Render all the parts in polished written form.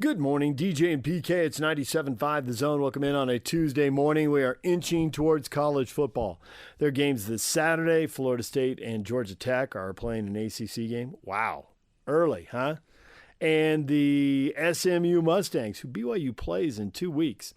Good morning, DJ and PK. It's 97.5 The Zone. Welcome in on a Tuesday morning. We are inching towards college football. There are games this Saturday. Florida State and Georgia Tech are playing an ACC game. Wow. Early, huh? And the SMU Mustangs, who BYU plays in 2 weeks,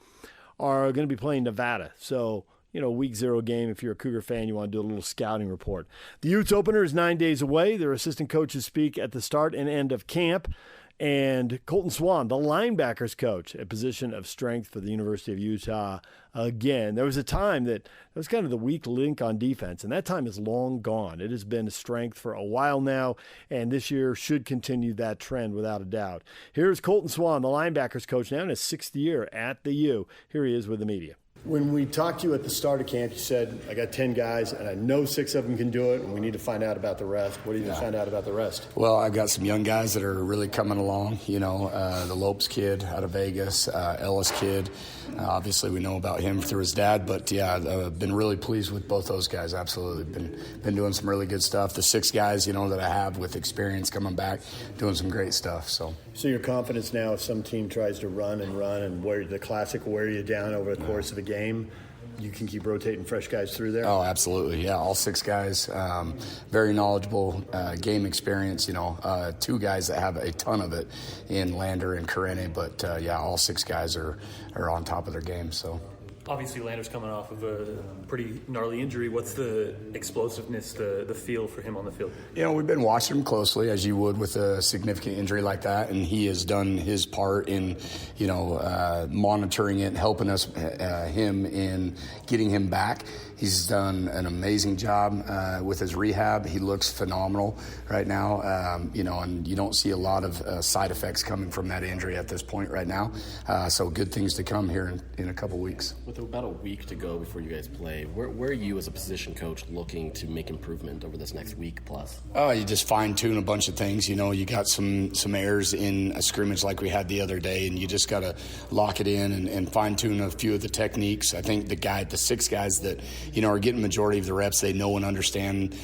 are going to be playing Nevada. So, week 0 game. If you're a Cougar fan, you want to do a little scouting report. The Utes opener is 9 days away. Their assistant coaches speak at the start and end of camp. And Colton Swan, the linebackers coach, a position of strength for the University of Utah. Again, there was a time that was kind of the weak link on defense, and that time is long gone. It has been a strength for a while now, and this year should continue that trend without a doubt. Here's Colton Swan, the linebackers coach, now in his 6th year at the U. Here he is with the media. When we talked to you at the start of camp, you said, I got 10 guys, and I know 6 of them can do it, and we need to find out about the rest. What do you find out about the rest? Well, I've got some young guys that are really coming along. The Lopes kid out of Vegas, Ellis kid. Obviously, we know about him through his dad, but, I've been really pleased with both those guys, absolutely. Been doing some really good stuff. The 6 guys, that I have with experience coming back, doing some great stuff. So your confidence now, if some team tries to run and wear the classic wear you down over the course of a game, you can keep rotating fresh guys through there? Oh, absolutely. Yeah, all 6 guys, very knowledgeable, game experience, 2 guys that have a ton of it in Lander and Kalani, but all 6 guys are on top of their game, so. Obviously, Lander's coming off of a pretty gnarly injury. What's the explosiveness, the feel for him on the field? We've been watching him closely, as you would with a significant injury like that, and he has done his part in, monitoring it, helping us, him in getting him back. He's done an amazing job with his rehab. He looks phenomenal right now, and you don't see a lot of side effects coming from that injury at this point right now. So good things to come here in a couple weeks. With about a week to go before you guys play, where are you as a position coach looking to make improvement over this next week plus? You just fine-tune a bunch of things. You got some errors in a scrimmage like we had the other day, and you just got to lock it in and fine-tune a few of the techniques. I think the 6 guys that are getting majority of the reps, they know and understand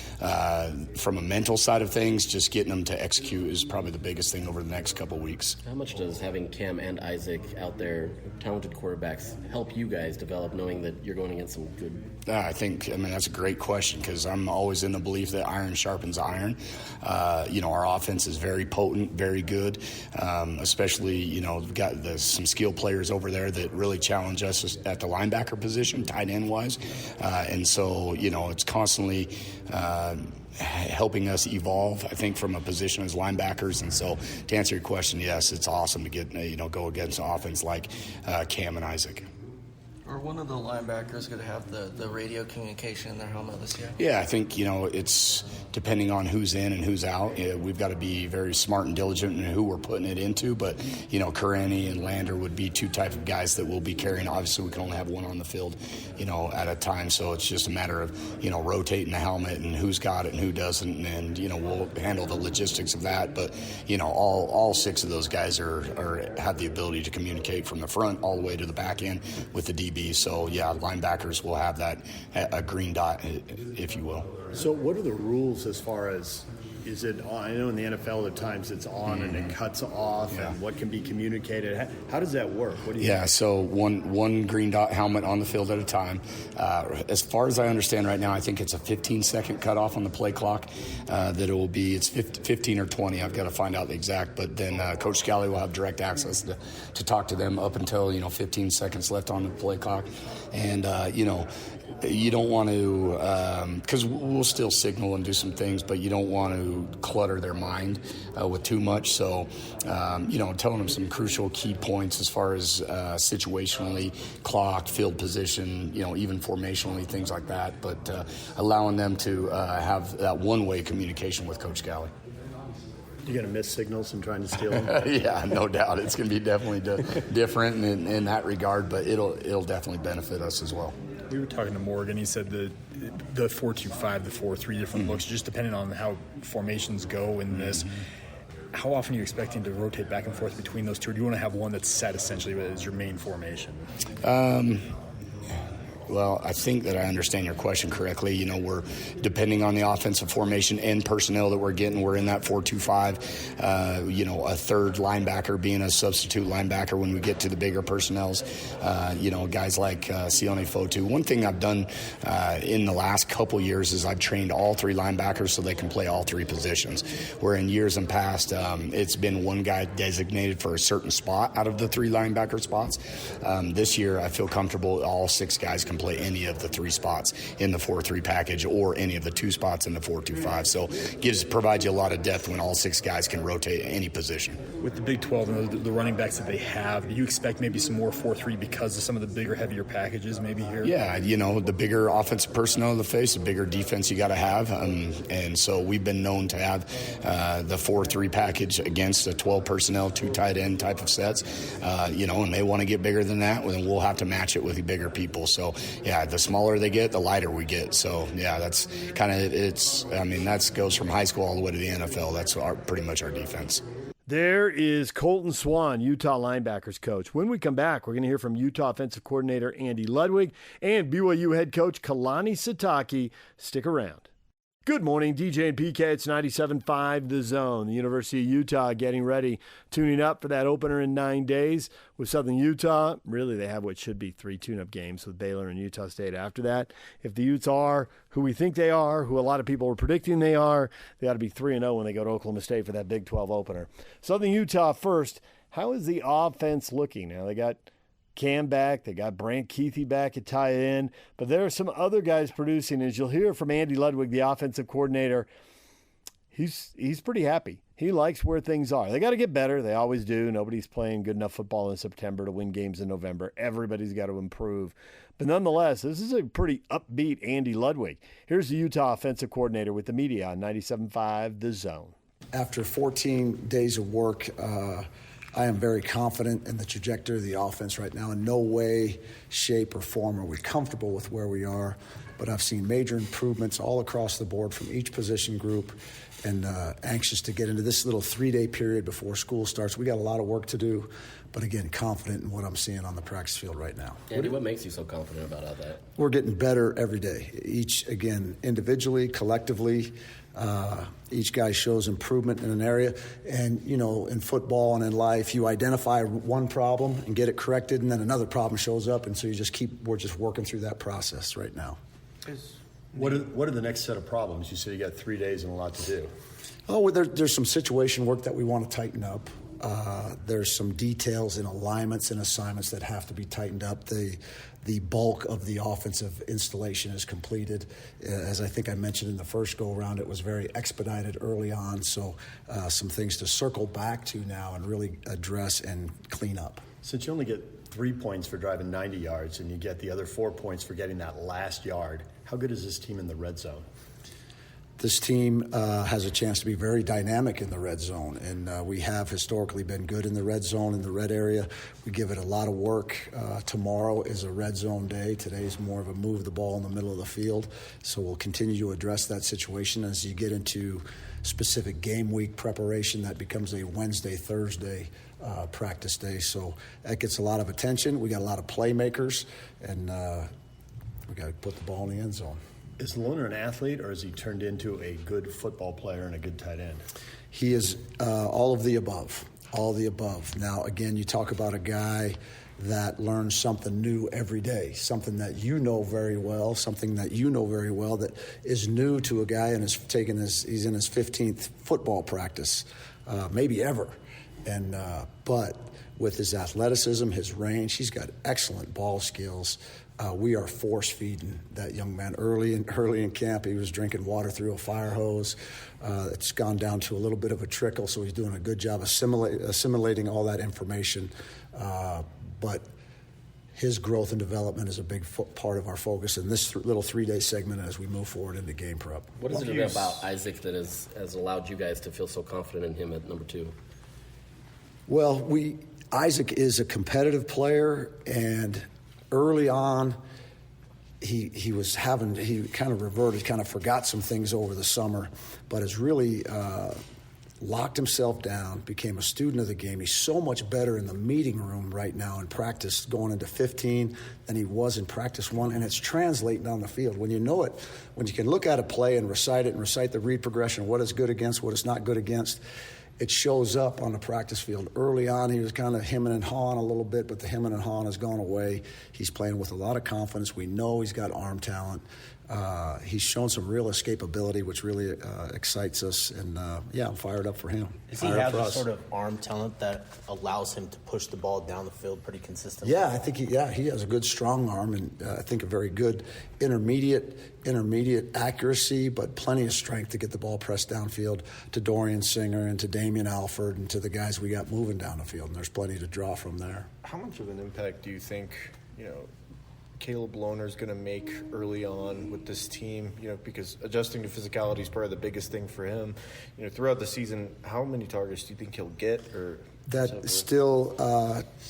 from a mental side of things. Just getting them to execute is probably the biggest thing over the next couple weeks. How much does having Cam and Isaac out there, talented quarterbacks, help you guys develop, knowing that you're going against some good? That's a great question, because I'm always in the belief that iron sharpens iron. Our offense is very potent, very good, especially, we've got some skilled players over there that really challenge us at the linebacker position, tight end wise. And so, it's constantly helping us evolve, I think, from a position as linebackers. And so to answer your question, yes, it's awesome to get, go against an offense like Cam and Isaac. Are one of the linebackers going to have the radio communication in their helmet this year? Yeah, I think, it's depending on who's in and who's out. We've got to be very smart and diligent in who we're putting it into. But, Kalani and Lander would be 2 type of guys that we'll be carrying. Obviously, we can only have one on the field, at a time. So it's just a matter of, rotating the helmet and who's got it and who doesn't. And, we'll handle the logistics of that. But, all 6 of those guys have the ability to communicate from the front all the way to the back end with the DB. So, linebackers will have that, a green dot, if you will. So what are the rules as far as, is it on? I know in the NFL at times it's on and it cuts off, and what can be communicated. How does that work? What do you think? So one green dot helmet on the field at a time. As far as I understand right now, I think it's a 15-second cutoff on the play clock. That it will be, it's 15 or 20. I've got to find out the exact. But then Coach Scally will have direct access to talk to them up until 15 seconds left on the play clock, and you don't want to, because we'll still signal and do some things, but you don't want to clutter their mind with too much. So, telling them some crucial key points as far as situationally, clock, field position, even formationally, things like that. But allowing them to have that one-way communication with Coach Scally. You're going to miss signals and trying to steal them? Yeah, no doubt. It's going to be definitely different in that regard, but it'll definitely benefit us as well. We were talking to Morgan. He said the 4-2-5, the 4-3 different looks, just depending on how formations go in this. How often are you expecting to rotate back and forth between those two? Or do you want to have one that's set essentially as your main formation? Well, I think that I understand your question correctly. You know, we're depending on the offensive formation and personnel that we're getting. We're in that 4-2-5. You know, a third linebacker being a substitute linebacker when we get to the bigger personnels. You know, guys like Sione Fotu. One thing I've done in the last couple years is I've trained all three linebackers so they can play all three positions. Where in years in past, it's been one guy designated for a certain spot out of the three linebacker spots. This year, I feel comfortable all six guys can play any of the three spots in the 4-3 package or any of the two spots in the 4-2-5. So provides you a lot of depth when all six guys can rotate any position. With the Big 12 and the running backs that they have, do you expect maybe some more 4-3 because of some of the bigger, heavier packages maybe here? Yeah, you know, the bigger offensive personnel to face, the bigger defense you got to have. And so we've been known to have the 4-3 package against the 12 personnel, 2 tight end type of sets. You know, and they want to get bigger than that, then we'll have to match it with the bigger people. So, yeah, the smaller they get, the lighter we get. So, yeah, that's kind of that goes from high school all the way to the NFL. That's pretty much our defense. There is Colton Swan, Utah linebackers coach. When we come back, we're going to hear from Utah offensive coordinator Andy Ludwig and BYU head coach Kalani Sitake. Stick around. Good morning, DJ and PK. It's 97.5 The Zone. The University of Utah getting ready, tuning up for that opener in 9 days with Southern Utah. Really, they have what should be 3 tune-up games with Baylor and Utah State after that. If the Utes are who we think they are, who a lot of people are predicting they ought to be 3-0 when they go to Oklahoma State for that Big 12 opener. Southern Utah first. How is the offense looking? Now, they got Cam back. They got Brant Keithy back at tight end. But there are some other guys producing. As you'll hear from Andy Ludwig, the offensive coordinator, he's pretty happy. He likes where things are. They got to get better. They always do. Nobody's playing good enough football in September to win games in November. Everybody's got to improve. But nonetheless, this is a pretty upbeat Andy Ludwig. Here's the Utah offensive coordinator with the media on 97.5 The Zone. After 14 days of work, I am very confident in the trajectory of the offense right now. In no way, shape, or form are we comfortable with where we are, but I've seen major improvements all across the board from each position group, and anxious to get into this little 3-day period before school starts. We got a lot of work to do, but again, confident in what I'm seeing on the practice field right now. Andy, what makes you so confident about all that? We're getting better every day. Each, again, individually, collectively, each guy shows improvement in an area. And, you know, in football and in life, you identify one problem and get it corrected, and then another problem shows up, and so we're just working through that process right now. What are the next set of problems? You said you got 3 days and a lot to do. Oh, well, there's some situation work that we want to tighten up. There's some details in alignments and assignments that have to be tightened up. The bulk of the offensive installation is completed. As I think I mentioned in the first go-around, it was very expedited early on, so some things to circle back to now and really address and clean up. Since you only get 3 points for driving 90 yards and you get the other 4 points for getting that last yard, how good is this team in the red zone? This team has a chance to be very dynamic in the red zone, and we have historically been good in the red zone, in the red area. We give it a lot of work. Tomorrow is a red zone day. Today's more of a move the ball in the middle of the field, so we'll continue to address that situation. As you get into specific game week preparation, that becomes a Wednesday, Thursday practice day, so that gets a lot of attention. We got a lot of playmakers, and we got to put the ball in the end zone. Is Lohner an athlete, or has he turned into a good football player and a good tight end? He is all of the above, all the above. Now, again, you talk about a guy that learns something new every day, something that you know very well, that is new to a guy and he's in his 15th football practice, maybe ever. And but with his athleticism, his range, he's got excellent ball skills. We are force-feeding that young man early in camp. He was drinking water through a fire hose. It's gone down to a little bit of a trickle, so he's doing a good job assimilating all that information. But his growth and development is a big part of our focus in this little 3-day segment as we move forward into game prep. What is it about Isaac that has allowed you guys to feel so confident in him at number 2? Well, Isaac is a competitive player, and early on, he kind of reverted, kind of forgot some things over the summer, but has really locked himself down, became a student of the game. He's so much better in the meeting room right now in practice going into 15 than he was in practice 1, and it's translating down the field. When you know it, when you can look at a play and recite it and recite the read progression, what it's good against, what it's not good against, it shows up on the practice field. Early on, he was kind of hemming and hawing a little bit, but the hemming and hawing has gone away. He's playing with a lot of confidence. We know he's got arm talent. He's shown some real escapability, which really excites us. And, I'm fired up for him. Does he have the sort of arm talent that allows him to push the ball down the field pretty consistently? Yeah, I think he has a good strong arm, and I think a very good intermediate accuracy, but plenty of strength to get the ball pressed downfield to Dorian Singer and to Damian Alford and to the guys we got moving down the field. And there's plenty to draw from there. How much of an impact do you think, Caleb Lohner's going to make early on with this team, because adjusting to physicality is probably the biggest thing for him. Throughout the season, how many targets do you think he'll get? Or That's still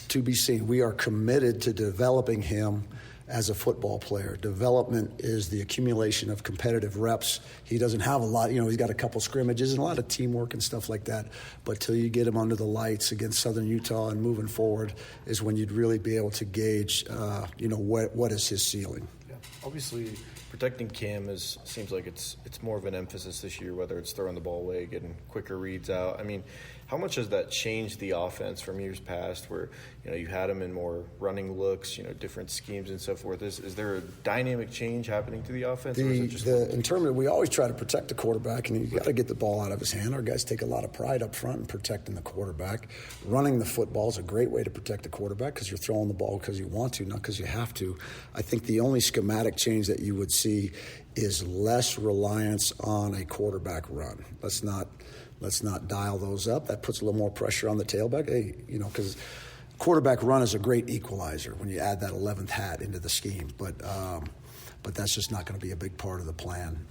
to be seen. We are committed to developing him as a football player. Development is the accumulation of competitive reps. He doesn't have a lot, he's got a couple scrimmages and a lot of teamwork and stuff like that. But till you get him under the lights against Southern Utah and moving forward is when you'd really be able to gauge, what is his ceiling. Yeah. Obviously, protecting Cam seems like it's more of an emphasis this year, whether it's throwing the ball away, getting quicker reads out. I mean, how much has that changed the offense from years past where, you had him in more running looks, different schemes and so forth? Is there a dynamic change happening to the offense? In terms of, we always try to protect the quarterback, and you got to get the ball out of his hand. Our guys take a lot of pride up front in protecting the quarterback. Running the football is a great way to protect the quarterback because you're throwing the ball because you want to, not because you have to. I think the only schematic change that you would see is less reliance on a quarterback run. Let's not dial those up. That puts a little more pressure on the tailback. Hey, because quarterback run is a great equalizer when you add that 11th hat into the scheme. But that's just not going to be a big part of the plan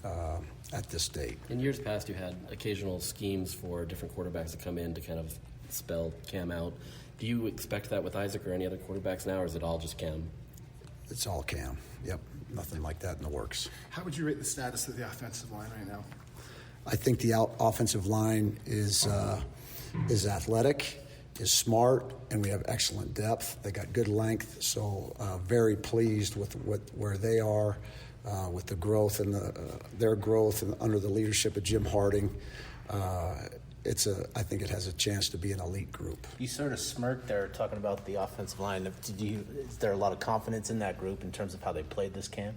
at this date. In years past, you had occasional schemes for different quarterbacks to come in to kind of spell Cam out. Do you expect that with Isaac or any other quarterbacks now, or is it all just Cam? It's all Cam. Yep, nothing like that in the works. How would you rate the status of the offensive line right now? I think the offensive line is athletic, is smart, and we have excellent depth. They got good length, so very pleased with where they are, with the growth and their growth and under the leadership of Jim Harding. I think it has a chance to be an elite group. You sort of smirked there talking about the offensive line. Is there a lot of confidence in that group in terms of how they played this camp?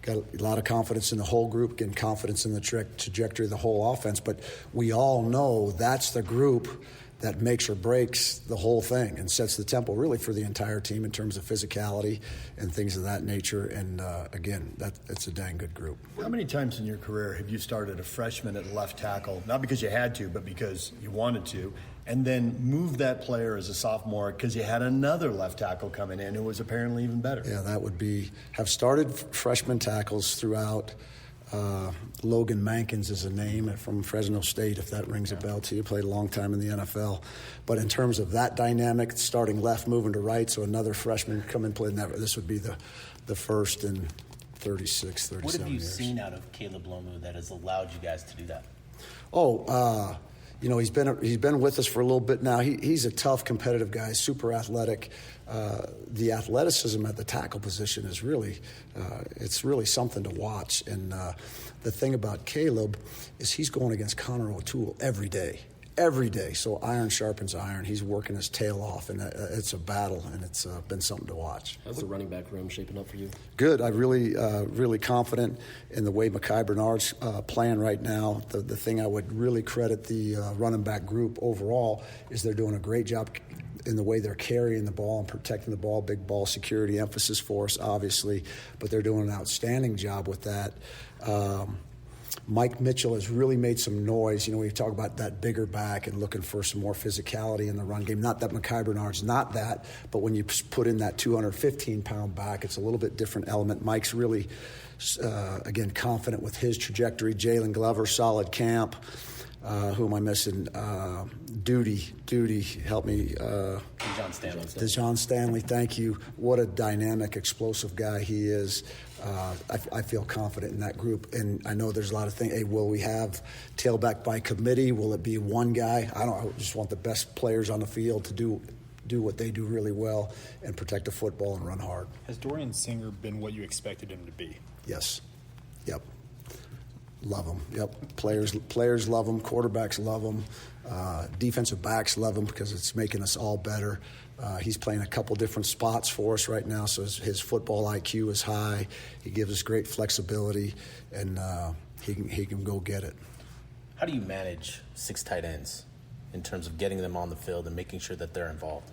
Got a lot of confidence in the whole group, getting confidence in the trajectory of the whole offense. But we all know that's the group that makes or breaks the whole thing and sets the tempo really for the entire team in terms of physicality and things of that nature. And, again, it's a dang good group. How many times in your career have you started a freshman at left tackle, not because you had to, but because you wanted to, and then moved that player as a sophomore because you had another left tackle coming in who was apparently even better? Yeah, that would be – have started freshman tackles throughout. Logan Mankins is a name from Fresno State, if that rings a bell to you. Played a long time in the NFL. But in terms of that dynamic, starting left, moving to right, so another freshman come and play, this would be the first in 36, 37 years. What have you seen out of Caleb Lohner that has allowed you guys to do that? He's been with us for a little bit now. He's a tough, competitive guy, super athletic. The athleticism at the tackle position is really something to watch. And the thing about Caleb is he's going against Connor O'Toole every day. So iron sharpens iron. He's working his tail off, and it's a battle, and it's been something to watch. How's the running back room shaping up for you? Good. I'm really confident in the way Mekhi Bernard's playing right now. The thing I would really credit the running back group overall is they're doing a great job in the way they're carrying the ball and protecting the ball. Big ball security emphasis for us, obviously, but they're doing an outstanding job with that. Mike Mitchell has really made some noise. We talk about that bigger back and looking for some more physicality in the run game. Not that Mekhi Bernard's not that, but when you put in that 215-pound back, it's a little bit different element. Mike's really, again, confident with his trajectory. Jalen Glover, solid camp. Who am I missing? Duty, help me. Deion Stanley, thank you. What a dynamic, explosive guy he is. I feel confident in that group. And I know there's a lot of things. Hey, will we have tailback by committee? Will it be one guy? I just want the best players on the field to do what they do really well and protect the football and run hard. Has Dorian Singer been what you expected him to be? Yes. Yep. Love him. Yep. Players love him. Quarterbacks love him. Defensive backs love him because it's making us all better. He's playing a couple different spots for us right now, so his football IQ is high. He gives us great flexibility, and he can go get it. How do you manage 6 tight ends in terms of getting them on the field and making sure that they're involved?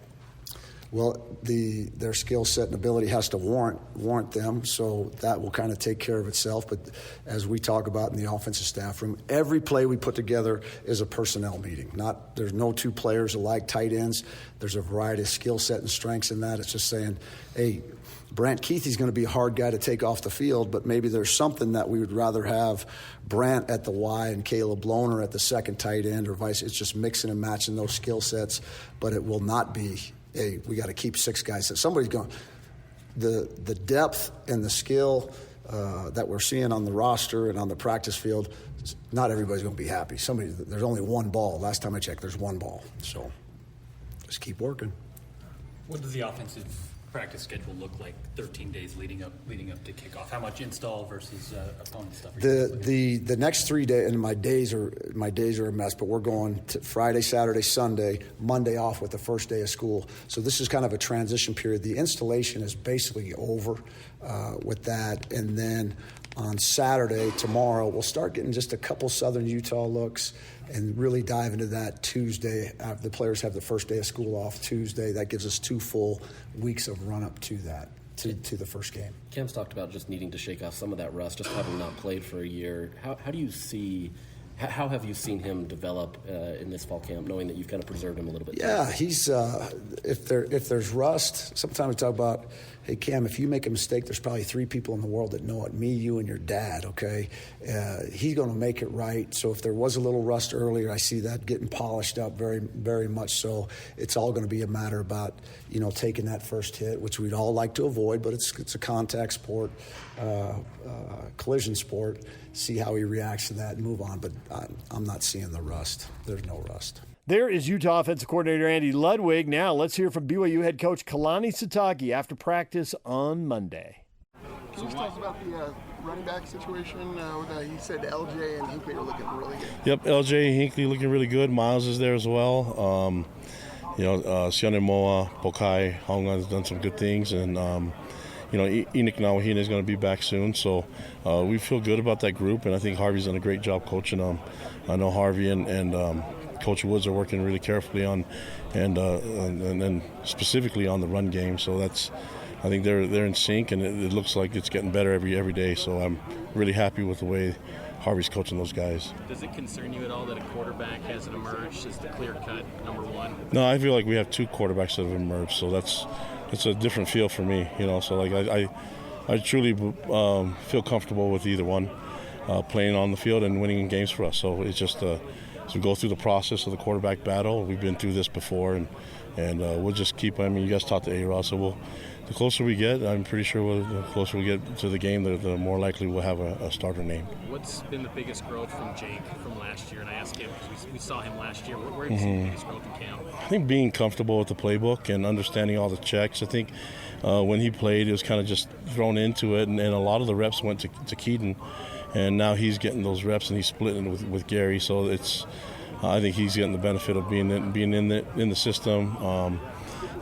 Well, their skill set and ability has to warrant them, so that will kind of take care of itself. But as we talk about in the offensive staff room, every play we put together is a personnel meeting. There's no 2 players alike tight ends. There's a variety of skill set and strengths in that. It's just saying, hey, Brant Keithy's going to be a hard guy to take off the field, but maybe there's something that we would rather have Brant at the Y and Caleb Lohner at the second tight end or vice. It's just mixing and matching those skill sets, but it will not be, hey, we got to keep 6 guys. So somebody's going. The depth and the skill that we're seeing on the roster and on the practice field, not everybody's going to be happy. There's only 1 ball. Last time I checked, there's 1 ball. So just keep working. What does the offensive practice schedule look like 13 days leading up to kickoff? How much install versus opponent stuff? The next 3 days, and my days are a mess, but we're going to Friday, Saturday, Sunday, Monday off with the first day of school. So this is kind of a transition period. The installation is basically over with that, and then on Saturday, tomorrow, we'll start getting just a couple Southern Utah looks and really dive into that Tuesday. The players have the first day of school off Tuesday. That gives us 2 full weeks of run-up to that, to the first game. Cam's talked about just needing to shake off some of that rust, just having not played for a year. How do you see... How have you seen him develop in this fall camp, knowing that you've kind of preserved him a little bit? Yeah, he's if there's rust, sometimes we talk about, hey, Cam, if you make a mistake, there's probably 3 people in the world that know it, me, you, and your dad, okay? He's going to make it right. So if there was a little rust earlier, I see that getting polished up very, very much so. It's all going to be a matter about, taking that first hit, which we'd all like to avoid, but it's a contact sport, collision sport. See how he reacts to that and move on. But I'm not seeing the rust. There's no rust. There is Utah offensive coordinator Andy Ludwig. Now let's hear from BYU head coach Kalani Sitake after practice on Monday. Can you tell us about the running back situation? He said LJ and Hinckley are looking really good. Yep, LJ and Hinckley looking really good. Miles is there as well. Sione Moa, Pokai, Hongan has done some good things, and Enoch Nawahina is going to be back soon, so we feel good about that group, and I think Harvey's done a great job coaching them. I know Harvey and Coach Woods are working really carefully on, and specifically on the run game. So I think they're in sync, and it looks like it's getting better every day. So I'm really happy with the way Harvey's coaching those guys. Does it concern you at all that a quarterback hasn't emerged as the clear-cut number 1? No, I feel like we have 2 quarterbacks that have emerged, so it's a different feel for me, So I truly feel comfortable with either one playing on the field and winning games for us. So it's just as we go through the process of the quarterback battle, we've been through this before, and we'll just keep. You guys talked to A-Rod, so the closer we get, I'm pretty sure the closer we get to the game, the more likely we'll have a starter name. What's been the biggest growth from Jake from last year? And I asked him because we saw him last year. Where have you seen the biggest growth in camp? I think being comfortable with the playbook and understanding all the checks. I think when he played, it was kind of just thrown into it, and a lot of the reps went to Keaton, and now he's getting those reps and he's splitting with Gary. So I think he's getting the benefit of being in the system.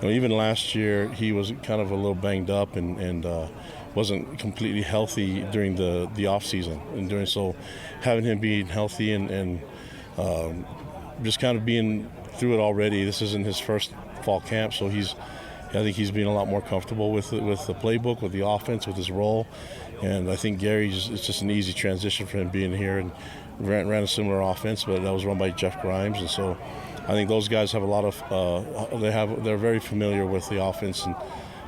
Even last year, he was kind of a little banged up and wasn't completely healthy during the off season, and so having him being healthy and just kind of being through it already. This isn't his first fall camp, so I think he's being a lot more comfortable with the playbook, with the offense, with his role, and I think it's just an easy transition for him being here and ran a similar offense, but that was run by Jeff Grimes, and so I think those guys have a lot of they're very familiar with the offense, and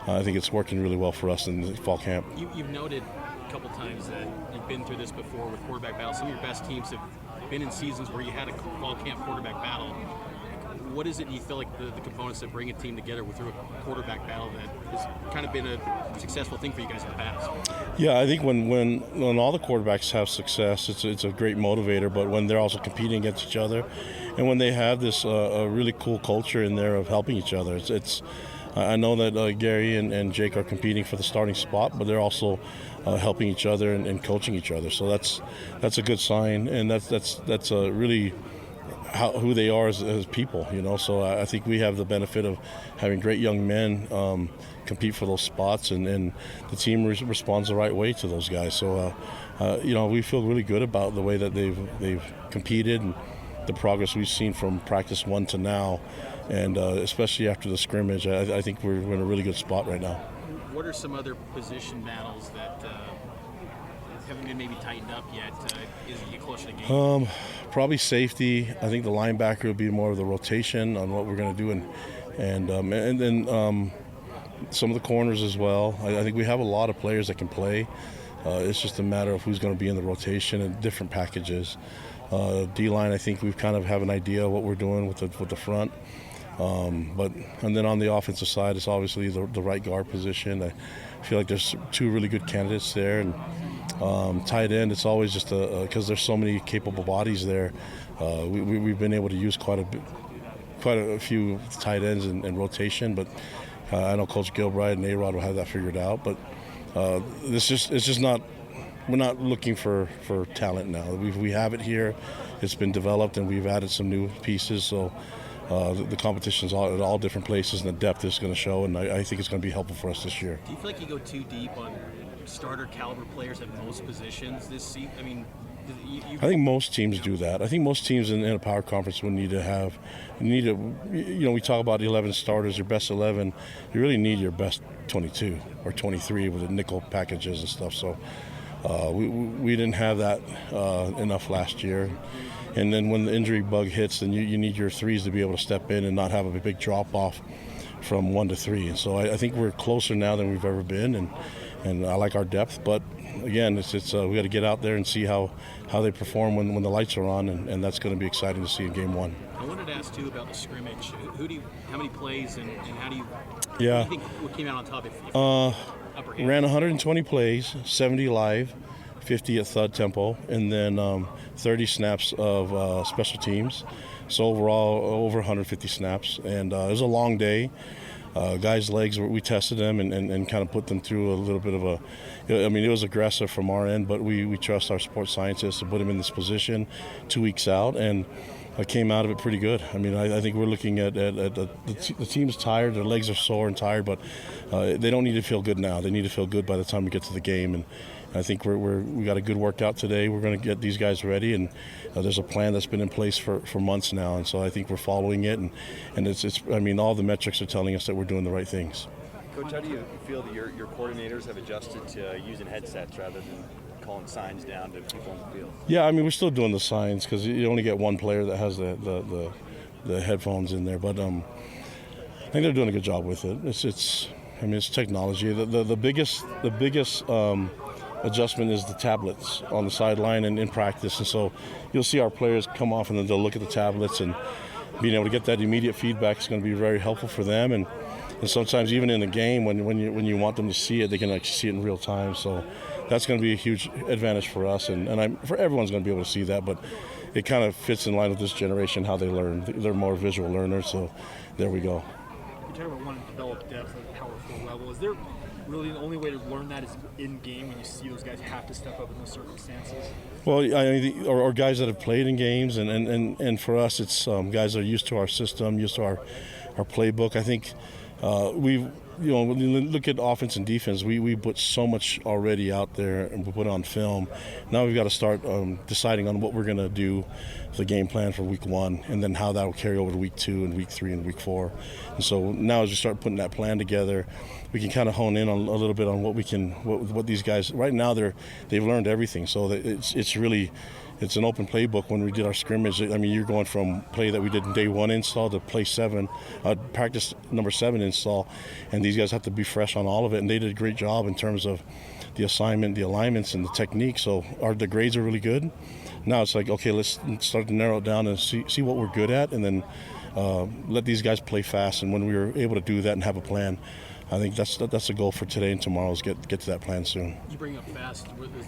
I think it's working really well for us in the fall camp. You've noted a couple times that you've been through this before with quarterback battles. Some of your best teams have been in seasons where you had a fall camp quarterback battle. What is it you feel like the components that bring a team together through a quarterback battle that has kind of been a successful thing for you guys in the past? Yeah, I think when all the quarterbacks have success, it's a great motivator. But when they're also competing against each other, and when they have this a really cool culture in there of helping each other, I know that Gary and Jake are competing for the starting spot, but they're also helping each other and coaching each other. So that's a good sign, and that's a really who they are as people, you know. So I think we have the benefit of having great young men compete for those spots, and the team responds the right way to those guys. So we feel really good about the way that they've competed and the progress we've seen from practice 1 to now, and especially after the scrimmage. I think we're in a really good spot right now. What are some other position battles that haven't been maybe tightened up yet as you get closer to the game? Probably safety. I think the linebacker will be more of the rotation on what we're going to do, and then some of the corners as well. I think we have a lot of players that can play. It's just a matter of who's going to be in the rotation and different packages. D-line, I think we kind of have an idea of what we're doing with the front. And then on the offensive side, it's obviously the right guard position. I feel like there's 2 really good candidates there, and tight end, it's always just because there's so many capable bodies there. We've been able to use quite a few tight ends in rotation, but I know Coach Gilbride and A-Rod will have that figured out. But it's just not. We're not looking for talent now. We have it here. It's been developed, and we've added some new pieces. So the competition's at all different places, and the depth is going to show, and I think it's going to be helpful for us this year. Do you feel like you go too deep on starter caliber players at most positions this season? I mean, I think most teams do that. I think most teams in a power conference would need to we talk about 11 starters, your best 11. You really need your best 22 or 23 with the nickel packages and stuff. So we didn't have that enough last year. And then when the injury bug hits, then you need your 3s to be able to step in and not have a big drop off from 1 to 3. And so I think we're closer now than we've ever been, and I like our depth. But again, we got to get out there and see how they perform when the lights are on, and that's going to be exciting to see in game 1. I wanted to ask too about the scrimmage. How many plays and how do you? Yeah. What do you think what came out on top? Ran 120 plays, 70 live, 50 at thud tempo, and then 30 snaps of special teams. So overall, over 150 snaps, and it was a long day. Guys' legs, we tested them and kind of put them through a little bit of it was aggressive from our end, but we trust our sports scientists to put them in this position 2 weeks out, and I came out of it pretty good. I mean, I think we're looking at the team's tired, their legs are sore and tired, but they don't need to feel good now. They need to feel good by the time we get to the game, and I think we got a good workout today. We're going to get these guys ready, and there's a plan that's been in place for months now, and so I think we're following it, and all the metrics are telling us that we're doing the right things. Coach, how do you feel that your coordinators have adjusted to using headsets rather than calling signs down to people on the field? Yeah, I mean, we're still doing the signs because you only get one player that has the headphones in there, but I think they're doing a good job with it. It's technology. The biggest adjustment is the tablets on the sideline and in practice, and so you'll see our players come off and then they'll look at the tablets, and being able to get that immediate feedback is going to be very helpful for them, and sometimes even in a game when you want them to see it, they can actually see it in real time. So that's going to be a huge advantage for us, and for everyone's going to be able to see that, but it kind of fits in line with this generation, how they learn. They're more visual learners, so there we go. You talk about wanting to develop depth at a powerful level. Is there really the only way to learn that is in game when you see those guys have to step up in those circumstances? Well, or guys that have played in games, and for us, it's guys that are used to our system, used to our playbook. I think when you look at offense and defense, we put so much already out there and we put it on film. Now we've got to start deciding on what we're going to do, the game plan for week 1, and then how that will carry over to week 2 and week 3 and week 4. And so now as we start putting that plan together, we can kind of hone in on a little bit on what these guys right now they've learned everything. So that it's really it's an open playbook when we did our scrimmage. I mean, you're going from play that we did in day 1 install to play 7, practice number 7 install, and these guys have to be fresh on all of it, and they did a great job in terms of the assignment, the alignments, and the technique. So the grades are really good. Now it's like, okay, let's start to narrow it down and see what we're good at, and then let these guys play fast. And when we were able to do that and have a plan, I think that's the goal for today and tomorrow is get to that plan soon. You bring up fast. Would the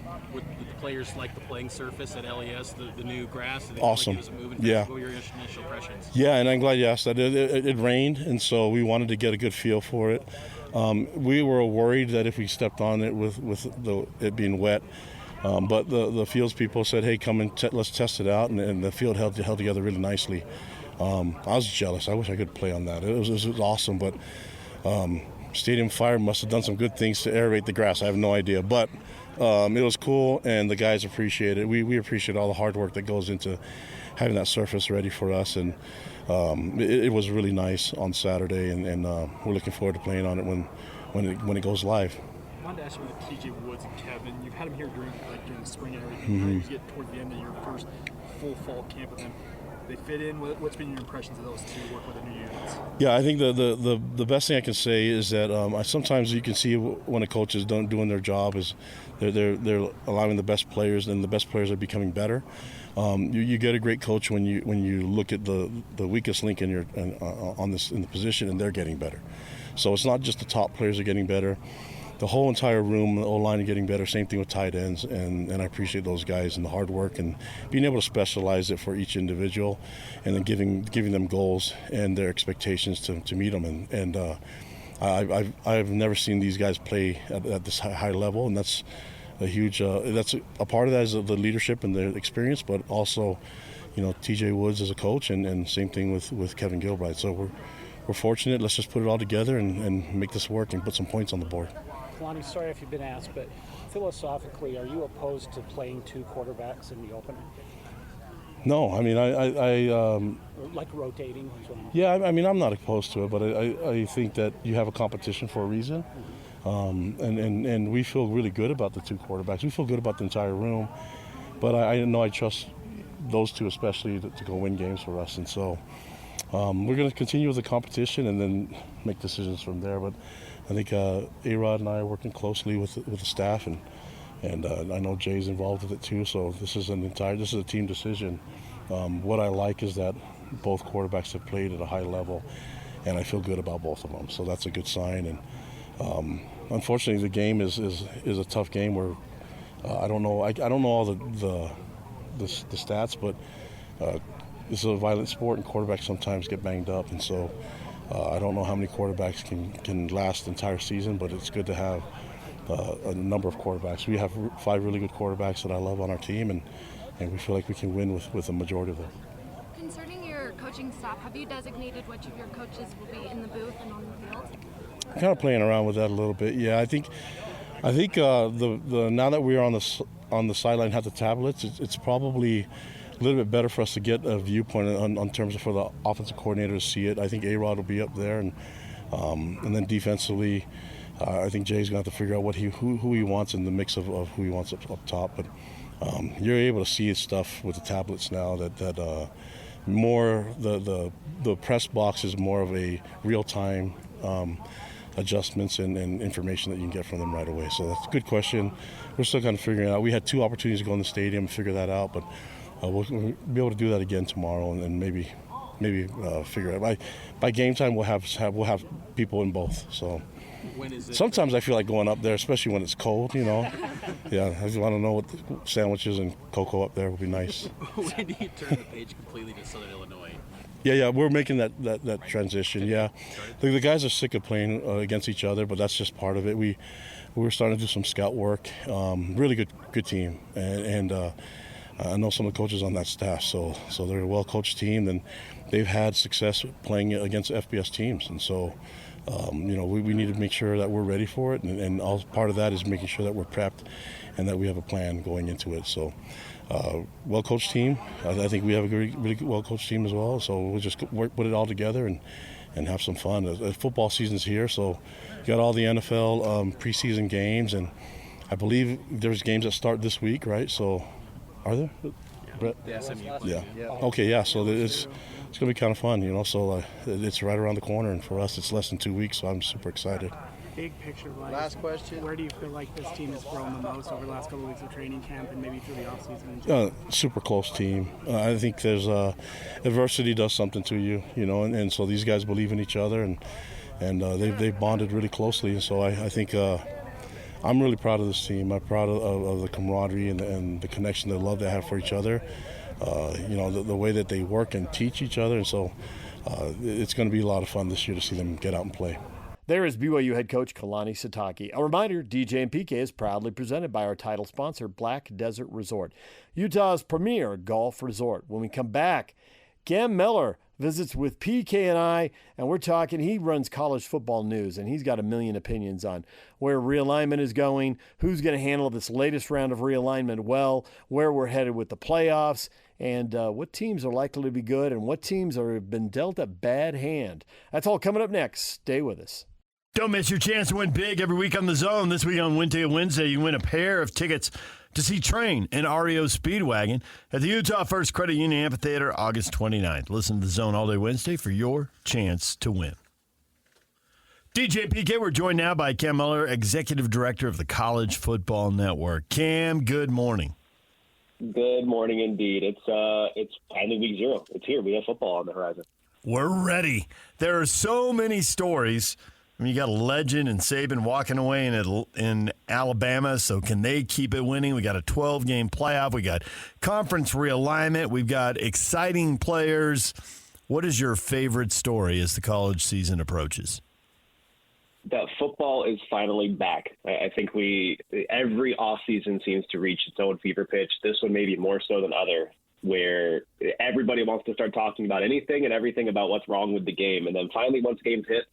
players like the playing surface at LAS, the new grass? Awesome. Like Yeah. What were your initial impressions? Yeah, and I'm glad you asked that. It rained, and so we wanted to get a good feel for it. We were worried that if we stepped on it with it being wet, but the fields people said, hey, come and let's test it out, and the field held together really nicely. I was jealous. I wish I could play on that. It was awesome, but Stadium Fire must have done some good things to aerate the grass. I have no idea, but it was cool, and the guys appreciate it. We appreciate all the hard work that goes into having that surface ready for us, and it was really nice on Saturday, and we're looking forward to playing on it when it goes live. I wanted to ask you about TJ Woods and Kevin. You've had them here during the spring and everything. You get towards the end of your first full fall camp with them. They fit in. What's been your impressions of those two work with the new units? Yeah, I think the best thing I can say is that sometimes you can see when a coach is doing their job is they're allowing the best players, and the best players are becoming better. You get a great coach when you look at the weakest link in the position, and they're getting better. So it's not just the top players are getting better. The whole entire room, the O-line is getting better. Same thing with tight ends, and I appreciate those guys and the hard work and being able to specialize it for each individual, and then giving them goals and their expectations to meet them. And I've never seen these guys play at this high level, and that's a huge. That's a part of that is the leadership and the experience, but also, TJ Woods as a coach, and same thing with Kevin Gilbride. So we're fortunate. Let's just put it all together and make this work and put some points on the board. Kalani, sorry if you've been asked, but philosophically, are you opposed to playing 2 quarterbacks in the opener? No, I mean, I like rotating? Yeah, I mean, I'm not opposed to it, but I think that you have a competition for a reason. And we feel really good about the 2 quarterbacks. We feel good about the entire room, but I know I trust those 2 especially to go win games for us. And so we're going to continue with the competition and then make decisions from there. But I think A-Rod and I are working closely with the staff, and I know Jay's involved with it too. So this is a team decision. What I like is that both quarterbacks have played at a high level, and I feel good about both of them. So that's a good sign. And unfortunately, the game is a tough game where I don't know all the stats, but this is a violent sport, and quarterbacks sometimes get banged up, and so. I don't know how many quarterbacks can last the entire season, but it's good to have a number of quarterbacks. We have 5 really good quarterbacks that I love on our team, and we feel like we can win with a majority of them. Concerning your coaching staff, have you designated which of your coaches will be in the booth and on the field? I'm kind of playing around with that a little bit. Yeah, I think the now that we're on the sideline, have the tablets, it's probably a little bit better for us to get a viewpoint on terms of for the offensive coordinator to see it. I think A-Rod will be up there, and then defensively, I think Jay's going to have to figure out who he wants in the mix of who he wants up top. But you're able to see stuff with the tablets now that more the press box is more of a real-time adjustments and information that you can get from them right away. So that's a good question. We're still kind of figuring it out. We had 2 opportunities to go in the stadium and figure that out, but we'll be able to do that again tomorrow, and maybe figure it out. By game time, we'll have people in both. So when is it? Sometimes I feel like going up there, especially when it's cold. Yeah, I just want to know what the sandwiches and cocoa up there would be nice. When do you turn the page completely to Southern Illinois? Yeah, we're making that transition. Yeah, the guys are sick of playing against each other, but that's just part of it. We're starting to do some scout work. Really good team, and I know some of the coaches on that staff, so they're a well-coached team, and they've had success playing against FBS teams, and so we need to make sure that we're ready for it, and all part of that is making sure that we're prepped and that we have a plan going into it. So well-coached team. I think we have a really well-coached team as well, so we'll just put it all together and have some fun. The football season's here, so you got all the NFL preseason games, and I believe there's games that start this week, right? So are there? Brett? Yeah, SMU. Yeah. Okay, yeah. So it's going to be kind of fun, So it's right around the corner, and for us, it's less than 2 weeks. So I'm super excited. Big picture wise, Last question. Where do you feel like this team has grown the most over the last couple of weeks of training camp and maybe through the offseason? Super close team. I think there's adversity does something to you, and so these guys believe in each other, and they've bonded really closely. And so I think I'm really proud of this team. I'm proud of the camaraderie and the connection, the love they have for each other. The way that they work and teach each other. And so it's going to be a lot of fun this year to see them get out and play. There is BYU head coach Kalani Sitake. A reminder, DJ and PK is proudly presented by our title sponsor, Black Desert Resort, Utah's premier golf resort. When we come back, Cam Mellor visits with PK and I, and we're talking, he runs college football news, and he's got a million opinions on where realignment is going, who's going to handle this latest round of realignment well, where we're headed with the playoffs, and what teams are likely to be good and what teams have been dealt a bad hand. That's all coming up next. Stay with us. Don't miss your chance to win big every week on The Zone. This week on Wednesday, you win a pair of tickets to see Train and REO Speedwagon at the Utah First Credit Union Amphitheater August 29th. Listen to The Zone all day Wednesday for your chance to win. DJ PK, we're joined now by Cam Mellor, Executive Director of the College Football Network. Cam, good morning. Good morning indeed. It's finally week 0. It's here. We have football on the horizon. We're ready. There are so many stories. I mean, you got a legend and Saban walking away in Alabama, so can they keep it winning? We got a 12-game playoff. We got conference realignment. We've got exciting players. What is your favorite story as the college season approaches? That football is finally back. I think every offseason seems to reach its own fever pitch. This one maybe more so than other, where everybody wants to start talking about anything and everything about what's wrong with the game. And then finally, once games hit,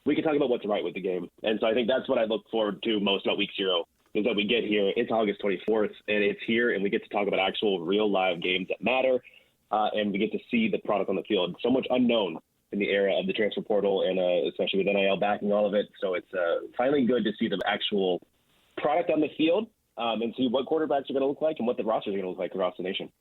we can talk about what's right with the game. And so I think that's what I look forward to most about week 0, is that we get here. It's August 24th, and it's here, and we get to talk about actual real live games that matter, and we get to see the product on the field. So much unknown in the era of the transfer portal, and especially with NIL backing all of it. So it's finally good to see the actual product on the field and see what quarterbacks are going to look like and what the rosters are going to look like across the nation.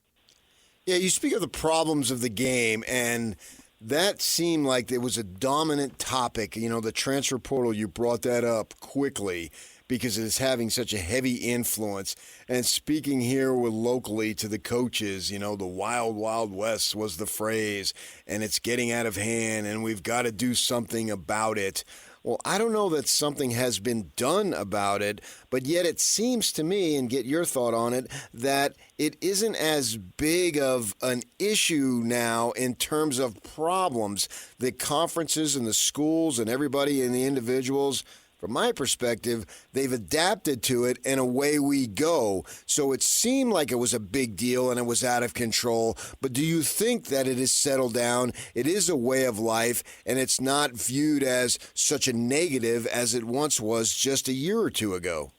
Yeah, you speak of the problems of the game, and that seemed like it was a dominant topic. The transfer portal, you brought that up quickly because it is having such a heavy influence. And speaking here locally to the coaches, the wild, wild west was the phrase, and it's getting out of hand, and we've got to do something about it. Well, I don't know that something has been done about it, but yet it seems to me, and get your thought on it, that it isn't as big of an issue now in terms of problems. The conferences and the schools and everybody and the individuals, from my perspective, they've adapted to it, and away we go. So it seemed like it was a big deal and it was out of control. But do you think that it has settled down? It is a way of life, and it's not viewed as such a negative as it once was just a year or two ago?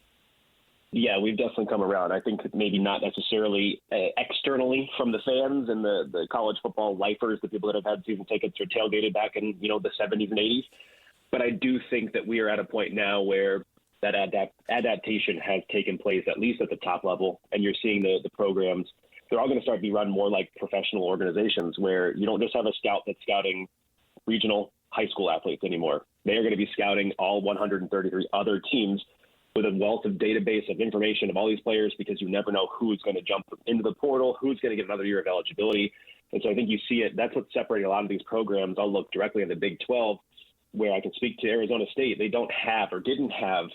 Yeah, we've definitely come around. I think maybe not necessarily externally from the fans and the college football lifers, the people that have had season tickets or tailgated back in the 70s and 80s. But I do think that we are at a point now where that adaptation has taken place, at least at the top level, and you're seeing the programs. They're all going to start to be run more like professional organizations, where you don't just have a scout that's scouting regional high school athletes anymore. They are going to be scouting all 133 other teams with a wealth of database of information of all these players, because you never know who's going to jump into the portal, who's going to get another year of eligibility. And so I think you see it. That's what's separating a lot of these programs. I'll look directly at the Big 12, where I can speak to Arizona State. They don't have or didn't have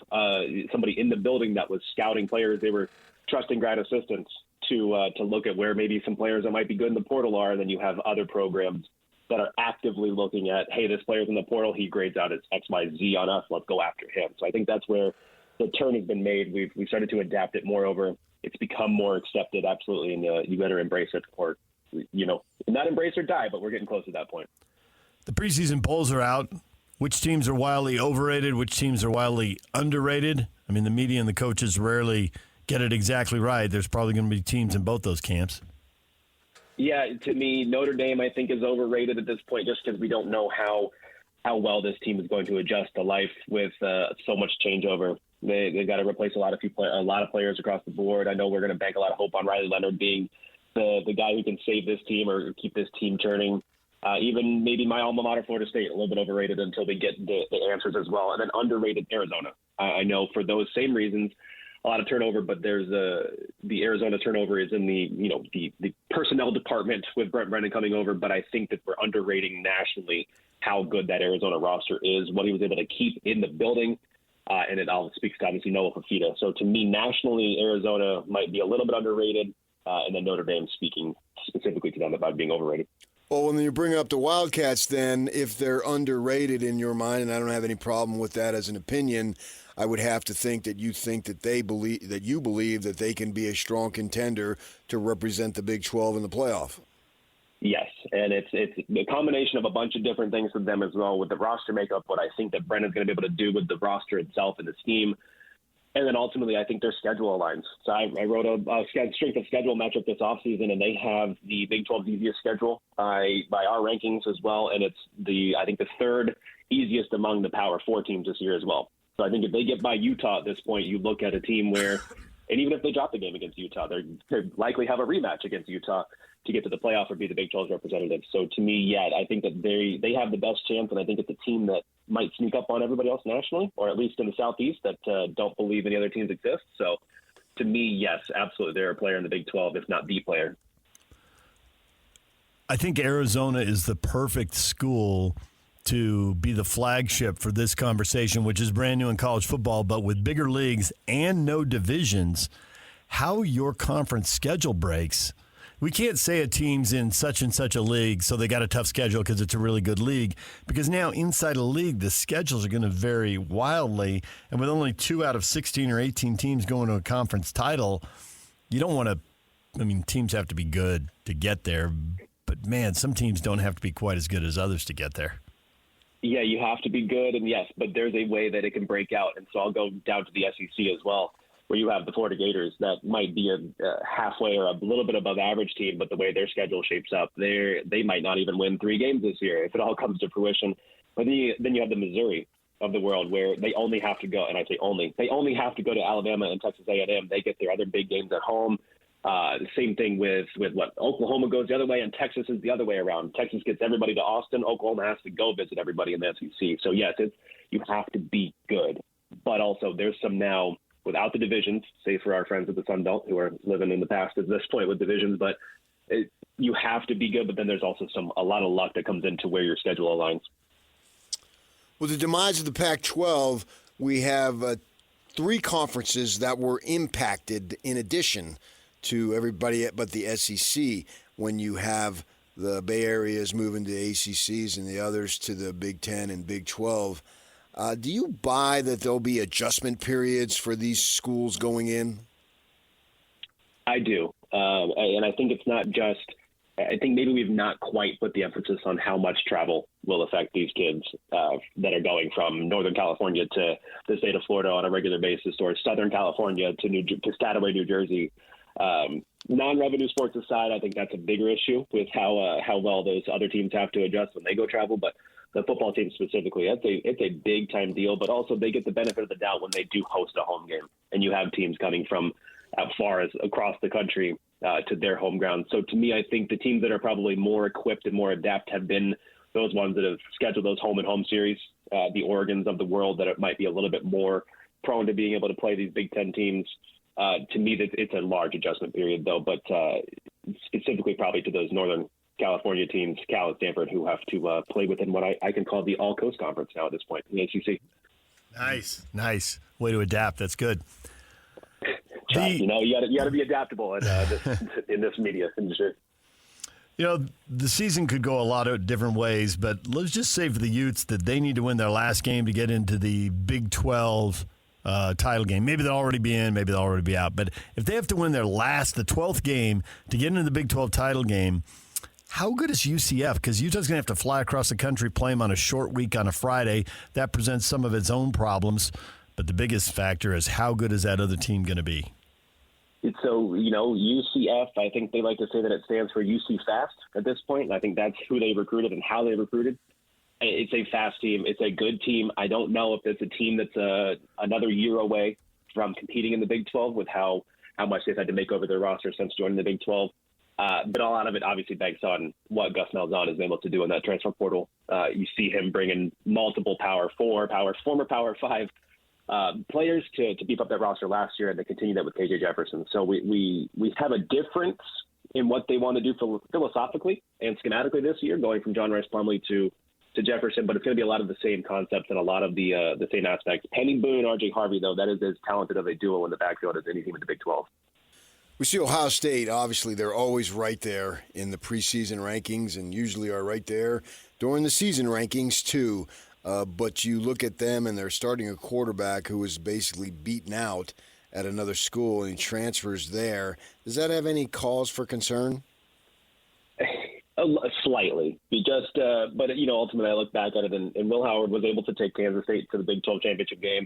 somebody in the building that was scouting players. They were trusting grad assistants to look at where maybe some players that might be good in the portal are. And then you have other programs that are actively looking at, hey, this player's in the portal. He grades out as X, Y, Z on us. Let's go after him. So I think that's where the turn has been made. We've started to adapt it more over. It's become more accepted, absolutely, and you better embrace it, or not embrace or die. But we're getting close to that point. The preseason polls are out. Which teams are wildly overrated? Which teams are wildly underrated? I mean, the media and the coaches rarely get it exactly right. There's probably going to be teams in both those camps. Yeah, to me, Notre Dame, I think, is overrated at this point, just because we don't know how well this team is going to adjust to life with so much changeover. They've got to replace a lot of players across the board. I know we're going to bank a lot of hope on Riley Leonard being the guy who can save this team or keep this team turning. Even maybe my alma mater, Florida State, a little bit overrated until they get the answers as well. And then underrated Arizona. I know for those same reasons, a lot of turnover, but there's the Arizona turnover is in the personnel department with Brent Brennan coming over. But I think that we're underrating nationally how good that Arizona roster is, what he was able to keep in the building. And it all speaks to, obviously, Noah Fafita. So to me, nationally, Arizona might be a little bit underrated. And then Notre Dame, speaking specifically to them about being overrated. Well, when you bring up the Wildcats, then, if they're underrated in your mind, and I don't have any problem with that as an opinion, I would have to think that you believe that they can be a strong contender to represent the Big 12 in the playoff. Yes, and it's a combination of a bunch of different things with them as well, with the roster makeup, what I think that Brennan's going to be able to do with the roster itself and the scheme. And then ultimately, I think their schedule aligns. So I wrote a strength of schedule matchup this offseason, and they have the Big 12's easiest schedule by our rankings as well. And it's I think the third easiest among the Power 4 teams this year as well. So I think if they get by Utah at this point, you look at a team where, and even if they drop the game against Utah, they likely have a rematch against Utah to get to the playoff or be the Big 12's representative. So to me, I think that they have the best chance, and I think it's a team that might sneak up on everybody else nationally, or at least in the Southeast, that don't believe any other teams exist. So to me, yes, absolutely, they're a player in the Big 12, if not the player. I think Arizona is the perfect school to be the flagship for this conversation, which is brand new in college football, but with bigger leagues and no divisions, how your conference schedule breaks. We can't say a team's in such and such a league, so they got a tough schedule because it's a really good league. Because now inside a league, the schedules are going to vary wildly. And with only 2 out of 16 or 18 teams going to a conference title, you don't want to – teams have to be good to get there. But, man, some teams don't have to be quite as good as others to get there. Yeah, you have to be good, and yes, but there's a way that it can break out. And so I'll go down to the SEC as well, where you have the Florida Gators that might be a halfway or a little bit above average team, but the way their schedule shapes up, they might not even win 3 games this year if it all comes to fruition. But then you have the Missouri of the world where they only have to go, and I say only, they only have to go to Alabama and Texas A&M. They get their other big games at home. The same thing with what Oklahoma goes the other way, and Texas is the other way around. Texas gets everybody to Austin. Oklahoma has to go visit everybody in the SEC. So, yes, you have to be good. But also there's some now – without the divisions, say for our friends at the Sun Belt who are living in the past at this point with divisions, but you have to be good, but then there's also a lot of luck that comes into where your schedule aligns. With the demise of the Pac-12, we have 3 conferences that were impacted in addition to everybody but the SEC when you have the Bay Areas moving to ACCs and the others to the Big 10 and Big 12. Do you buy that there'll be adjustment periods for these schools going in? I do. And I think it's not just – I think maybe we've not quite put the emphasis on how much travel will affect these kids that are going from Northern California to the state of Florida on a regular basis, or Southern California to Piscataway, New Jersey. Non-revenue sports aside, I think that's a bigger issue with how well those other teams have to adjust when they go travel. But the football team specifically, it's a big time deal, but also they get the benefit of the doubt when they do host a home game, and you have teams coming from as far as across the country to their home ground. So to me, I think the teams that are probably more equipped and more adept have been those ones that have scheduled those home and home series, the Oregons of the world that might be a little bit more prone to being able to play these Big Ten teams. To me, it's a large adjustment period, though, but specifically probably to those Northern California teams, Cal and Stanford, who have to play within what I can call the All-Coast Conference now at this point in the ACC. Nice. Way to adapt. That's good. You got to be adaptable in this media industry. The season could go a lot of different ways, but let's just say for the Utes that they need to win their last game to get into the Big 12 title game. Maybe they'll already be in, maybe they'll already be out. But if they have to win the 12th game to get into the Big 12 title game, how good is UCF? Because Utah's going to have to fly across the country, play them on a short week on a Friday. That presents some of its own problems. But the biggest factor is how good is that other team going to be? So, UCF, I think they like to say that it stands for UC Fast at this point. And I think that's who they recruited and how they recruited. It's a fast team. It's a good team. I don't know if it's a team that's another year away from competing in the Big 12 with how much they've had to make over their roster since joining the Big 12. But a lot of it obviously banks on what Gus Malzahn is able to do in that transfer portal. You see him bringing multiple Power 4, former Power 5 players to beef up that roster last year, and they continue that with KJ Jefferson. So we have a difference in what they want to do philosophically and schematically this year, going from John Rice Plumlee to Jefferson, but it's going to be a lot of the same concepts and a lot of the same aspects. Penny Boone, RJ Harvey, though, that is as talented of a duo in the backfield as any team in the Big 12. We see Ohio State, obviously, they're always right there in the preseason rankings and usually are right there during the season rankings, too. But you look at them and they're starting a quarterback who was basically beaten out at another school and he transfers there. Does that have any cause for concern? Slightly. But ultimately I look back at it and Will Howard was able to take Kansas State to the Big 12 championship game.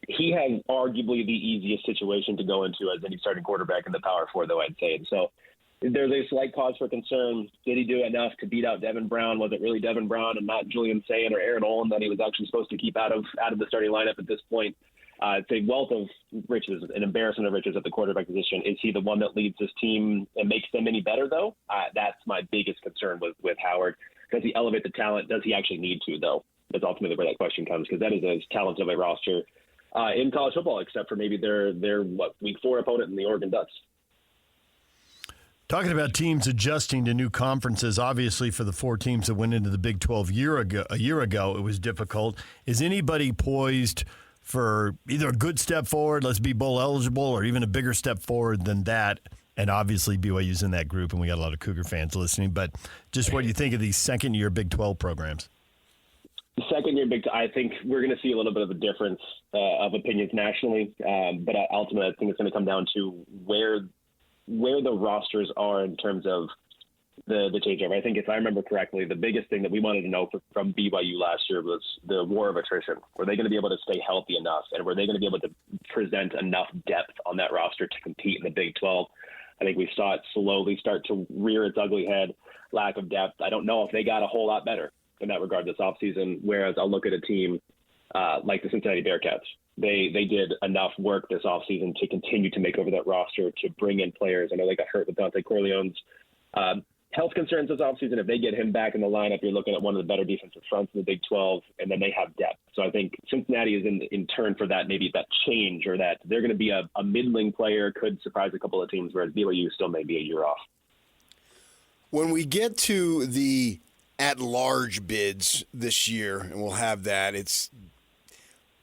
He had arguably the easiest situation to go into as any starting quarterback in the Power 4, though, I'd say. And so there's a slight cause for concern. Did he do enough to beat out Devin Brown? Was it really Devin Brown and not Julian Sayin or Aaron Olin that he was actually supposed to keep out of the starting lineup at this point? It's a wealth of riches, an embarrassment of riches at the quarterback position. Is he the one that leads this team and makes them any better, though? That's my biggest concern with Howard. Does he elevate the talent? Does he actually need to, though? That's ultimately where that question comes, because that is as talented of a roster in college football, except for maybe their week 4 opponent in the Oregon Ducks. Talking about teams adjusting to new conferences, obviously for the 4 teams that went into the Big 12 a year ago, it was difficult. Is anybody poised for either a good step forward, let's be bowl eligible, or even a bigger step forward than that? And obviously BYU's in that group, and we got a lot of Cougar fans listening. But just what do you think of these second-year Big 12 programs? The second-year Big 12, I think we're going to see a little bit of a difference of opinions nationally. But ultimately, I think it's going to come down to where the rosters are in terms of the changeover. I think if I remember correctly, the biggest thing that we wanted to know from BYU last year was the war of attrition. Were they going to be able to stay healthy enough, and were they going to be able to present enough depth on that roster to compete in the Big 12? I think we saw it slowly start to rear its ugly head, lack of depth. I don't know if they got a whole lot better in that regard this offseason, whereas I'll look at a team like the Cincinnati Bearcats. They did enough work this offseason to continue to make over that roster, to bring in players. I know they got hurt with Dante Corleone's health concerns this offseason. If they get him back in the lineup, you're looking at one of the better defensive fronts in the Big 12, and then they have depth. So I think Cincinnati is in turn for that, maybe that change, or that they're going to be a middling player, could surprise a couple of teams, whereas BYU still may be a year off. When we get to the at-large bids this year, and we'll have that, it's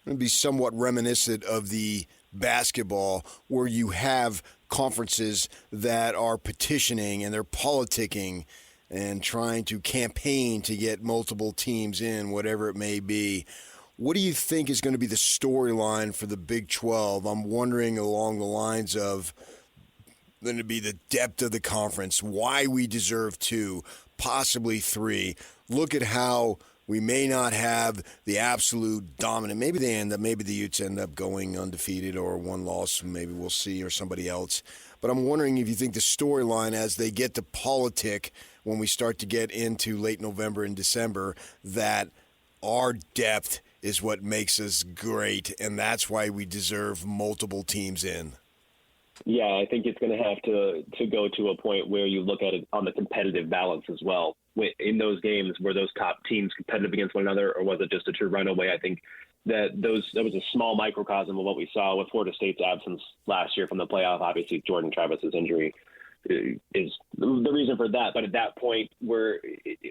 going to be somewhat reminiscent of the basketball, where you have conferences that are petitioning and they're politicking and trying to campaign to get multiple teams in, whatever it may be. What do you think is going to be the storyline for the Big 12? I'm wondering along the lines of going to be the depth of the conference, why we deserve 2, possibly 3. Look at how we may not have the absolute dominant. Maybe the Utes end up going undefeated or 1 loss, maybe we'll see, or somebody else. But I'm wondering if you think the storyline as they get to politic when we start to get into late November and December, that our depth is what makes us great, and that's why we deserve multiple teams in. Yeah, I think it's going to have to go to a point where you look at it on the competitive balance as well. In those games, were those top teams competitive against one another, or was it just a true runaway? I think that was a small microcosm of what we saw with Florida State's absence last year from the playoff. Obviously, Jordan Travis's injury is the reason for that. But at that point, were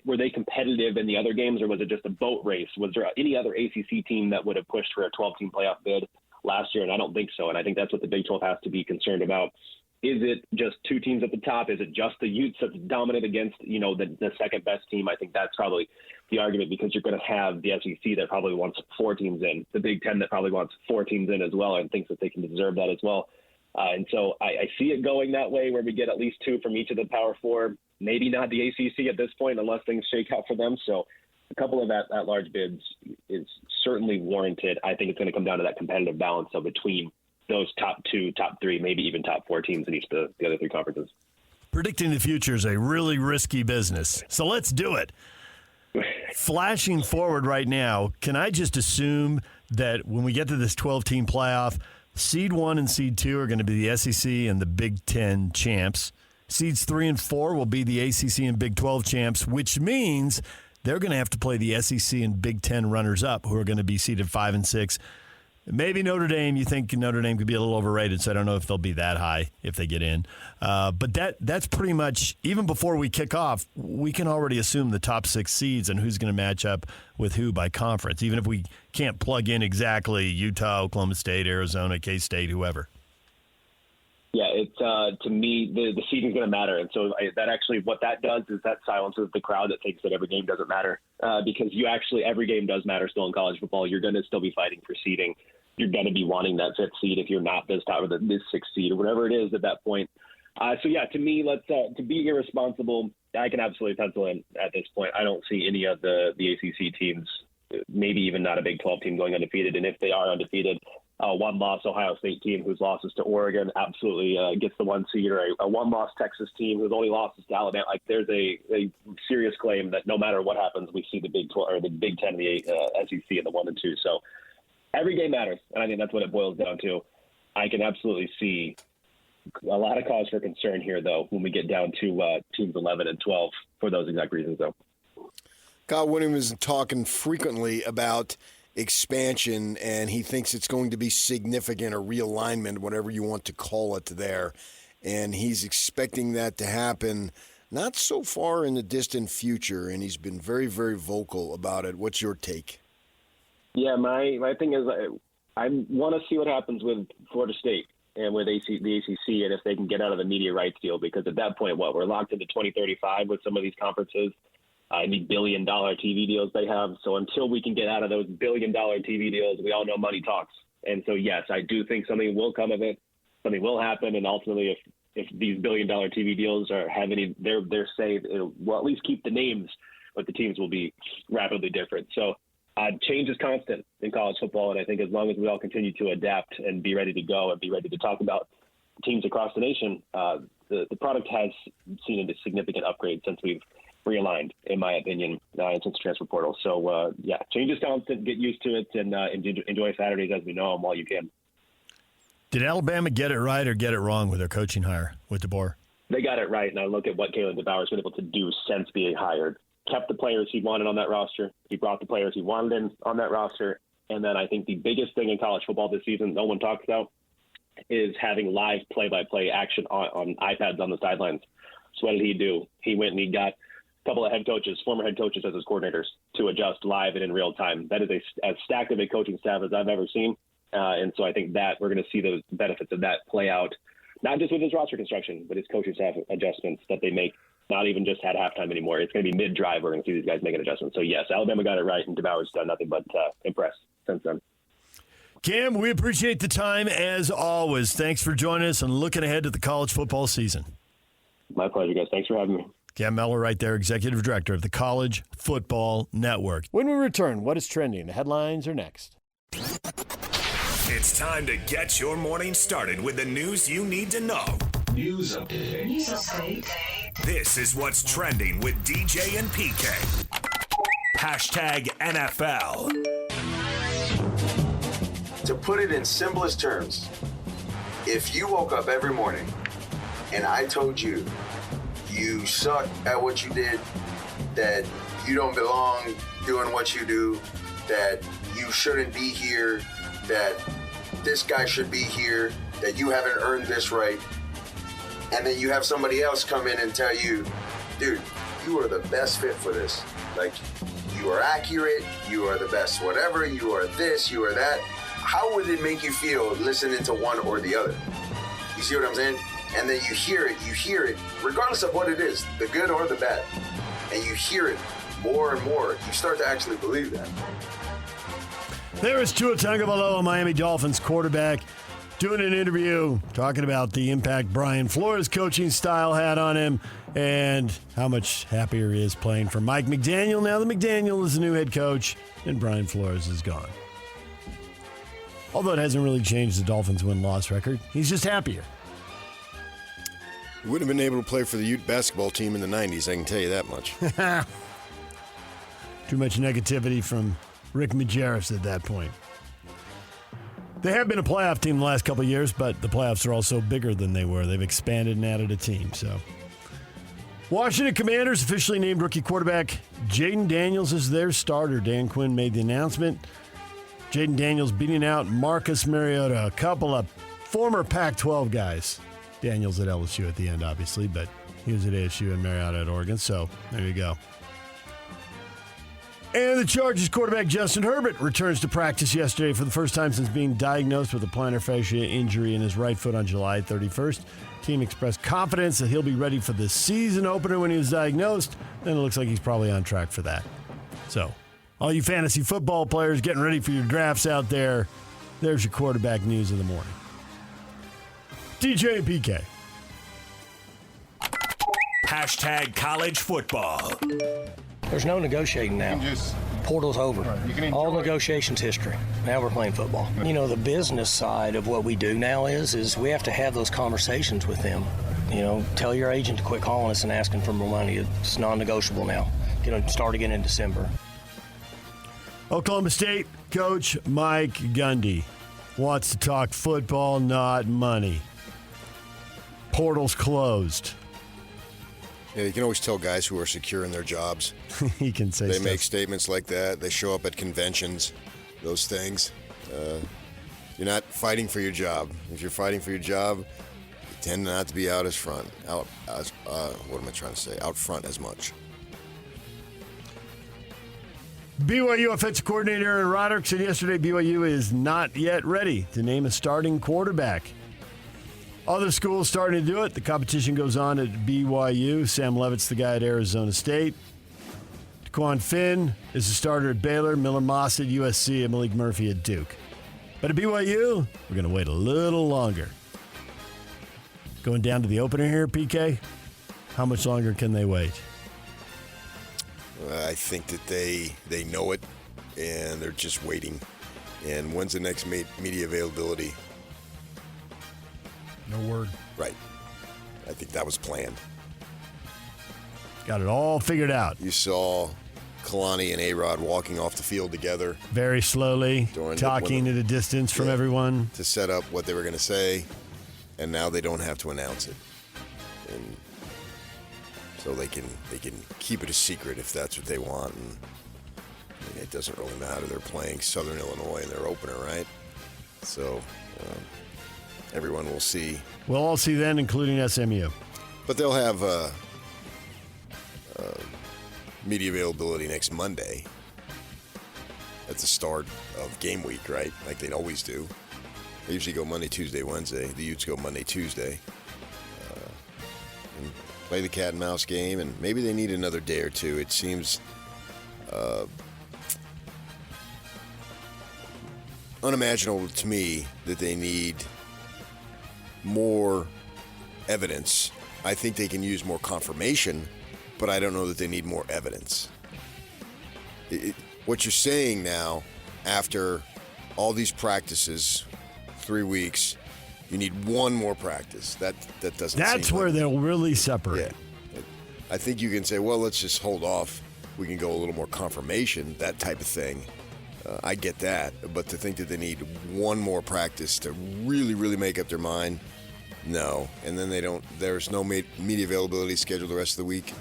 they competitive in the other games, or was it just a boat race? Was there any other ACC team that would have pushed for a 12-team playoff bid last year? And I don't think so. And I think that's what the Big 12 has to be concerned about. Is it just 2 teams at the top? Is it just the Utes that's dominant against, the second best team? I think that's probably the argument, because you're going to have the SEC that probably wants 4 teams in, the Big 10 that probably wants 4 teams in as well, and thinks that they can deserve that as well. And so I see it going that way, where we get at least 2 from each of the Power 4, maybe not the ACC at this point, unless things shake out for them. So a couple of at-large bids is certainly warranted. I think it's going to come down to that competitive balance of between those top 2, top 3, maybe even top 4 teams in each of the other 3 conferences. Predicting the future is a really risky business, so let's do it. Flashing forward right now, can I just assume that when we get to this 12-team playoff, Seed 1 and Seed 2 are going to be the SEC and the Big Ten champs. Seeds 3 and 4 will be the ACC and Big 12 champs, which means they're going to have to play the SEC and Big Ten runners-up, who are going to be seeded 5 and 6. Maybe Notre Dame. You think Notre Dame could be a little overrated, so I don't know if they'll be that high if they get in. But that's pretty much, even before we kick off, we can already assume the top 6 seeds and who's going to match up with who by conference, even if we can't plug in exactly Utah, Oklahoma State, Arizona, K-State, whoever. Yeah, it's to me the seeding's going to matter, and so that actually what that does is that silences the crowd that thinks that every game doesn't matter, because every game does matter still in college football. You're going to still be fighting for seeding. You're going to be wanting that 5th seed if you're not this top or this 6th seed or whatever it is at that point. So yeah, to me, let's to be irresponsible, I can absolutely pencil in at this point. I don't see any of the ACC teams, maybe even not a Big 12 team, going undefeated, and if they are undefeated. One-loss Ohio State team whose losses to Oregon absolutely gets the 1 seed, or a one-loss Texas team whose only losses to Alabama. Like, there's a serious claim that no matter what happens, we see the Big 12 or the Big 10, the SEC in the 1 and 2. So every game matters, and I think that's what it boils down to. I can absolutely see a lot of cause for concern here, though, when we get down to teams 11 and 12 for those exact reasons, though. Kyle Williams is talking frequently about expansion, and he thinks it's going to be significant, or realignment, whatever you want to call it there. And he's expecting that to happen not so far in the distant future, and he's been very, very vocal about it. What's your take? Yeah, my thing is I want to see what happens with Florida State and with the ACC, and if they can get out of the media rights deal, because at that point, we're locked into 2035 with some of these conferences. Any billion-dollar TV deals they have. So until we can get out of those billion-dollar TV deals, we all know money talks. And so, yes, I do think something will come of it. Something will happen. And ultimately, if these billion-dollar TV deals have any their say, we'll at least keep the names, but the teams will be rapidly different. So change is constant in college football. And I think as long as we all continue to adapt and be ready to go and be ready to talk about teams across the nation, the product has seen a significant upgrade since we've realigned, in my opinion, since the transfer portal. So, yeah, change is constant, get used to it, and enjoy Saturdays as we know them while you can. Did Alabama get it right or get it wrong with their coaching hire with DeBoer? They got it right, and I look at what Kalen DeBoer's been able to do since being hired. Kept the players he wanted on that roster. He brought the players he wanted in on that roster. And then I think the biggest thing in college football this season no one talks about is having live play-by-play action on iPads on the sidelines. So what did he do? He went and he got couple of former head coaches as his coordinators to adjust live and in real time. That is as stacked of a coaching staff as I've ever seen. And so I think that we're going to see the benefits of that play out, not just with his roster construction, but his coaching staff adjustments that they make, not even just at halftime anymore. It's going to be mid-drive. We're going to see these guys making adjustments. So, yes, Alabama got it right, and DeBoer's done nothing but impress since then. Cam, we appreciate the time as always. Thanks for joining us and looking ahead to the college football season. My pleasure, guys. Thanks for having me. Cam Mellor right there, Executive Director of the College Football Network. When we return, what is trending? The headlines are next. It's time to get your morning started with the news you need to know. News update. News update. This is what's trending with DJ and PK. Hashtag NFL. To put it in simplest terms, if you woke up every morning and I told you you suck at what you did, that you don't belong doing what you do, that you shouldn't be here, that this guy should be here, that you haven't earned this right, and then you have somebody else come in and tell you, dude, you are the best fit for this. Like, you are accurate, you are the best whatever, you are this, you are that. How would it make you feel listening to one or the other? You see what I'm saying? And then you hear it, regardless of what it is, the good or the bad. And you hear it more and more. You start to actually believe that. There is Tua Tagovailoa, Miami Dolphins quarterback, doing an interview talking about the impact Brian Flores' coaching style had on him and how much happier he is playing for Mike McDaniel. Now that McDaniel is the new head coach and Brian Flores is gone. Although it hasn't really changed the Dolphins' win-loss record. He's just happier. He wouldn't have been able to play for the Ute basketball team in the 90s, I can tell you that much. Too much negativity from Rick Majerus at that point. They have been a playoff team the last couple of years, but the playoffs are also bigger than they were. They've expanded and added a team. So, Washington Commanders officially named rookie quarterback Jaden Daniels as their starter. Dan Quinn made the announcement. Jaden Daniels beating out Marcus Mariota, a couple of former Pac-12 guys. Daniels at LSU at the end, obviously, but he was at ASU and Mariota at Oregon, so there you go. And the Chargers quarterback Justin Herbert returns to practice yesterday for the first time since being diagnosed with a plantar fascia injury in his right foot on July 31st. Team expressed confidence that he'll be ready for the season opener when he was diagnosed, and it looks like he's probably on track for that. So, all you fantasy football players getting ready for your drafts out there, there's your quarterback news of the morning. DJ and PK. Hashtag college football. There's no negotiating now. Portal's over. All negotiations history. Now we're playing football. You know, the business side of what we do now is we have to have those conversations with them. You know, tell your agent to quit calling us and asking for more money. It's non-negotiable now. Start again in December. Oklahoma State coach Mike Gundy wants to talk football, not money. Portal's closed. Yeah, you can always tell guys who are secure in their jobs. He can say They stuff. make statements like that. They show up at conventions, those things. You're not fighting for your job. If you're fighting for your job, you tend not to be out front as much. BYU offensive coordinator Aaron Roderick said yesterday BYU is not yet ready to name a starting quarterback. Other schools starting to do it. The competition goes on at BYU. Sam Levitt's the guy at Arizona State. Daquan Finn is the starter at Baylor. Miller Moss at USC and Malik Murphy at Duke. But at BYU, we're going to wait a little longer. Going down to the opener here, PK, how much longer can they wait? I think that they know it, and they're just waiting. And when's the next media availability? No word. Right. I think that was planned. Got it all figured out. You saw Kalani and A-Rod walking off the field together. Very slowly, talking at a distance from everyone. To set up what they were going to say, and now they don't have to announce it. And so they can keep it a secret if that's what they want. And it doesn't really matter. They're playing Southern Illinois in their opener, right? So everyone will see. We'll all see then, including SMU. But they'll have media availability next Monday. That's the start of game week, right? Like they always do. They usually go Monday, Tuesday, Wednesday. The Utes go Monday, Tuesday. And play the cat and mouse game, and maybe they need another day or two. It seems unimaginable to me that they need more evidence. I think they can use more confirmation, but I don't know that they need more evidence. What you're saying now, after all these practices, 3 weeks, you need one more practice. That doesn't. That's where they'll really separate. Yeah. I think you can say, well, let's just hold off. We can go a little more confirmation, that type of thing. I get that, but to think that they need one more practice to really, really make up their mind, no. And then there's no media availability scheduled the rest of the week?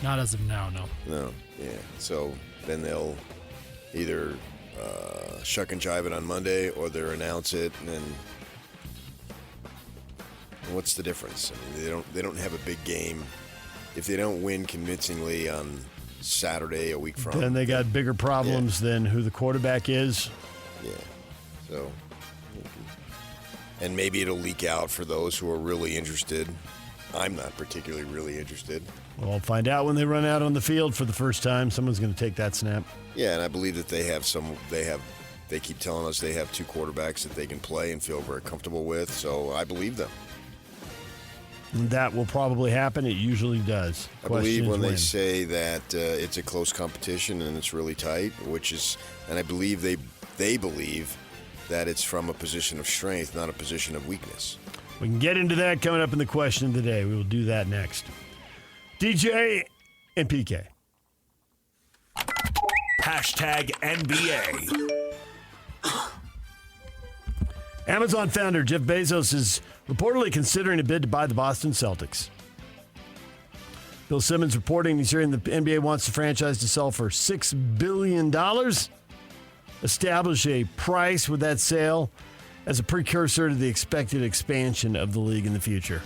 Not as of now, no. No, yeah. So then they'll either shuck and jive it on Monday or they'll announce it, and then what's the difference? I mean, they don't have a big game. If they don't win convincingly on Saturday a week from, then they got bigger problems than who the quarterback is. Yeah. So, and maybe it'll leak out for those who are really interested. I'm not particularly really interested. Well, I'll find out when they run out on the field for the first time. Someone's going to take that snap. Yeah, and I believe that they keep telling us they have two quarterbacks that they can play and feel very comfortable with, so I believe them. And that will probably happen. It usually does. I believe when they say that it's a close competition and it's really tight, and I believe they believe that it's from a position of strength, not a position of weakness. We can get into that coming up in the question of the day. We will do that next. DJ and PK. Hashtag NBA. Amazon founder Jeff Bezos is reportedly considering a bid to buy the Boston Celtics. Bill Simmons reporting he's hearing the NBA wants the franchise to sell for $6 billion. Establish a price with that sale as a precursor to the expected expansion of the league in the future.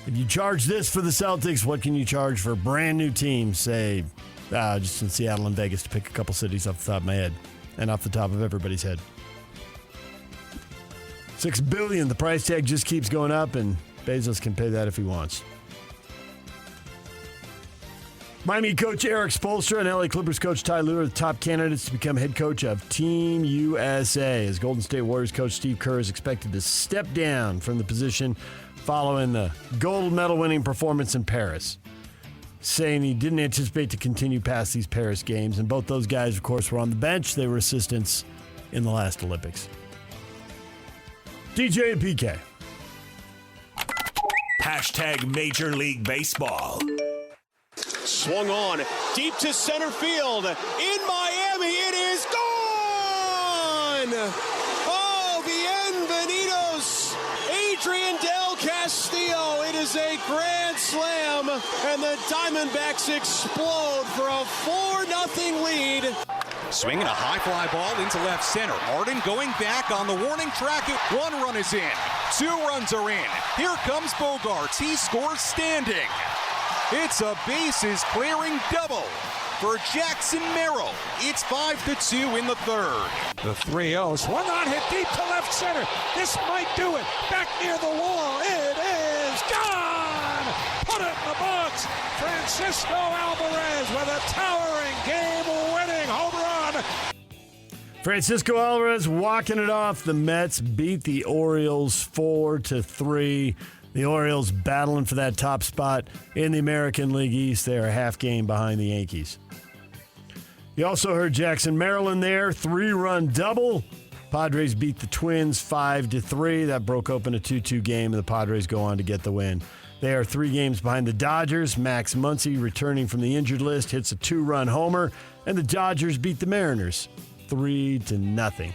If you charge this for the Celtics, what can you charge for a brand new team, say, just in Seattle and Vegas, to pick a couple cities off the top of my head and off the top of everybody's head? $6 billion. The price tag just keeps going up, and Bezos can pay that if he wants. Miami coach Eric Spoelstra and LA Clippers coach Ty Lue are the top candidates to become head coach of Team USA, as Golden State Warriors coach Steve Kerr is expected to step down from the position following the gold medal winning performance in Paris, saying he didn't anticipate to continue past these Paris games. And both those guys, of course, were on the bench. They were assistants in the last Olympics. DJ and PK. Hashtag Major League Baseball. Swung on, deep to center field. In Miami, it is gone! Oh, Bienvenidos, Adrian Del Castillo. It is a grand slam, and the Diamondbacks explode for a 4-0 lead. Swinging a high fly ball into left center. Arden going back on the warning track. 1 run is in. 2 runs are in. Here comes Bogarts. He scores standing. It's a bases clearing double for Jackson Merrill. It's 5-2 in the third. The 3-0 swung on, hit deep to left center. This might do it. Back near the wall. It is gone. Put it in the box. Francisco Alvarez with a towering game-winning home run. Francisco Alvarez walking it off. The Mets beat the Orioles 4-3. The Orioles battling for that top spot in the American League East. They're a half game behind the Yankees. You also heard Jackson Merrill in there. 3-run double. Padres beat the Twins 5-3. That broke open a 2-2 game, and the Padres go on to get the win. They are 3 games behind the Dodgers. Max Muncy, returning from the injured list, hits a 2-run homer, and the Dodgers beat the Mariners 3-0.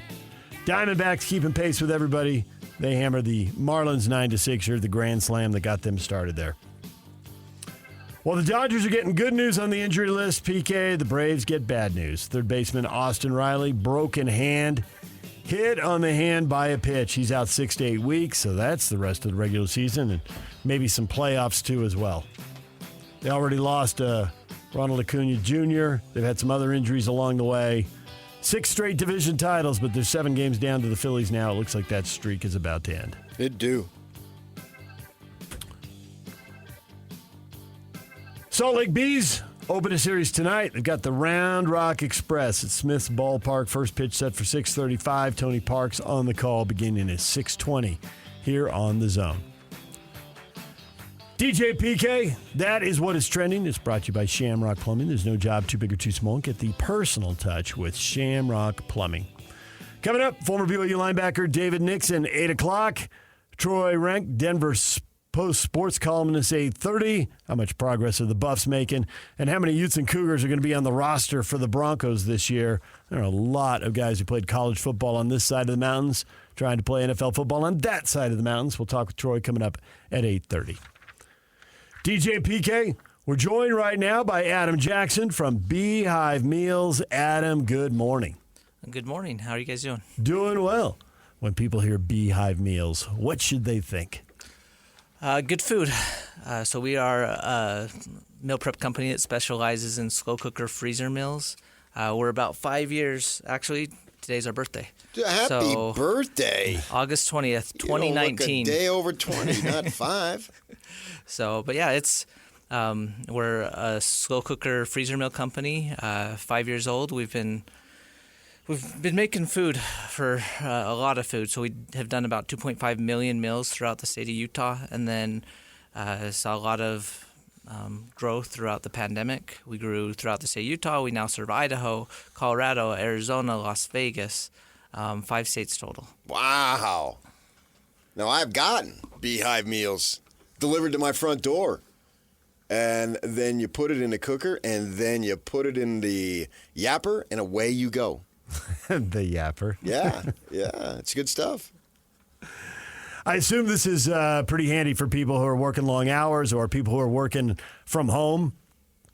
Diamondbacks keeping pace with everybody. They hammered the Marlins 9-6 here, the grand slam that got them started there. Well, the Dodgers are getting good news on the injury list, PK. The Braves get bad news. Third baseman Austin Riley, broken hand, hit on the hand by a pitch. He's out 6 to 8 weeks, so that's the rest of the regular season and maybe some playoffs too as well. They already lost Ronald Acuna Jr. They've had some other injuries along the way. 6 straight division titles, but there's 7 games down to the Phillies now. It looks like that streak is about to end. It do. Salt Lake Bees open a series tonight. They've got the Round Rock Express at Smith's Ballpark. First pitch set for 6:35. Tony Parks on the call beginning at 6:20 here on The Zone. DJ PK, that is what is trending. It's brought to you by Shamrock Plumbing. There's no job too big or too small. Get the personal touch with Shamrock Plumbing. Coming up, former BYU linebacker David Nixon, 8 o'clock. Troy Renck, Denver Post sports columnist, 8:30. How much progress are the Buffs making? And how many Utes and Cougars are going to be on the roster for the Broncos this year? There are a lot of guys who played college football on this side of the mountains trying to play NFL football on that side of the mountains. We'll talk with Troy coming up at 8:30. DJ PK, we're joined right now by Adam Jackson from Beehive Meals. Adam, good morning. Good morning. How are you guys doing? Doing well. When people hear Beehive Meals, what should they think? Good food. So we are a meal prep company that specializes in slow cooker freezer meals. We're about 5 years. Actually, today's our birthday. Happy birthday. August 20th, 2019. You look a day over 20, not 5. So, but yeah, it's we're a slow cooker freezer meal company. 5 years old. We've been making food for a lot of food. So we have done about 2.5 million meals throughout the state of Utah, and then saw a lot of growth throughout the pandemic. We grew throughout the state of Utah. We now serve Idaho, Colorado, Arizona, Las Vegas, 5 states total. Wow. Now, I've gotten Beehive Meals delivered to my front door. And then you put it in the cooker, and then you put it in the yapper, and away you go. The yapper. Yeah, it's good stuff. I assume this is pretty handy for people who are working long hours or people who are working from home.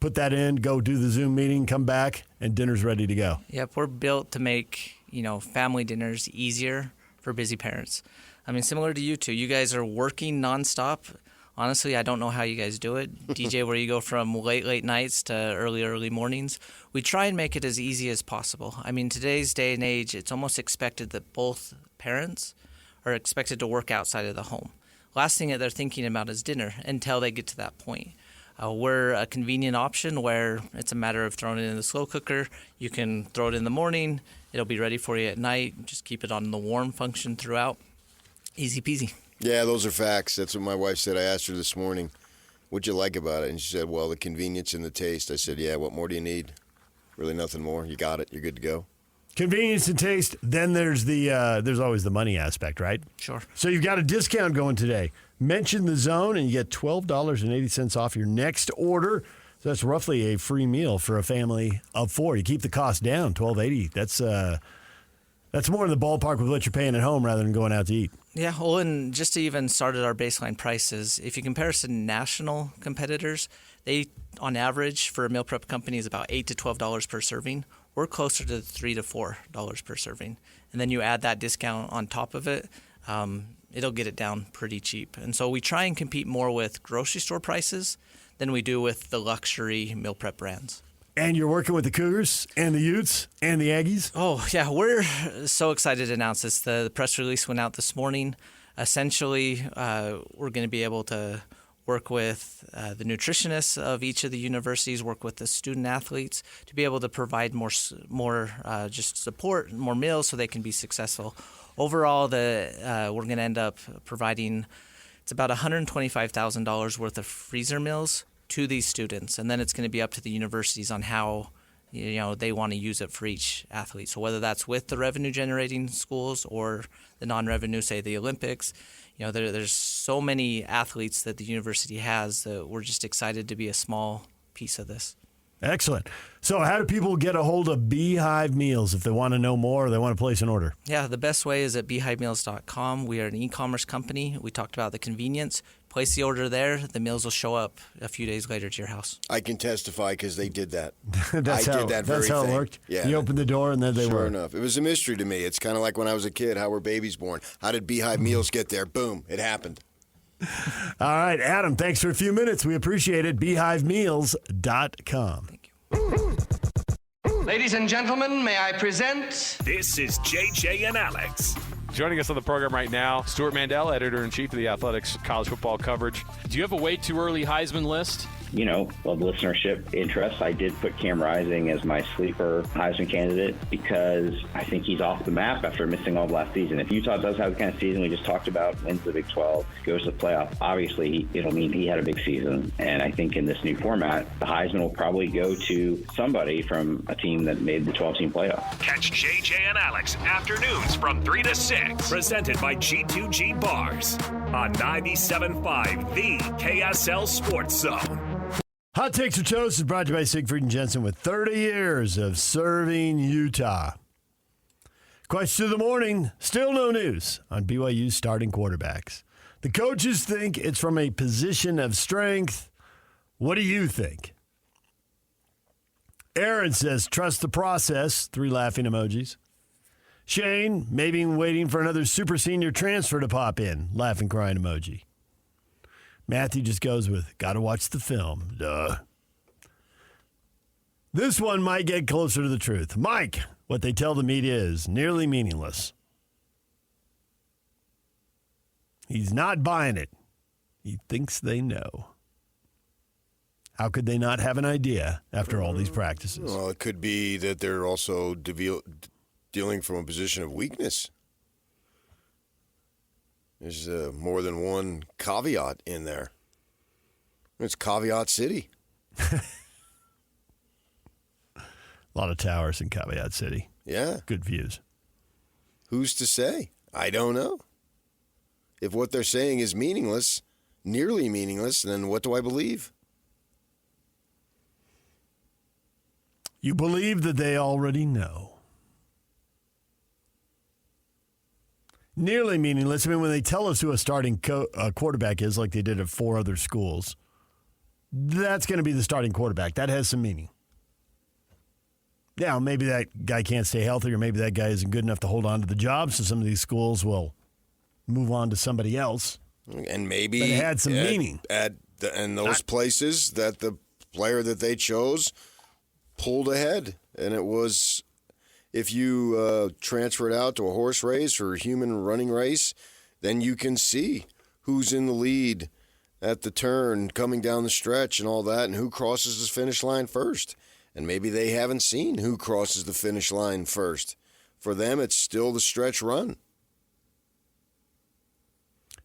Put that in, go do the Zoom meeting, come back, and dinner's ready to go. Yep, we're built to make, family dinners easier for busy parents. I mean, similar to you two, you guys are working nonstop. Honestly, I don't know how you guys do it. DJ, where you go from late nights to early mornings. We try and make it as easy as possible. I mean, today's day and age, it's almost expected that both parents are expected to work outside of the home. Last thing that they're thinking about is dinner until they get to that point. We're a convenient option where it's a matter of throwing it in the slow cooker. You can throw it in the morning. It'll be ready for you at night. Just keep it on the warm function throughout. Easy peasy. Yeah, those are facts. That's what my wife said. I asked her this morning, what'd you like about it? And she said, well, the convenience and the taste. I said, yeah, what more do you need? Really nothing more. You got it. You're good to go. Convenience and taste. Then there's there's always the money aspect, right? Sure. So you've got a discount going today. Mention the Zone and you get $12.80 off your next order. So that's roughly a free meal for a family of four. You keep the cost down, $12.80. That's more in the ballpark with what you're paying at home rather than going out to eat. Yeah, well, and just to even start at our baseline prices, if you compare us to national competitors, they, on average, for a meal prep company is about $8 to $12 per serving. We're closer to $3 to $4 per serving. And then you add that discount on top of it, it'll get it down pretty cheap. And so we try and compete more with grocery store prices than we do with the luxury meal prep brands. And you're working with the Cougars and the Utes and the Aggies? Oh, yeah. We're so excited to announce this. The press release went out this morning. Essentially, we're going to be able to work with the nutritionists of each of the universities, work with the student athletes to be able to provide more just support, more meals so they can be successful. Overall, we're going to end up providing, it's about $125,000 worth of freezer meals to these students, and then it's going to be up to the universities on how they want to use it for each athlete. So whether that's with the revenue-generating schools or the non-revenue, say the Olympics, there's so many athletes that the university has that we're just excited to be a small piece of this. Excellent. So how do people get a hold of Beehive Meals if they want to know more or they want to place an order? Yeah, the best way is at beehivemeals.com. We are an e-commerce company. We talked about the convenience. Place the order there. The meals will show up a few days later to your house. I can testify because they did that. That's how it worked? Yeah. You opened the door and then they were. Sure enough. It was a mystery to me. It's kind of like when I was a kid, how were babies born? How did Beehive Meals get there? Boom, it happened. All right, Adam, thanks for a few minutes. We appreciate it. BeehiveMeals.com. Thank you. Ladies and gentlemen, may I present... This is JJ and Alex. Joining us on the program right now, Stuart Mandel, editor-in-chief of the Athletics college football coverage. Do you have a way too early Heisman list? Of listenership interest, I did put Cam Rising as my sleeper Heisman candidate because I think he's off the map after missing all of last season. If Utah does have the kind of season we just talked about, wins the Big 12, goes to the playoff, obviously it'll mean he had a big season. And I think in this new format, the Heisman will probably go to somebody from a team that made the 12-team playoff. Catch JJ and Alex afternoons from 3 to 6. Presented by G2G Bars on 97.5, the KSL Sports Zone. Hot Takes or Toast is brought to you by Siegfried and Jensen with 30 years of serving Utah. Question of the morning, still no news on BYU's starting quarterbacks. The coaches think it's from a position of strength. What do you think? Aaron says, trust the process. 3 laughing emojis. Shane, maybe waiting for another super senior transfer to pop in. Laughing, crying emoji. Matthew just goes with, gotta watch the film. Duh. This one might get closer to the truth. Mike, what they tell the media is nearly meaningless. He's not buying it. He thinks they know. How could they not have an idea after all these practices? Well, it could be that they're also dealing from a position of weakness. There's more than one caveat in there. It's Caveat City. A lot of towers in Caveat City. Yeah. Good views. Who's to say? I don't know. If what they're saying is meaningless, nearly meaningless, then what do I believe? You believe that they already know. Nearly meaningless. I mean, when they tell us who a starting quarterback is, like they did at 4 other schools, that's going to be the starting quarterback. That has some meaning. Yeah, maybe that guy can't stay healthy, or maybe that guy isn't good enough to hold on to the job, so some of these schools will move on to somebody else. And maybe but it had some meaning. In those places that the player that they chose pulled ahead. And it was, if you transfer it out to a horse race or a human running race, then you can see who's in the lead at the turn, coming down the stretch and all that, and who crosses the finish line first. And maybe they haven't seen who crosses the finish line first. For them, it's still the stretch run.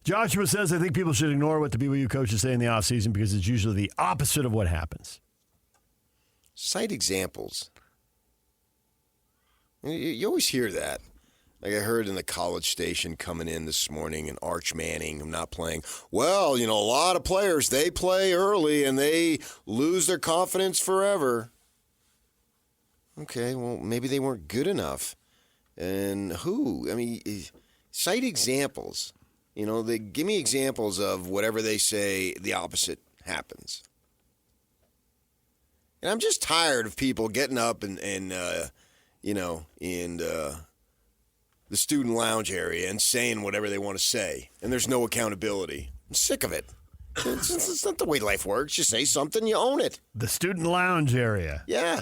Joshua says, I think people should ignore what the BYU coaches say in the offseason because it's usually the opposite of what happens. Cite examples. You always hear that. Like I heard in the College Station coming in this morning, and Arch Manning, I'm not playing. Well, a lot of players, they play early and they lose their confidence forever. Okay, well, maybe they weren't good enough. And who? I mean, cite examples. They give me examples of whatever they say the opposite happens. And I'm just tired of people getting up and in the student lounge area and saying whatever they want to say, and there's no accountability. I'm sick of it. It's not the way life works. You say something, you own it. The student lounge area. Yeah.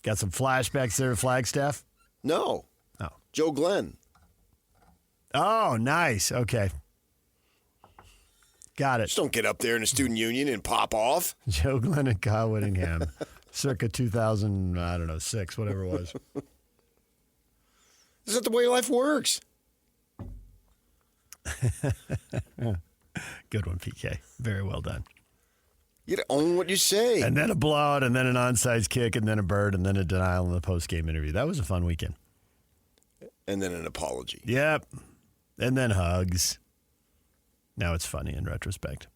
Got some flashbacks there at Flagstaff? No. Oh. Joe Glenn. Oh, nice. Okay. Got it. Just don't get up there in the student union and pop off. Joe Glenn and Kyle Whittingham. Circa 2006, whatever it was. Is that the way life works? Good one, PK. Very well done. You got to own what you say. And then a blowout, and then an onside kick, and then a bird, and then a denial in the post-game interview. That was a fun weekend. And then an apology. Yep. And then hugs. Now it's funny in retrospect.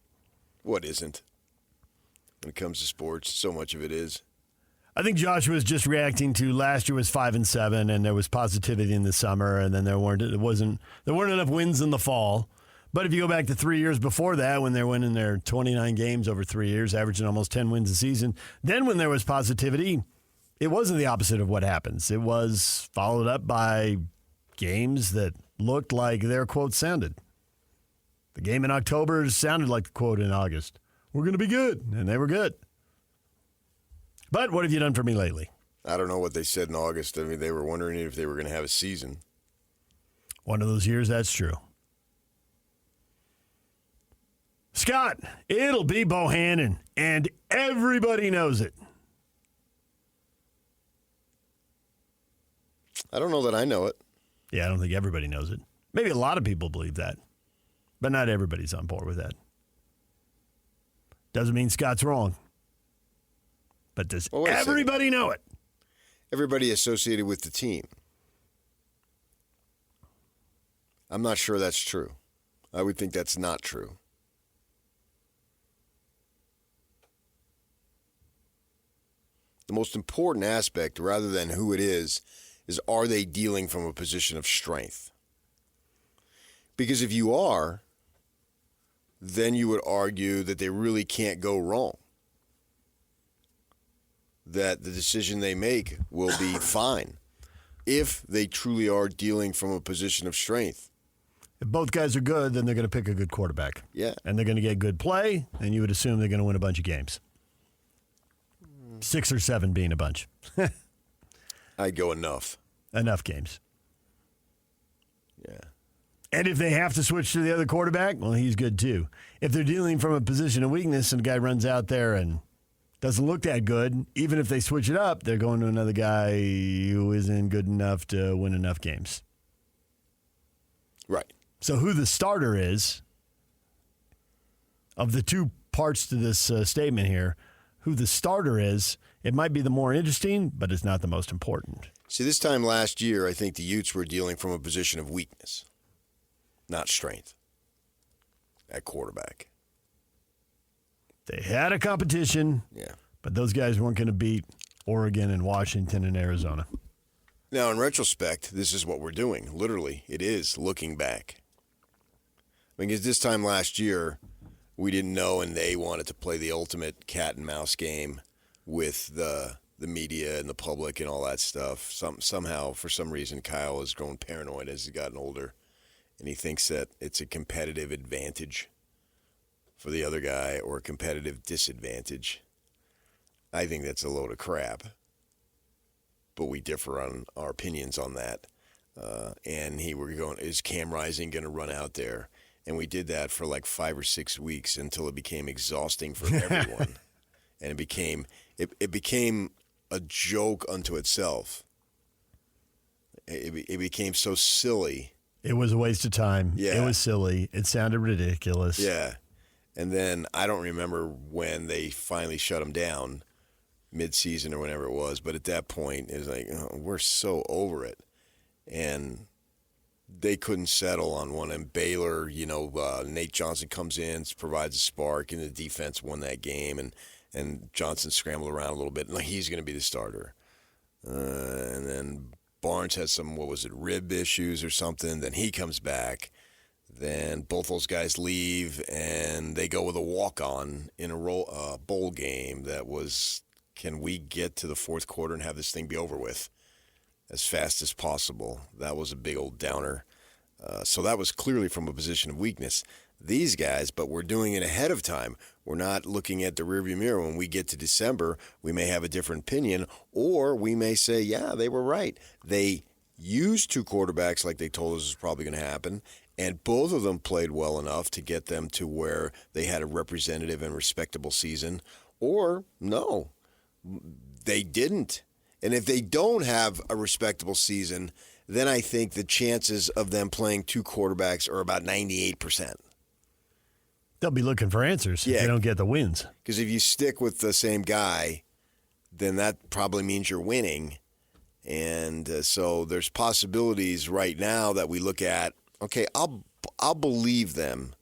What isn't? When it comes to sports, so much of it is. I think Joshua was just reacting to last year was 5-7, and there was positivity in the summer, and then there weren't enough wins in the fall. But if you go back to 3 years before that, when they're winning their 29 games over 3 years, averaging almost 10 wins a season, then when there was positivity, it wasn't the opposite of what happens. It was followed up by games that looked like their quote sounded. The game in October sounded like the quote in August. We're going to be good, and they were good. But what have you done for me lately? I don't know what they said in August. I mean, they were wondering if they were going to have a season. One of those years, that's true. Scott, it'll be Bohannon, and everybody knows it. I don't know that I know it. Yeah, I don't think everybody knows it. Maybe a lot of people believe that, but not everybody's on board with that. Doesn't mean Scott's wrong. But does everybody know it? Everybody associated with the team. I'm not sure that's true. I would think that's not true. The most important aspect, rather than who it is are they dealing from a position of strength? Because if you are, then you would argue that they really can't go wrong. That the decision they make will be fine if they truly are dealing from a position of strength. If both guys are good, then they're going to pick a good quarterback. Yeah. And they're going to get good play, and you would assume they're going to win a bunch of games. 6 or 7 being a bunch. I'd go enough. Enough games. Yeah. And if they have to switch to the other quarterback, well, he's good too. If they're dealing from a position of weakness and a guy runs out there and doesn't look that good, even if they switch it up, they're going to another guy who isn't good enough to win enough games. Right. So who the starter is, of the two parts to this statement here, who the starter is, it might be the more interesting, but it's not the most important. See, this time last year, I think the Utes were dealing from a position of weakness, not strength, at quarterback. They had a competition, yeah, but those guys weren't going to beat Oregon and Washington and Arizona. Now, in retrospect, this is what we're doing. Literally, it is looking back. Because this time last year, we didn't know, and they wanted to play the ultimate cat and mouse game with the media and the public and all that stuff. Somehow, for some reason, Kyle has grown paranoid as he's gotten older, and he thinks that it's a competitive advantage for the other guy or a competitive disadvantage. I think that's a load of crap. But we differ on our opinions on that. And we're going, is Cam Rising going to run out there? And we did that for like 5 or 6 weeks until it became exhausting for everyone. And it became a joke unto itself. It became so silly. It was a waste of time. Yeah. It was silly. It sounded ridiculous. Yeah. And then I don't remember when they finally shut him down, mid-season or whenever it was, but at that point it was like, oh, we're so over it. And they couldn't settle on one. And Baylor, Nate Johnson comes in, provides a spark, and the defense won that game, and Johnson scrambled around a little bit, and he's going to be the starter. And then Barnes has some, rib issues or something, then he comes back. Then both those guys leave, and they go with a walk-on in a bowl game that was, can we get to the fourth quarter and have this thing be over with as fast as possible? That was a big old downer. So that was clearly from a position of weakness. These guys, but we're doing it ahead of time. We're not looking at the rearview mirror. When we get to December, we may have a different opinion, or we may say, yeah, they were right. They used 2 quarterbacks like they told us was probably going to happen, and both of them played well enough to get them to where they had a representative and respectable season, or no, they didn't. And if they don't have a respectable season, then I think the chances of them playing 2 quarterbacks are about 98%. They'll be looking for answers if they don't get the wins. Because if you stick with the same guy, then that probably means you're winning. And so there's possibilities right now that we look at, okay, I'll believe them.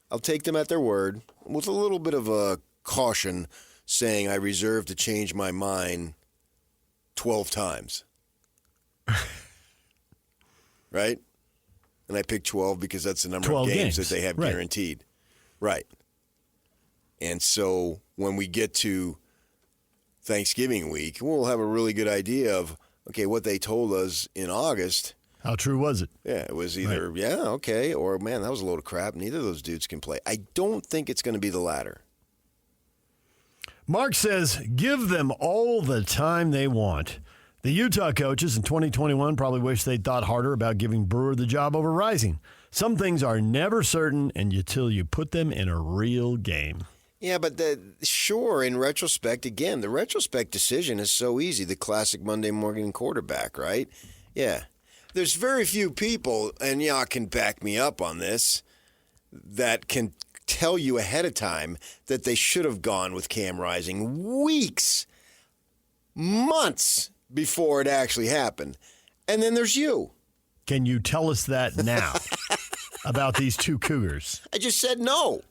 I'll take them at their word with a little bit of a caution, saying I reserve to change my mind 12 times. Right? And I picked 12 because that's the number of games that they have guaranteed. Right. And so when we get to Thanksgiving week, we'll have a really good idea of, okay, what they told us in August. How true was it? Yeah, it was either, okay, or, man, that was a load of crap. Neither of those dudes can play. I don't think it's going to be the latter. Mark says, give them all the time they want. The Utah coaches in 2021 probably wish they'd thought harder about giving Brewer the job over Rising. Some things are never certain until you put them in a real game. Yeah, but sure, in retrospect, again, the retrospect decision is so easy. The classic Monday morning quarterback, right? Yeah. There's very few people, and y'all can back me up on this, that can tell you ahead of time that they should have gone with Cam Rising weeks, months before it actually happened. And then there's you. Can you tell us that now about these 2 Cougars? I just said no.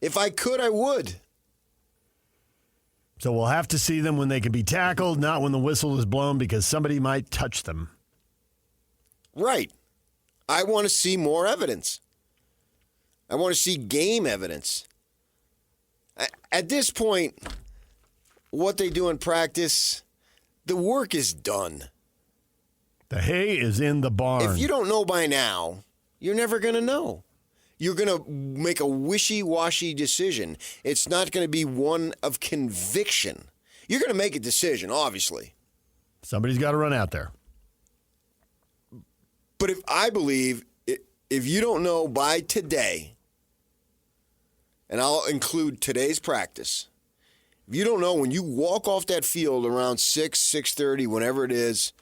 If I could, I would. So we'll have to see them when they can be tackled, not when the whistle is blown, because somebody might touch them. Right. I want to see more evidence. I want to see game evidence. At this point, what they do in practice, the work is done. The hay is in the barn. If you don't know by now, you're never going to know. You're going to make a wishy-washy decision. It's not going to be one of conviction. You're going to make a decision, obviously. Somebody's got to run out there. But I believe if you don't know by today, and I'll include today's practice, if you don't know when you walk off that field around 6:30, whenever it is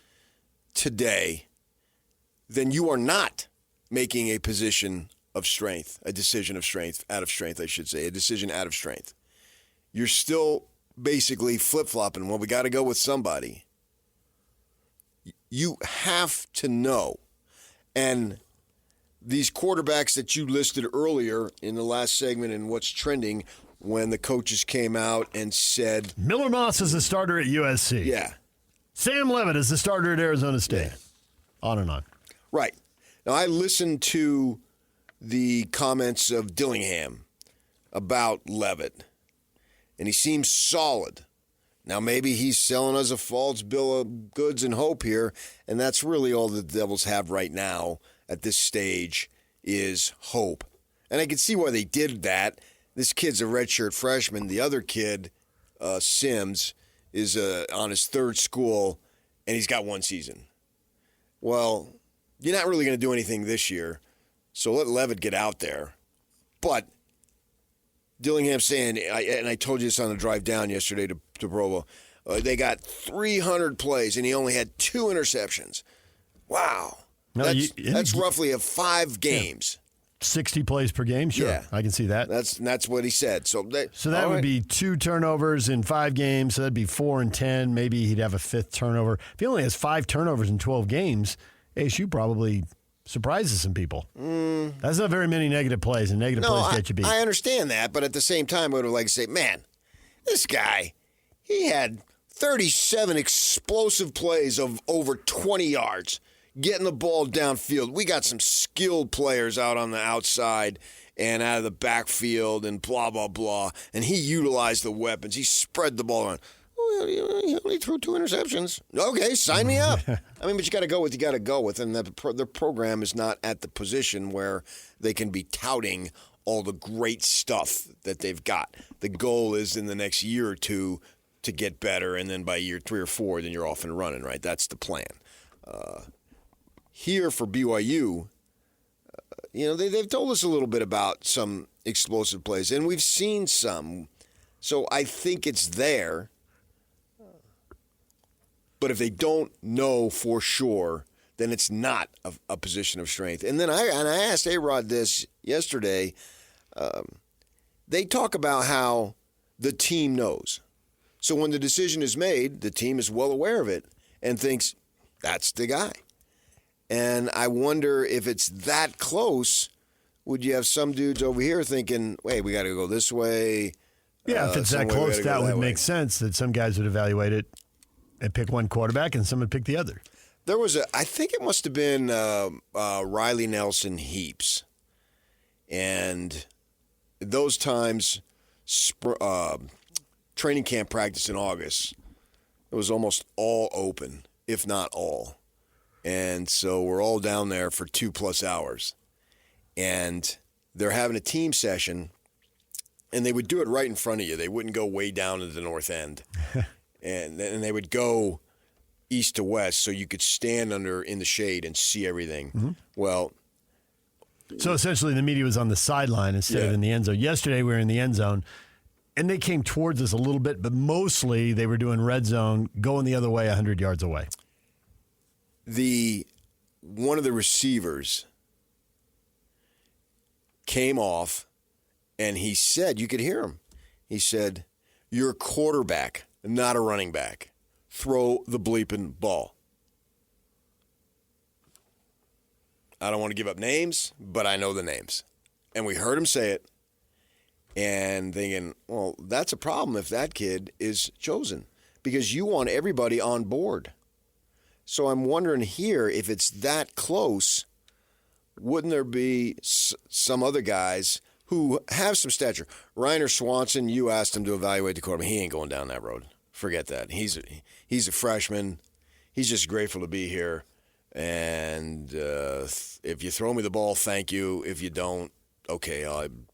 today, then you are not making a position of strength, a decision of strength, out of strength, I should say, a decision out of strength. You're still basically flip-flopping. Well, we got to go with somebody. You have to know. And these quarterbacks that you listed earlier in the last segment in What's Trending, when the coaches came out and said... Miller Moss is the starter at USC. Yeah. Sam Levitt is the starter at Arizona State. Yeah. On and on. Right. Now, I listened to the comments of Dillingham about Levitt, and he seems solid. Now, maybe he's selling us a false bill of goods and hope here, and that's really all the Devils have right now at this stage is hope. And I can see why they did that. This kid's a redshirt freshman. The other kid, Sims, is on his third school, and he's got one season. Well, you're not really going to do anything this year, so let Levitt get out there. But Dillingham's saying, and I told you this on the drive down yesterday to Provo, they got 300 plays, and he only had 2 interceptions. Wow. No, that's roughly 5 games. 60 plays per game? Sure, yeah. I can see that. That's what he said. So that would be 2 turnovers in 5 games, so that'd be 4 and 10. Maybe he'd have a 5th turnover. If he only has 5 turnovers in 12 games, ASU probably surprises some people. That's not very many negative plays, and negative plays get you beat. I understand that, but at the same time, I would have liked to say, man, this guy, he had 37 explosive plays of over 20 yards. Getting the ball downfield. We got some skilled players out on the outside and out of the backfield and blah, blah, blah. And he utilized the weapons. He spread the ball around. Oh, he only threw 2 interceptions. Okay, sign me up. I mean, but you got to go with you got to go with. And their program is not at the position where they can be touting all the great stuff that they've got. The goal is in the next year or 2 to get better. And then by year 3 or 4, then you're off and running, right? That's the plan. Here for BYU, they've told us a little bit about some explosive plays, and we've seen some. So I think it's there. But if they don't know for sure, then it's not a position of strength. And then I asked A-Rod this yesterday. They talk about how the team knows. So when the decision is made, the team is well aware of it and thinks, that's the guy. And I wonder if it's that close, would you have some dudes over here thinking, wait, we got to go this way? Yeah, if it's that close, that would make sense that some guys would evaluate it and pick one quarterback and some would pick the other. There was I think it must have been Riley Nelson Heaps. And those times, training camp practice in August, it was almost all open, if not all. And so we're all down there for 2+ hours. And they're having a team session, and they would do it right in front of you. They wouldn't go way down into the north end. and they would go east to west so you could stand in the shade and see everything. Mm-hmm. Well, so essentially the media was on the sideline instead of in the end zone. Yesterday we were in the end zone, and they came towards us a little bit, but mostly they were doing red zone, going the other way 100 yards away. One of the receivers came off, and he said, you could hear him. He said, "You're a quarterback, not a running back. Throw the bleeping ball." I don't want to give up names, but I know the names. And we heard him say it, and thinking, well, that's a problem if that kid is chosen, because you want everybody on board. So I'm wondering here, if it's that close, wouldn't there be some other guys who have some stature? Reiner Swanson, you asked him to evaluate the quarterback. He ain't going down that road. Forget that. He's a freshman. He's just grateful to be here. And if you throw me the ball, thank you. If you don't, okay,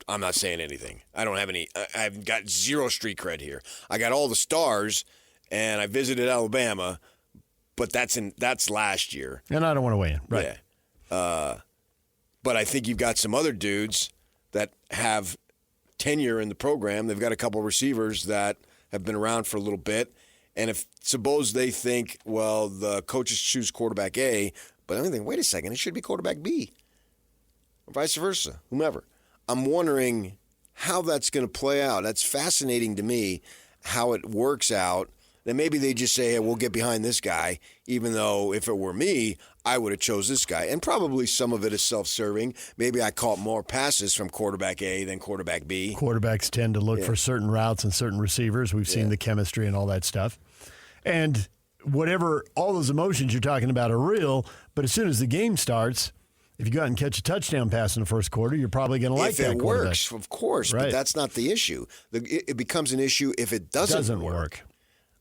I'm not saying anything. I've got zero street cred here. I got all the stars, and I visited Alabama. But that's last year. And I don't want to weigh in. Right. Yeah. But I think you've got some other dudes that have tenure in the program. They've got a couple of receivers that have been around for a little bit. And suppose they think, well, the coaches choose quarterback A, but I'm thinking, wait a second, it should be quarterback B. Or vice versa, whomever. I'm wondering how that's going to play out. That's fascinating to me, how it works out. Then maybe they just say, hey, we'll get behind this guy, even though if it were me, I would have chose this guy. And probably some of it is self-serving. Maybe I caught more passes from quarterback A than quarterback B. Quarterbacks tend to look for certain routes and certain receivers. We've seen the chemistry and all that stuff. And whatever, all those emotions you're talking about are real, but as soon as the game starts, if you go out and catch a touchdown pass in the first quarter, you're probably going to like that quarterback. If it works, of course, right. But that's not the issue. It becomes an issue if it doesn't work.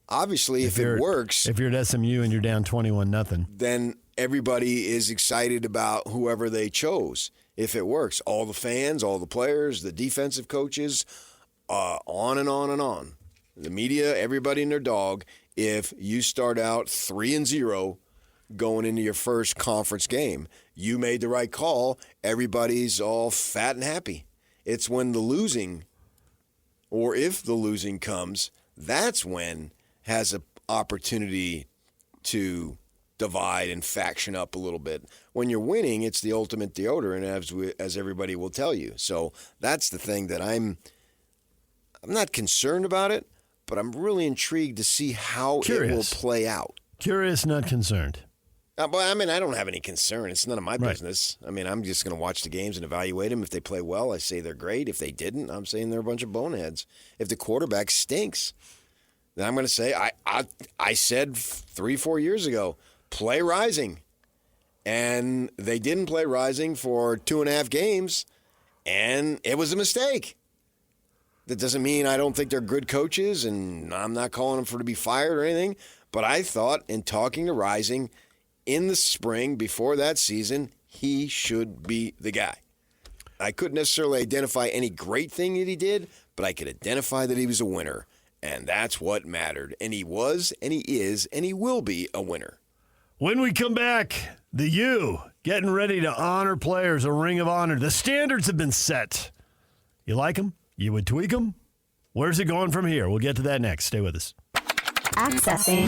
Obviously, if it works. If you're at SMU and you're down 21-0. Then everybody is excited about whoever they chose. If it works, all the fans, all the players, the defensive coaches, on and on and on. The media, everybody and their dog. If you start out 3-0 going into your first conference game, you made the right call. Everybody's all fat and happy. It's when the losing, or if the losing comes, that's when has an opportunity to divide and faction up a little bit. When you're winning, it's the ultimate deodorant, as everybody will tell you. So that's the thing that I'm not concerned about it, but I'm really intrigued to see how it will play out. Curious, not concerned. But I mean, I don't have any concern. It's none of my business. I mean, I'm just going to watch the games and evaluate them. If they play well, I say they're great. If they didn't, I'm saying they're a bunch of boneheads. If the quarterback stinks, then I'm going to say, I said 3-4 years ago, play Rising. And they didn't play Rising for 2.5 games, and it was a mistake. That doesn't mean I don't think they're good coaches, and I'm not calling them to be fired or anything. But I thought in talking to Rising in the spring before that season, he should be the guy. I couldn't necessarily identify any great thing that he did, but I could identify that he was a winner. And that's what mattered. And he was, and he is, and he will be a winner. When we come back, the U getting ready to honor players, a ring of honor. The standards have been set. You like them? You would tweak them? Where's it going from here? We'll get to that next. Stay with us. Accessing.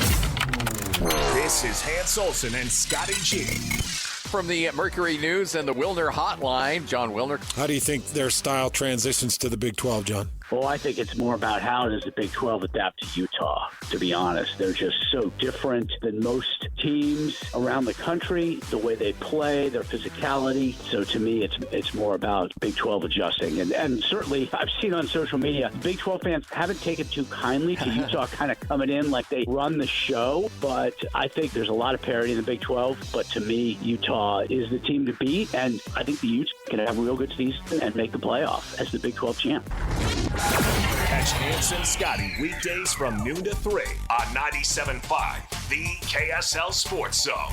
This is Hans Olsen and Scotty G. From the Mercury News and the Wilner Hotline, John Wilner. How do you think their style transitions to the Big 12, John? Well, I think it's more about how does the Big 12 adapt to Utah, to be honest. They're just so different than most teams around the country, the way they play, their physicality. So to me, it's more about Big 12 adjusting. And certainly, I've seen on social media, Big 12 fans haven't taken too kindly to Utah kind of coming in like they run the show. But I think there's a lot of parity in the Big 12. But to me, Utah is the team to beat. And I think the Utes can have a real good season and make the playoff as the Big 12 champ. Catch Hans and Scotty weekdays from noon to 3 on 97.5, the KSL Sports Zone.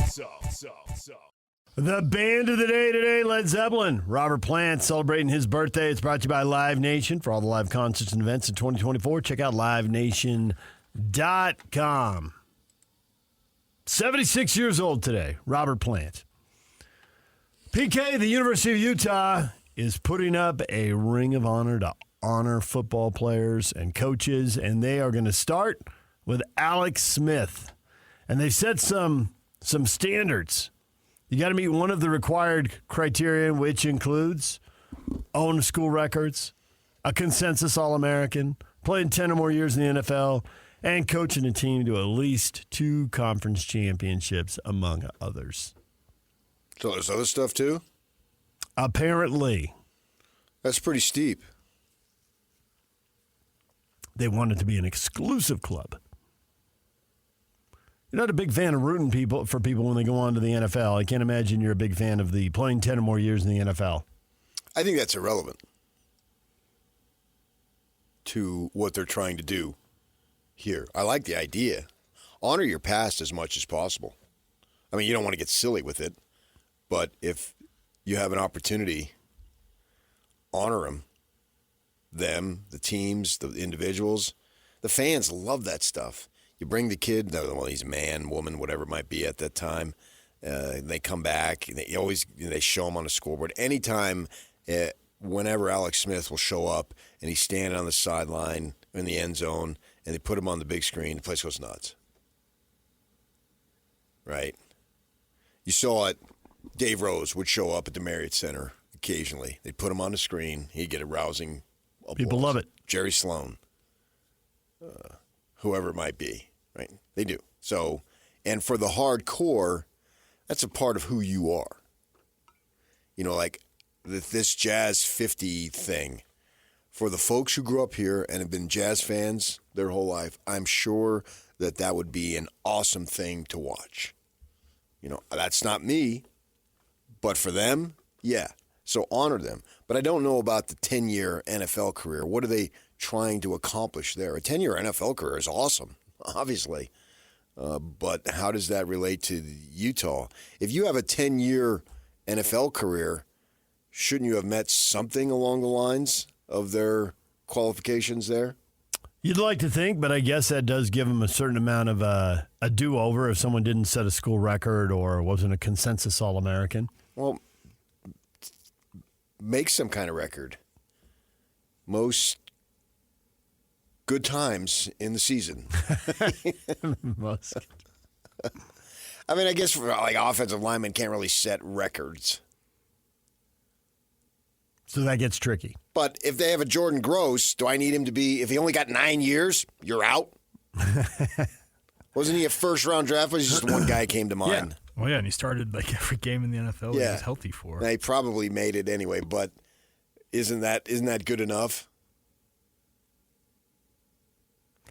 The band of the day today, Led Zeppelin. Robert Plant celebrating his birthday. It's brought to you by Live Nation. For all the live concerts and events in 2024, check out livenation.com. 76 years old today, Robert Plant. PK, the University of Utah, is putting up a ring of honor to honor football players and coaches, and they are going to start with Alex Smith. And they've set some standards. You got to meet one of the required criteria, which includes own school records, a consensus All-American, playing 10 or more years in the NFL, and coaching a team to at least 2 conference championships, among others. So there's other stuff too? Apparently. That's pretty steep. They want it to be an exclusive club. You're not a big fan of rooting for people when they go on to the NFL. I can't imagine you're a big fan of the playing 10 or more years in the NFL. I think that's irrelevant to what they're trying to do here. I like the idea. Honor your past as much as possible. I mean, you don't want to get silly with it, but if you have an opportunity, honor them, the teams, the individuals. The fans love that stuff. You bring the kid, well, he's a man, woman, whatever it might be at that time. They come back. And they show him on the scoreboard. Anytime, whenever Alex Smith will show up and he's standing on the sideline in the end zone and they put him on the big screen, the place goes nuts. Right? You saw it. Dave Rose would show up at the Marriott Center occasionally. They'd put him on the screen. He'd get a rousing applause. People love it. Jerry Sloan. Whoever it might be, right? They do. So, and for the hardcore, that's a part of who you are. You know, like this Jazz 50 thing for the folks who grew up here and have been Jazz fans their whole life, I'm sure that would be an awesome thing to watch. That's not me, but for them, yeah. So honor them. But I don't know about the 10-year NFL career. What are they trying to accomplish there? A 10-year NFL career is awesome, obviously. But how does that relate to Utah? If you have a 10-year NFL career, shouldn't you have met something along the lines of their qualifications there? You'd like to think, but I guess that does give them a certain amount of a do-over if someone didn't set a school record or wasn't a consensus All-American. Well, make some kind of record. Most good times in the season. Most. I mean, I guess for offensive linemen can't really set records. So that gets tricky. But if they have a Jordan Gross, do I need him to be, if he only got 9 years, you're out? Wasn't he a first-round draft? Was just one guy came to mind. Yeah. Well, yeah, and he started every game in the NFL he was healthy for. Now, he probably made it anyway, but isn't that good enough?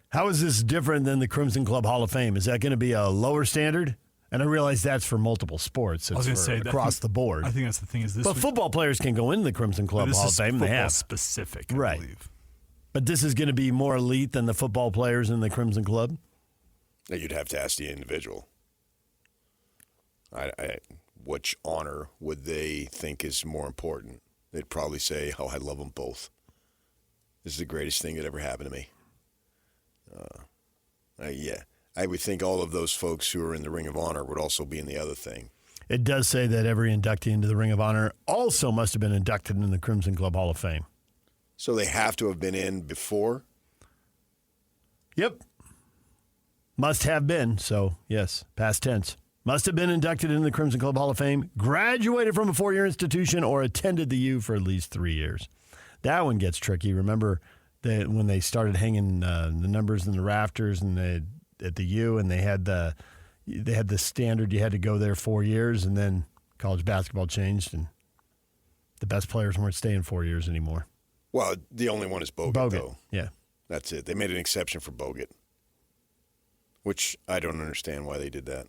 How is this different than the Crimson Club Hall of Fame? Is that going to be a lower standard? And I realize that's for multiple sports. I was going to say across the board. I think that's the thing. But football players can go into the Crimson Club Hall of Fame. This is football specific, I believe. But this is going to be more elite than the football players in the Crimson Club? You'd have to ask the individual. Which honor would they think is more important? They'd probably say, I love them both. This is the greatest thing that ever happened to me. Yeah. I would think all of those folks who are in the Ring of Honor would also be in the other thing. It does say that every inductee into the Ring of Honor also must have been inducted in the Crimson Club Hall of Fame. So they have to have been in before? Yep. Must have been. So, yes, past tense. Must have been inducted in the Crimson Club Hall of Fame, graduated from a 4-year institution, or attended the U for at least 3 years. That one gets tricky. Remember that when they started hanging the numbers in the rafters and at the U, and they had the standard you had to go there 4 years, and then college basketball changed, and the best players weren't staying 4 years anymore. Well, the only one is Bogut, though. Yeah. That's it. They made an exception for Bogut, which I don't understand why they did that.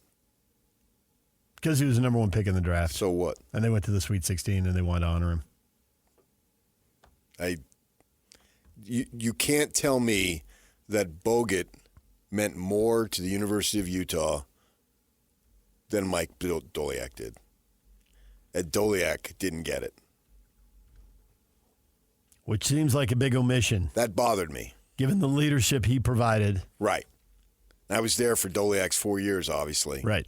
Because he was the number one pick in the draft. So what? And they went to the Sweet 16, and they wanted to honor him. You can't tell me that Bogut meant more to the University of Utah than Mike Doliak did. And Doliak didn't get it. Which seems like a big omission. That bothered me. Given the leadership he provided. Right. I was there for Doliak's 4 years, obviously. Right.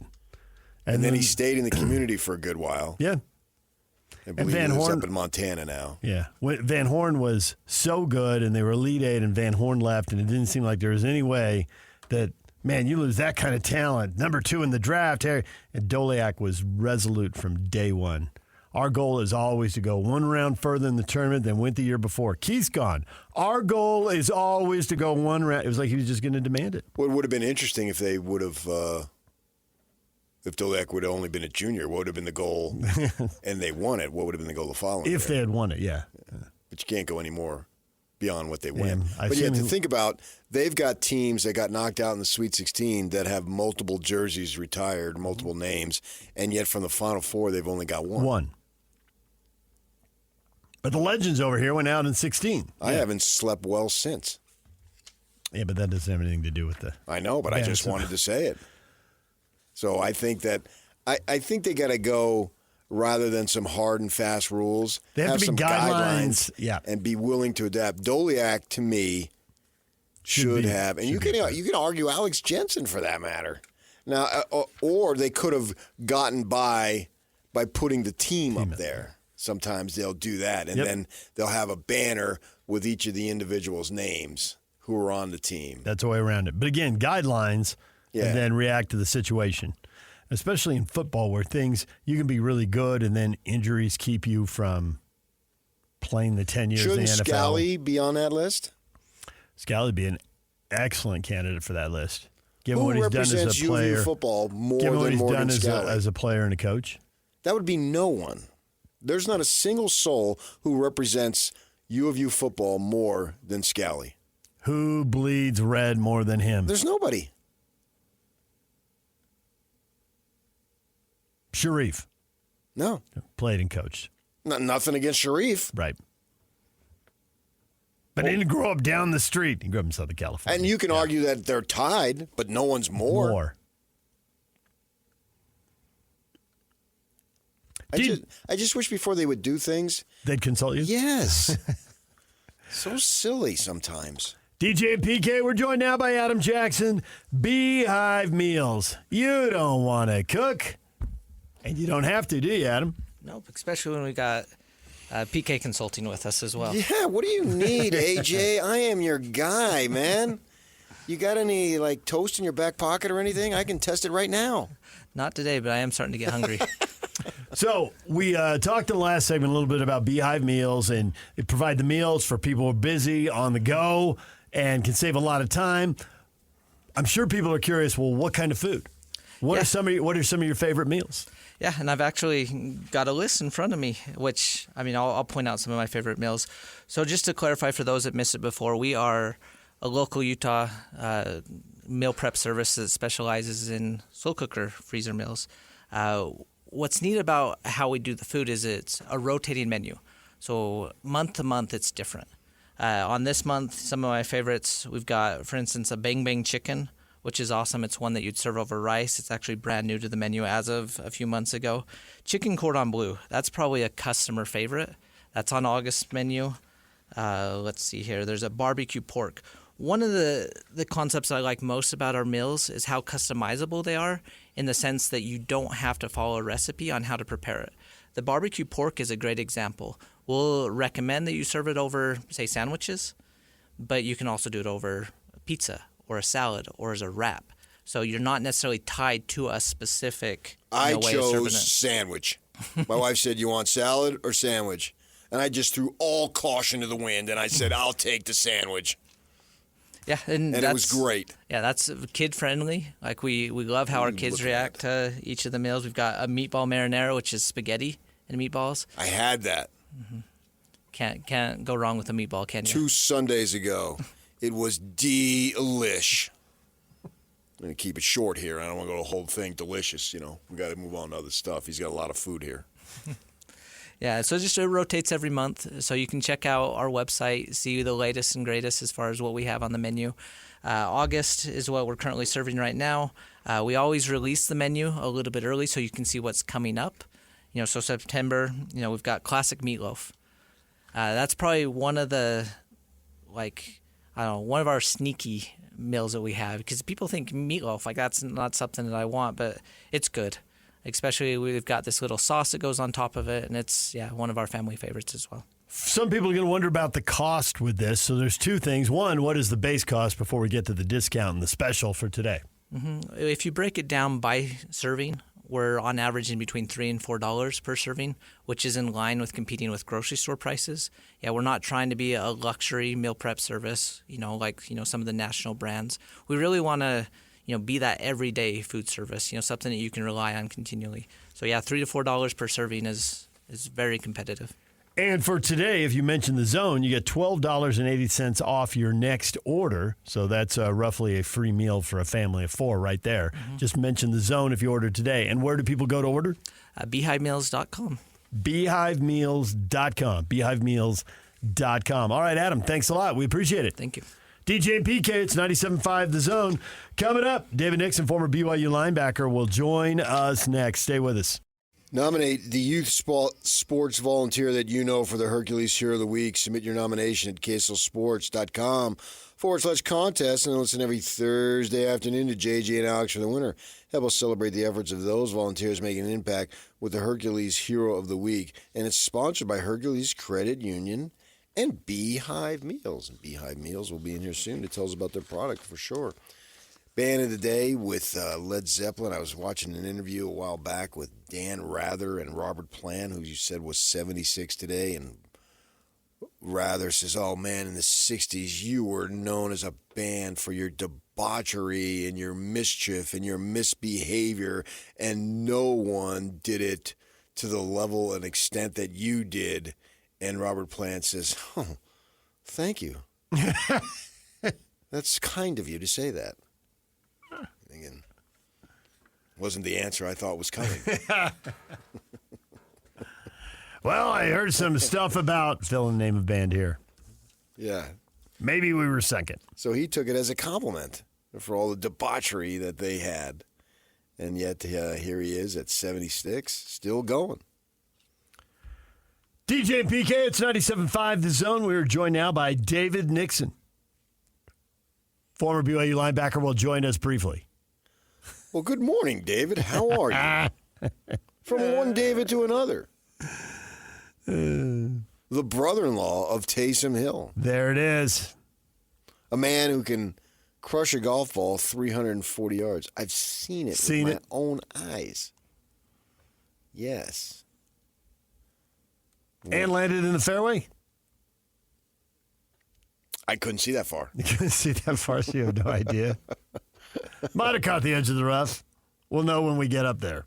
And then he stayed in the community for a good while. Yeah. I believe he lives up in Montana now. Yeah. Van Horn was so good, and they were Elite Eight, and Van Horn left, and it didn't seem like there was any way that, man, you lose that kind of talent. Number 2 in the draft. And Doliak was resolute from day one. Our goal is always to go one round further in the tournament than went the year before. Keith's gone. Our goal is always to go one round. It was like he was just going to demand it. Well, it would have been interesting if they would have, if Doliak would have only been a junior, what would have been the goal? And they won it. What would have been the goal the following year? If they had won it, yeah. But you can't go any more beyond what they win. But you have to think about, they've got teams that got knocked out in the Sweet 16 that have multiple jerseys retired, multiple names, and yet from the Final Four, they've only got one. One. But the legends over here went out in 16. I haven't slept well since. Yeah, but that doesn't have anything to do with the... I know, but I just wanted to say it. So I think that I think they got to go, rather than some hard and fast rules, they have to be some guidelines, and be willing to adapt. Doliak, to me, should have, and you can argue Alex Jensen for that matter. Now, or they could have gotten by putting the team up there. Sometimes they'll do that, and then they'll have a banner with each of the individuals' names who are on the team. That's the way around it. But again, guidelines, and then react to the situation. Especially in football, where you can be really good, and then injuries keep you from playing the 10 years in the NFL. Shouldn't Scally be on that list? Scally would be an excellent candidate for that list. Given Who what he's done as a player, UVU football more given what than he's Morgan done Scally? as a player and a coach? That would be no one. There's not a single soul who represents U of U football more than Scally? Who bleeds red more than him? There's nobody. Sharif. No. Played and coached. Nothing against Sharif. Right. But he didn't grow up down the street. He grew up in Southern California. And you can argue that they're tied, but no one's more. I just wish before they would do things, they'd consult you? Yes. So silly sometimes. DJ and PK, we're joined now by Adam Jackson. Beehive Meals. You don't want to cook, and you don't have to, do you, Adam? Nope, especially when we got PK consulting with us as well. Yeah, what do you need, AJ? I am your guy, man. You got any, toast in your back pocket or anything? I can test it right now. Not today, but I am starting to get hungry. So we talked in the last segment a little bit about Beehive Meals, and they provide the meals for people who are busy, on the go, and can save a lot of time. I'm sure people are curious, well, what kind of food? What are some of your favorite meals? Yeah, and I've actually got a list in front of me, which, I'll point out some of my favorite meals. So just to clarify for those that missed it before, we are a local Utah meal prep service that specializes in slow cooker freezer meals. What's neat about how we do the food is it's a rotating menu. So month to month, it's different. On this month, some of my favorites, we've got, for instance, a Bang Bang Chicken, which is awesome. It's one that you'd serve over rice. It's actually brand new to the menu as of a few months ago. Chicken Cordon Bleu, that's probably a customer favorite. That's on August menu. Let's see here. There's a barbecue pork. One of the concepts I like most about our meals is how customizable they are, in the sense that you don't have to follow a recipe on how to prepare it. The barbecue pork is a great example. We'll recommend that you serve it over, say, sandwiches, but you can also do it over a pizza or a salad or as a wrap. So you're not necessarily tied to a specific way of serving it. I chose sandwich. My wife said, you want salad or sandwich? And I just threw all caution to the wind, and I said, I'll take the sandwich. Yeah, and it was great. Yeah, that's kid-friendly. We love how our kids react to each of the meals. We've got a meatball marinara, which is spaghetti and meatballs. I had that. Mm-hmm. Can't go wrong with a meatball, can you? 2 Sundays ago. It was delish. I'm going to keep it short here. I don't want to go the whole thing delicious, We got to move on to other stuff. He's got a lot of food here. Yeah, so it rotates every month. So you can check out our website, see the latest and greatest as far as what we have on the menu. August is what we're currently serving right now. We always release the menu a little bit early so you can see what's coming up. So September, we've got classic meatloaf. That's probably one of the, one of our sneaky meals that we have, because people think meatloaf, that's not something that I want, but it's good. Especially we've got this little sauce that goes on top of it, and it's, one of our family favorites as well. Some people are going to wonder about the cost with this. So there's 2 things. One, what is the base cost before we get to the discount and the special for today? Mm-hmm. If you break it down by serving, we're on average in between $3 and $4 per serving, which is in line with competing with grocery store prices. Yeah, we're not trying to be a luxury meal prep service, some of the national brands. We really want to be that everyday food service, something that you can rely on continually. So $3 to $4 per serving is very competitive. And for today, if you mention the zone, you get $12.80 off your next order. So that's roughly a free meal for a family of 4 right there. Mm-hmm. Just mention the zone if you order today. And where do people go to order? Beehivemeals.com. Beehivemeals.com. Beehivemeals.com. All right, Adam, thanks a lot. We appreciate it. Thank you. DJ and PK, it's 97.5 The Zone. Coming up, David Nixon, former BYU linebacker, will join us next. Stay with us. Nominate the youth sports volunteer that you know for the Hercules Hero of the Week. Submit your nomination at KSLSports.com/contest and listen every Thursday afternoon to JJ and Alex for the winner. Help us celebrate the efforts of those volunteers making an impact with the Hercules Hero of the Week. And it's sponsored by Hercules Credit Union and Beehive Meals. And Beehive Meals will be in here soon to tell us about their product for sure. Band of the day with Led Zeppelin. I was watching an interview a while back with Dan Rather and Robert Plant, who you said was 76 today. And Rather says, oh, man, in the 60s, you were known as a band for your debauchery and your mischief and your misbehavior, and no one did it to the level and extent that you did. And Robert Plant says, "Oh, thank you. That's kind of you to say that." Thinking, wasn't the answer I thought was coming. Well, I heard some stuff about fill in the name of band here. Yeah. Maybe we were second. So he took it as a compliment for all the debauchery that they had. And yet here he is at 76, still going. DJ and PK, it's 97.5 The Zone. We are joined now by David Nixon. Former BYU linebacker will join us briefly. Well, good morning, David. How are you? From one David to another. The brother-in-law of Taysom Hill. There it is. A man who can crush a golf ball 340 yards. I've seen it with my own eyes. Yes. And landed in the fairway? I couldn't see that far. You couldn't see that far, so you have no idea. Might have caught the edge of the rough. We'll know when we get up there.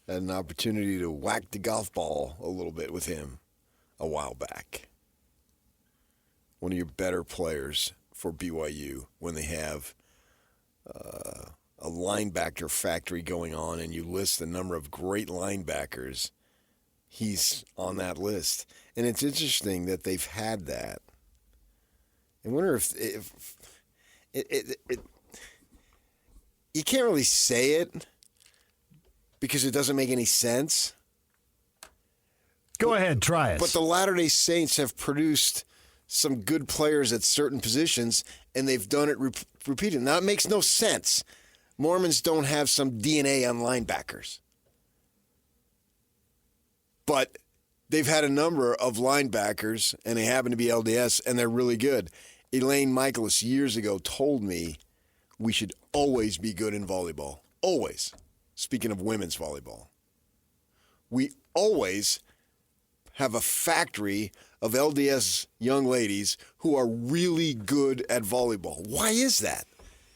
Had an opportunity to whack the golf ball a little bit with him a while back. One of your better players for BYU when they have a linebacker factory going on and you list the number of great linebackers, he's on that list. And it's interesting that they've had that. I wonder if you can't really say it because it doesn't make any sense. Go ahead, try it. But the Latter-day Saints have produced some good players at certain positions, and they've done it repeatedly. Now, it makes no sense. Mormons don't have some DNA on linebackers. But they've had a number of linebackers, and they happen to be LDS, and they're really good. Elaine Michaelis years ago told me we should always be good in volleyball. Always. Speaking of women's volleyball. We always have a factory of LDS young ladies who are really good at volleyball. Why is that?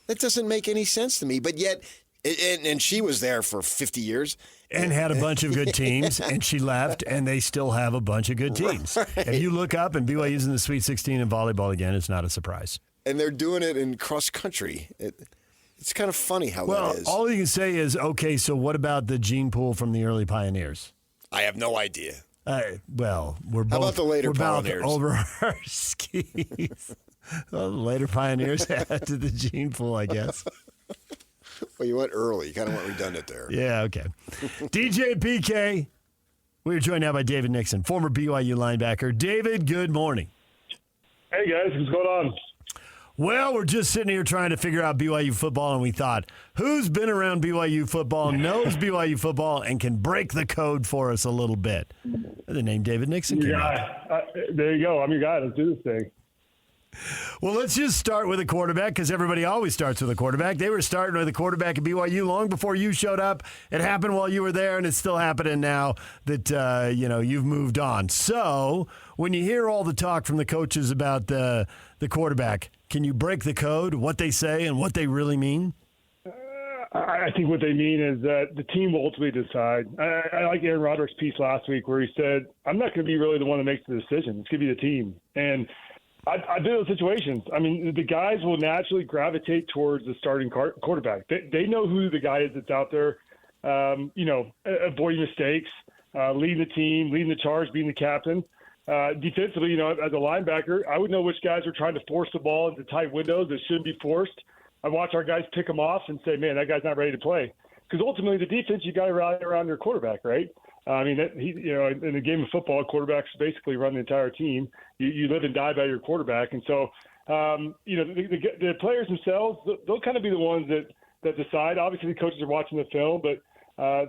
That doesn't make any sense to me. But yet, and she was there for 50 years. And had a bunch of good teams, and she left, and they still have a bunch of good teams. Right. If you look up and BYU's in the Sweet 16 in volleyball again, it's not a surprise. And they're doing it in cross country. It's kind of funny how that is. All you can say is, okay, so what about the gene pool from the early pioneers? I have no idea. We're both. How about the later pioneers? Over our skis. Well, the later pioneers had to the gene pool, I guess. Well, you went early. You kind of went redundant there. Yeah, okay. DJ PK, we are joined now by David Nixon, former BYU linebacker. David, good morning. Hey, guys. What's going on? Well, we're just sitting here trying to figure out BYU football, and we thought, who's been around BYU football, knows BYU football, and can break the code for us a little bit? The name David Nixon came out. There you go. I'm your guy. Let's do this thing. Well, let's just start with a quarterback because everybody always starts with a quarterback. They were starting with a quarterback at BYU long before you showed up. It happened while you were there, and it's still happening now that you've moved on. So when you hear all the talk from the coaches about the quarterback, can you break the code, what they say and what they really mean? I think what they mean is that the team will ultimately decide. I like Aaron Roderick's piece last week where he said, I'm not going to be really the one that makes the decision. It's going to be the team. And I've been in those situations. I mean, the guys will naturally gravitate towards the starting quarterback. They know who the guy is that's out there, avoiding mistakes, leading the team, leading the charge, being the captain. Defensively, as a linebacker, I would know which guys are trying to force the ball into tight windows that shouldn't be forced. I watch our guys pick them off and say, man, that guy's not ready to play. Because ultimately, the defense, you got to rally around your quarterback, right? In the game of football, quarterbacks basically run the entire team. You live and die by your quarterback. And so, the players themselves, they'll kind of be the ones that decide. Obviously, the coaches are watching the film, but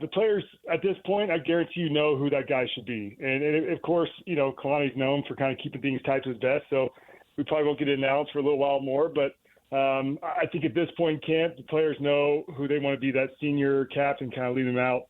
the players at this point, I guarantee you know who that guy should be. And of course, Kalani's known for kind of keeping things tight to his vest. So we probably won't get it announced for a little while more. But I think at this point in camp, the players know who they want to be that senior captain, kind of lead them out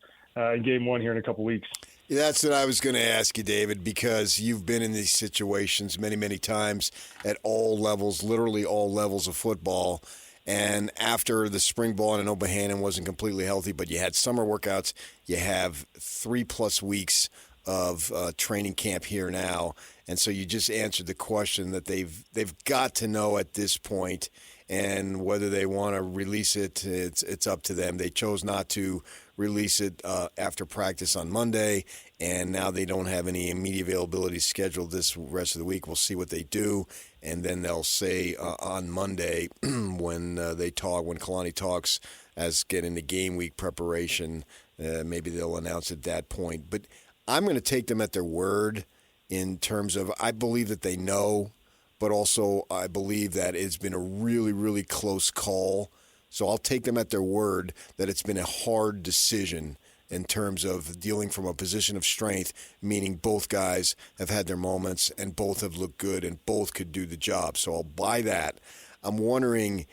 in game one here in a couple weeks. Yeah, that's what I was going to ask you, David, because you've been in these situations many, many times at all levels, literally all levels of football. And after the spring ball, and I know Bohannon wasn't completely healthy, but you had summer workouts. You have 3+ weeks of training camp here now. And so you just answered the question that they've got to know at this point, and whether they want to release it, it's up to them. They chose not to release it after practice on Monday, and now they don't have any immediate availability scheduled this rest of the week. We'll see what they do, and then they'll say on Monday when Kalani talks as getting the game week preparation, maybe they'll announce at that point. But I'm going to take them at their word in terms of I believe that they know, but also I believe that it's been a really, really close call. So I'll take them at their word that it's been a hard decision in terms of dealing from a position of strength, meaning both guys have had their moments and both have looked good and both could do the job. So I'll buy that. I'm wondering,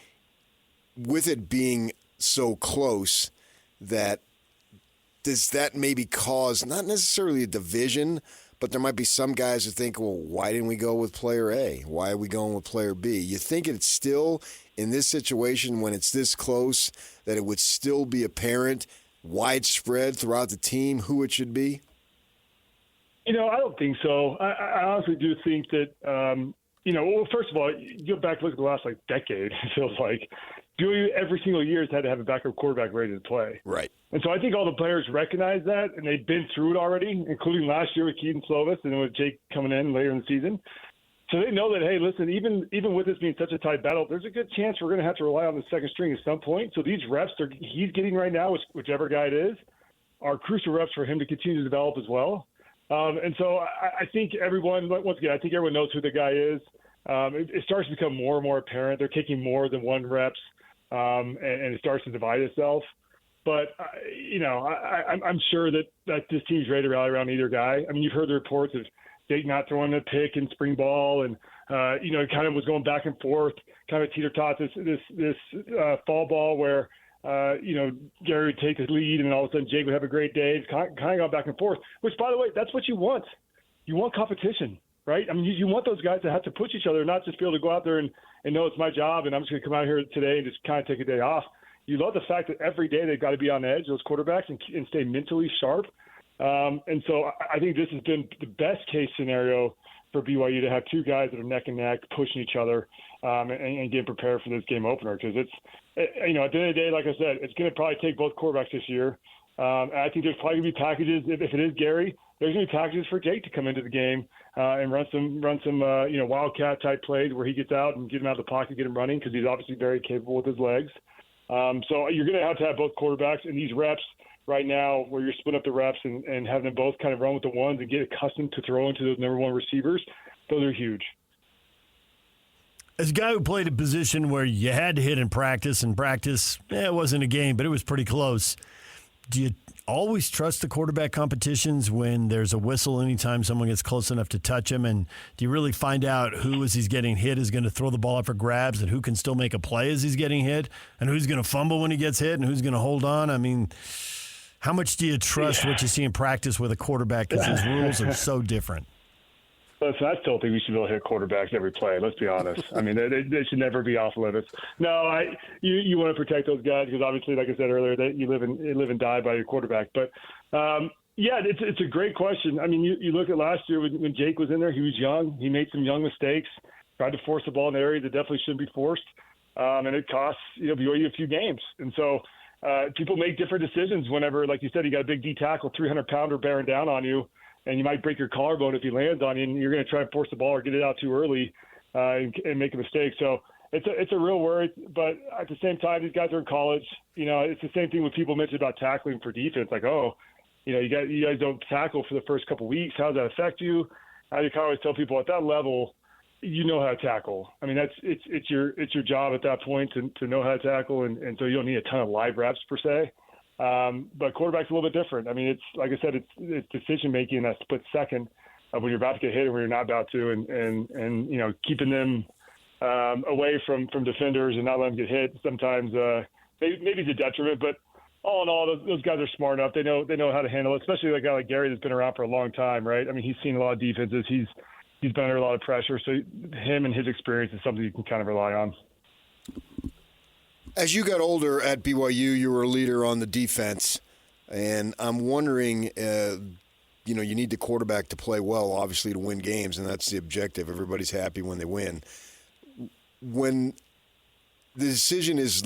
with it being so close, does that maybe cause not necessarily a division, but there might be some guys who think, well, why didn't we go with player A? Why are we going with player B? You think it's still, in this situation, when it's this close, that it would still be apparent, widespread throughout the team, who it should be? I don't think so. I honestly do think that, well, first of all, you go back and look at the last, decade, it feels like. Every single year has had to have a backup quarterback ready to play. Right. And so I think all the players recognize that, and they've been through it already, including last year with Keaton Slovis and then with Jake coming in later in the season. So they know that, hey, listen, even with this being such a tight battle, there's a good chance we're going to have to rely on the second string at some point. So these reps he's getting right now, whichever guy it is, are crucial reps for him to continue to develop as well. And so I think everyone, once again, knows who the guy is. It starts to become more and more apparent. They're taking more than one reps, and it starts to divide itself. But, I'm sure that this team's ready to rally around either guy. I mean, you've heard the reports of Jake not throwing a pick in spring ball, and, it kind of was going back and forth, kind of teeter-tot this fall ball where, Gary would take the lead, and all of a sudden Jake would have a great day. It's kind of gone back and forth, which, by the way, that's what you want. You want competition, right? I mean, you want those guys to have to push each other, not just be able to go out there and know it's my job and I'm just going to come out here today and just kind of take a day off. You love the fact that every day they've got to be on edge, those quarterbacks, and stay mentally sharp. And so I think this has been the best case scenario for BYU to have two guys that are neck and neck pushing each other and getting prepared for this game opener. Because it's, at the end of the day, like I said, it's going to probably take both quarterbacks this year. And I think there's probably going to be packages. If it is Gary, there's going to be packages for Jake to come into the game and run some wildcat type plays where he gets out and get him out of the pocket, get him running, because he's obviously very capable with his legs. So you're going to have both quarterbacks in these reps right now where you're splitting up the reps and having them both kind of run with the ones and get accustomed to throwing to those number one receivers. Those are huge. As a guy who played a position where you had to hit in practice, it wasn't a game, but it was pretty close. Do you always trust the quarterback competitions when there's a whistle anytime someone gets close enough to touch him? And do you really find out who, as he's getting hit, is going to throw the ball up for grabs and who can still make a play as he's getting hit and who's going to fumble when he gets hit and who's going to hold on? I mean, how much do you trust what you see in practice with a quarterback because his rules are so different? Listen, I still think we should be able to hit quarterbacks every play. Let's be honest. I mean, they should never be off limits. No, you want to protect those guys because obviously, like I said earlier, that you live and die by your quarterback. But it's a great question. I mean, you look at last year when Jake was in there. He was young. He made some young mistakes. Tried to force the ball in an area that definitely shouldn't be forced, and it costs BYU a few games. And so people make different decisions whenever, like you said, you got a big D tackle, 300-pounder bearing down on you. And you might break your collarbone if he lands on you, and you're going to try and force the ball or get it out too early and make a mistake. So it's a real worry. But at the same time, these guys are in college. It's the same thing when people mention about tackling for defense. Like, you guys don't tackle for the first couple of weeks. How does that affect you? I kind of always tell people at that level, you know how to tackle. I mean, it's your job at that point to know how to tackle, and so you don't need a ton of live reps per se. But quarterback's a little bit different. I mean, it's like I said, it's decision making in that split second of when you're about to get hit and when you're not about to, and keeping them away from defenders and not letting them get hit. Sometimes maybe it's a detriment, but all in all, those guys are smart enough. They know how to handle it. Especially a guy like Gary that's been around for a long time, right? I mean, he's seen a lot of defenses. He's been under a lot of pressure, so him and his experience is something you can kind of rely on. As you got older at BYU, you were a leader on the defense, and I'm wondering, you need the quarterback to play well, obviously, to win games, and that's the objective. Everybody's happy when they win. When the decision is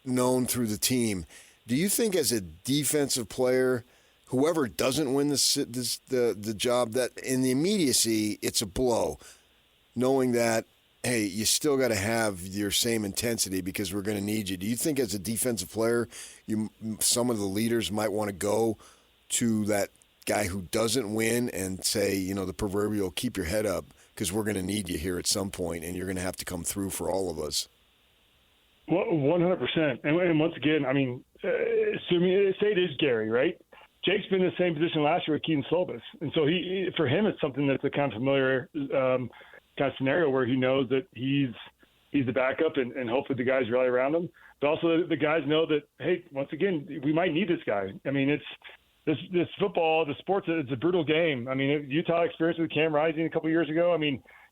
known through the team, do you think as a defensive player, whoever doesn't win the job, that in the immediacy it's a blow, knowing that, hey, you still got to have your same intensity because we're going to need you? Do you think as a defensive player, some of the leaders might want to go to that guy who doesn't win and say, the proverbial keep your head up because we're going to need you here at some point and you're going to have to come through for all of us? Well, 100%. And once again, assuming say it is Gary, right? Jake's been in the same position last year with Keaton Slovis. And so for him, it's something that's a kind of familiar kind of scenario where he knows that he's the backup and hopefully the guys rally around him. But also the guys know that, hey, once again, we might need this guy. It's this football, the sports, it's a brutal game. Utah experienced with Cam Rising a couple of years ago.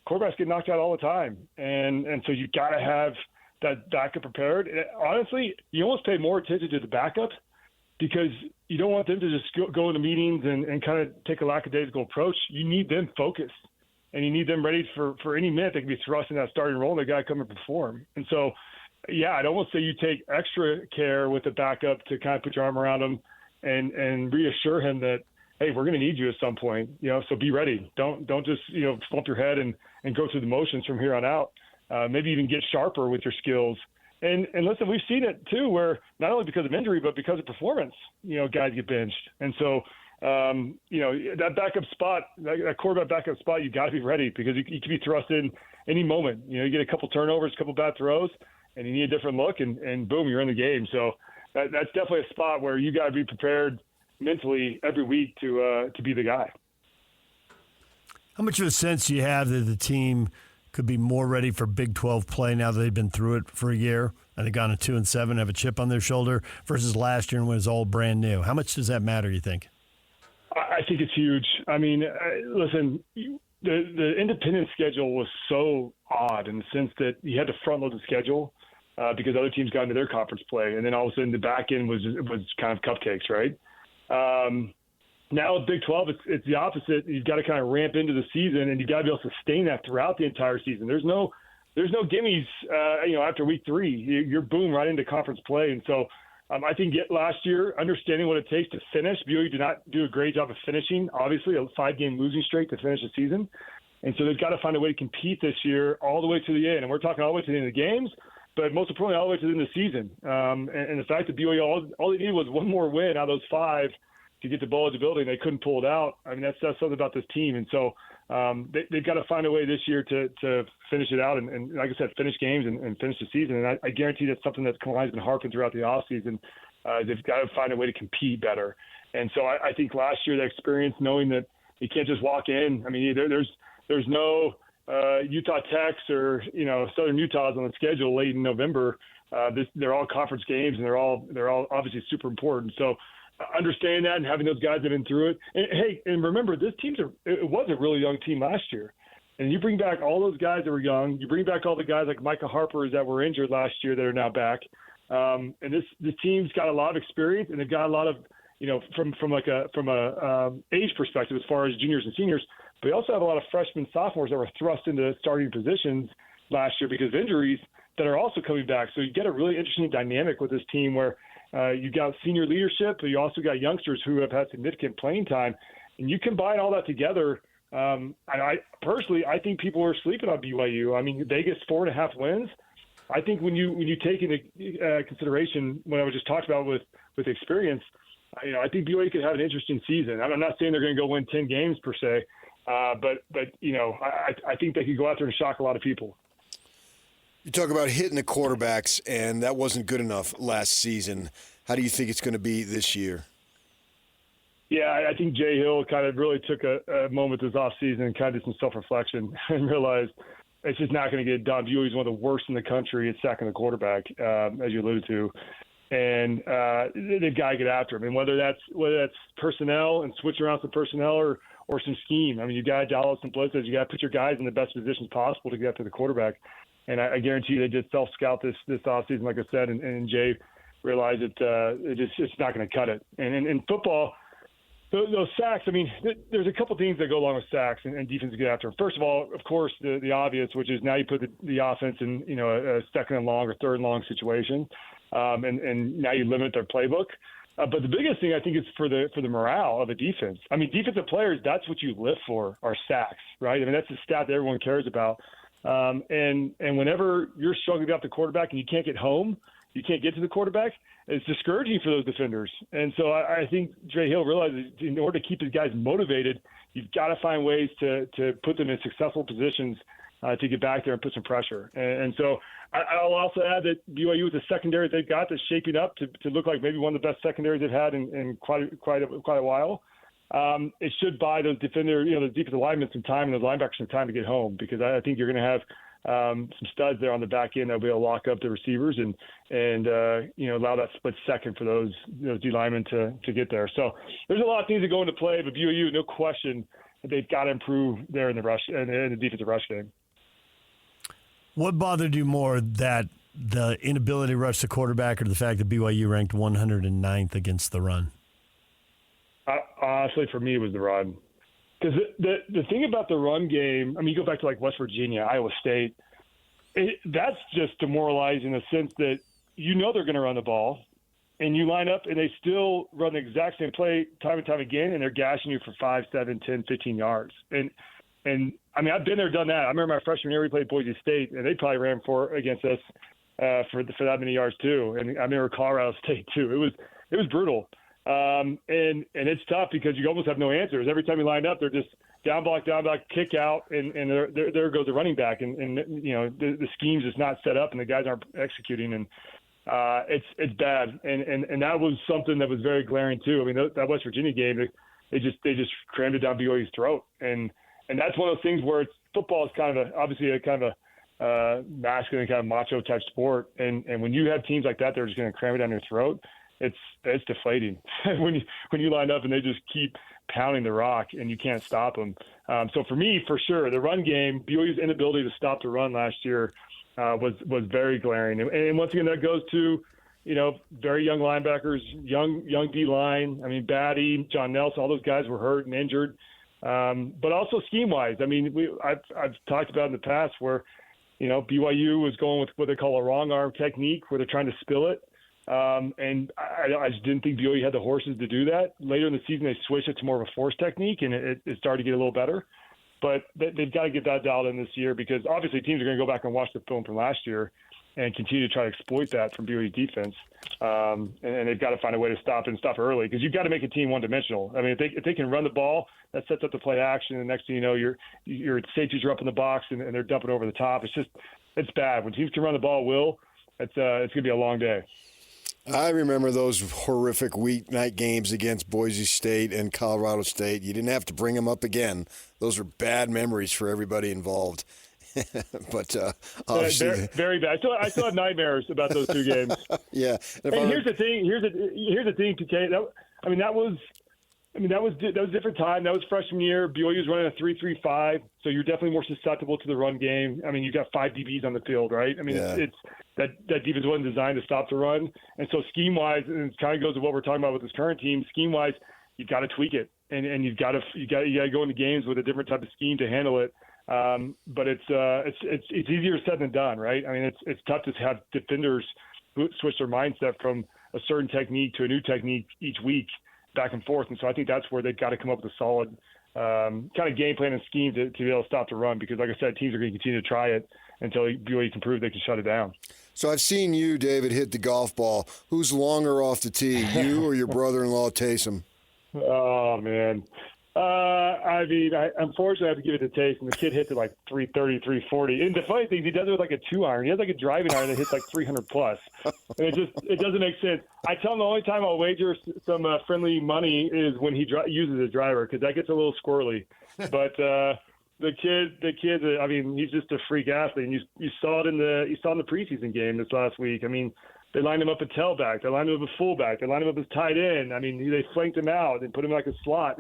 Quarterbacks get knocked out all the time. And so you got to have that backup prepared. And honestly, you almost pay more attention to the backup because you don't want them to just go into meetings and kind of take a lackadaisical approach. You need them focused, and you need them ready for any minute they can be thrust in that starting role and the guy come and perform. And so, yeah, I'd almost say you take extra care with the backup to kind of put your arm around him and reassure him that, hey, we're going to need you at some point, so be ready. Don't just, slump your head and go through the motions from here on out. Maybe even get sharper with your skills. And listen, we've seen it too, where not only because of injury, but because of performance, guys get benched. And so, that backup spot, that quarterback backup spot, you got to be ready because you can be thrust in any moment. You get a couple turnovers, a couple bad throws, and you need a different look, and boom, you're in the game. So that's definitely a spot where you got to be prepared mentally every week to be the guy. How much of a sense do you have that the team could be more ready for Big 12 play now that they've been through it for a year and they've gone to 2-7, have a chip on their shoulder versus last year when it was all brand new? How much does that matter, you think? I think it's huge. Listen, the independent schedule was so odd in the sense that you had to front load the schedule because other teams got into their conference play, and then all of a sudden the back end was kind of cupcakes, right? Now with Big 12, it's the opposite. You've got to kind of ramp into the season, and you've got to be able to sustain that throughout the entire season. There's no gimmies, after week 3. You're boom right into conference play. And so I think last year, understanding what it takes to finish, BYU did not do a great job of finishing, obviously, a 5-game losing streak to finish the season. And so they've got to find a way to compete this year all the way to the end. And we're talking all the way to the end of the games, but most importantly, all the way to the end of the season. And the fact that BYU, all they needed was one more win out of those 5 to get the bowl eligibility, and they couldn't pull it out. That says something about this team. And so they've got to find a way this year to finish it out and like I said, finish games and finish the season. And I guarantee that's something that Kalani's been harping throughout the offseason. They've got to find a way to compete better. And so I think last year, the experience, knowing that you can't just walk in. There's no Utah Techs or Southern Utahs on the schedule late in November. They're all conference games, and they're all obviously super important. So understanding that and having those guys that have been through it. And hey, and remember, it was a really young team last year. And you bring back all those guys that were young. You bring back all the guys like Micah Harper that were injured last year that are now back. And this team's got a lot of experience, and they've got a lot of, from a age perspective as far as juniors and seniors. But they also have a lot of freshmen, sophomores that were thrust into starting positions last year because of injuries that are also coming back. So you get a really interesting dynamic with this team where you got senior leadership, but you also got youngsters who have had significant playing time. And you combine all that together, and I think people are sleeping on BYU. Vegas 4.5 wins. I think when you take into consideration what I was just talking about with experience, I think BYU could have an interesting season. I'm not saying they're going to go win 10 games per se, but I think they could go out there and shock a lot of people. You talk about hitting the quarterbacks, and that wasn't good enough last season. How do you think it's going to be this year? Yeah, I think Jay Hill kind of really took a moment this offseason and kind of did some self-reflection and realized it's just not going to get done. BYU is one of the worst in the country at sacking the quarterback, as you alluded to. And they've got to get after him. Whether that's personnel and switch around some personnel or some scheme. You got to dial out some blitzes. You got to put your guys in the best positions possible to get after the quarterback. And I guarantee you they did self-scout this offseason, like I said, and Jay realized that it's not going to cut it. And in football, those sacks, I mean, there's a couple things that go along with sacks and defense to get after them. First of all, of course, the obvious, which is now you put the offense in, a second and long or third and long situation, and now you limit their playbook. But the biggest thing I think is for the morale of a defense. I mean, defensive players, that's what you live for, are sacks, right? I mean, that's the stat that everyone cares about. And whenever you're struggling out the quarterback and you can't get home, you can't get to the quarterback, it's discouraging for those defenders. And so I think Dre Hill realizes in order to keep his guys motivated, you've got to find ways to put them in successful positions to get back there and put some pressure. And so I'll also add that BYU with the secondary they've got that's shaping up to look like maybe one of the best secondaries they've had in quite a while. It should buy those the defensive linemen some time and those linebackers some time to get home, because I think you're going to have some studs there on the back end that'll be able to lock up the receivers and allow that split second for those D linemen to get there. So there's a lot of things that go into play, but BYU, no question, they've got to improve there in the rush and in the defensive rush game. What bothered you more, that the inability to rush the quarterback, or the fact that BYU ranked 109th against the run? Honestly, for me, it was the run. Because the thing about the run game, I mean, you go back to like West Virginia, Iowa State, that's just demoralizing in the sense that they're going to run the ball, and you line up and they still run the exact same play time and time again, and they're gashing you for 5, 7, 10, 15 yards. And I mean, I've been there, done that. I remember my freshman year we played Boise State, and they probably ran against us for that many yards too. And I remember Colorado State too. It was brutal. And it's tough because you almost have no answers. Every time you line up, they're just down block, kick out, and there goes the running back. And the scheme's just not set up, and the guys aren't executing. And it's bad. And that was something that was very glaring too. I mean, that West Virginia game, they just crammed it down BYU's throat. And that's one of those things where football is kind of obviously a kind of a masculine, kind of macho type sport. And when you have teams like that, they're just going to cram it down your throat. It's deflating when you line up and they just keep pounding the rock and you can't stop them. So for me, for sure, the run game, BYU's inability to stop the run last year was very glaring. And once again, that goes to very young linebackers, young D line. I mean, Batty, John Nelson, all those guys were hurt and injured. But also scheme wise, I mean, I've talked about in the past where BYU was going with what they call a wrong arm technique, where they're trying to spill it. And I just didn't think BYU had the horses to do that. Later in the season, they switched it to more of a force technique, and it started to get a little better. But they've got to get that dialed in this year, because obviously teams are going to go back and watch the film from last year and continue to try to exploit that from BYU defense. And they've got to find a way to stop early, because you've got to make a team one-dimensional. I mean, if they can run the ball, that sets up the play action, and the next thing you know, your safeties are up in the box and they're dumping over the top. It's bad. When teams can run the ball, it's going to be a long day. I remember those horrific weeknight games against Boise State and Colorado State. You didn't have to bring them up again. Those are bad memories for everybody involved. But obviously, very bad. I still have nightmares about those two games. Yeah. And here's the thing, PK. That was a different time. That was freshman year. BYU was running a 3-3-5, so you're definitely more susceptible to the run game. I mean, you've got 5 DBs on the field, right? I mean, it's that defense wasn't designed to stop the run. And so scheme-wise, and it kind of goes to what we're talking about with this current team, scheme-wise, you've got to tweak it, and you've got to go into games with a different type of scheme to handle it. But it's easier said than done, right? I mean, it's tough to have defenders switch their mindset from a certain technique to a new technique each week, back and forth. And so I think that's where they've got to come up with a solid kind of game plan and scheme to be able to stop the run, because like I said, teams are going to continue to try it until BYU can prove they can shut it down. So I've seen you, David, hit the golf ball. Who's longer off the tee, you or your brother-in-law Taysom? Oh, man. Unfortunately, I have to give it to Taysom. The kid hits it like 330, 340. And the funny thing is, he does it with like a 2-iron. He has like a driving iron that hits like 300 plus. And it doesn't make sense. I tell him the only time I'll wager some friendly money is when he uses a driver, because that gets a little squirrely. But the kid, I mean, he's just a freak athlete. And you saw it in the preseason game this last week. I mean, they lined him up at tailback. They lined him up at fullback. They lined him up as tight end. I mean, they flanked him out and put him like a slot.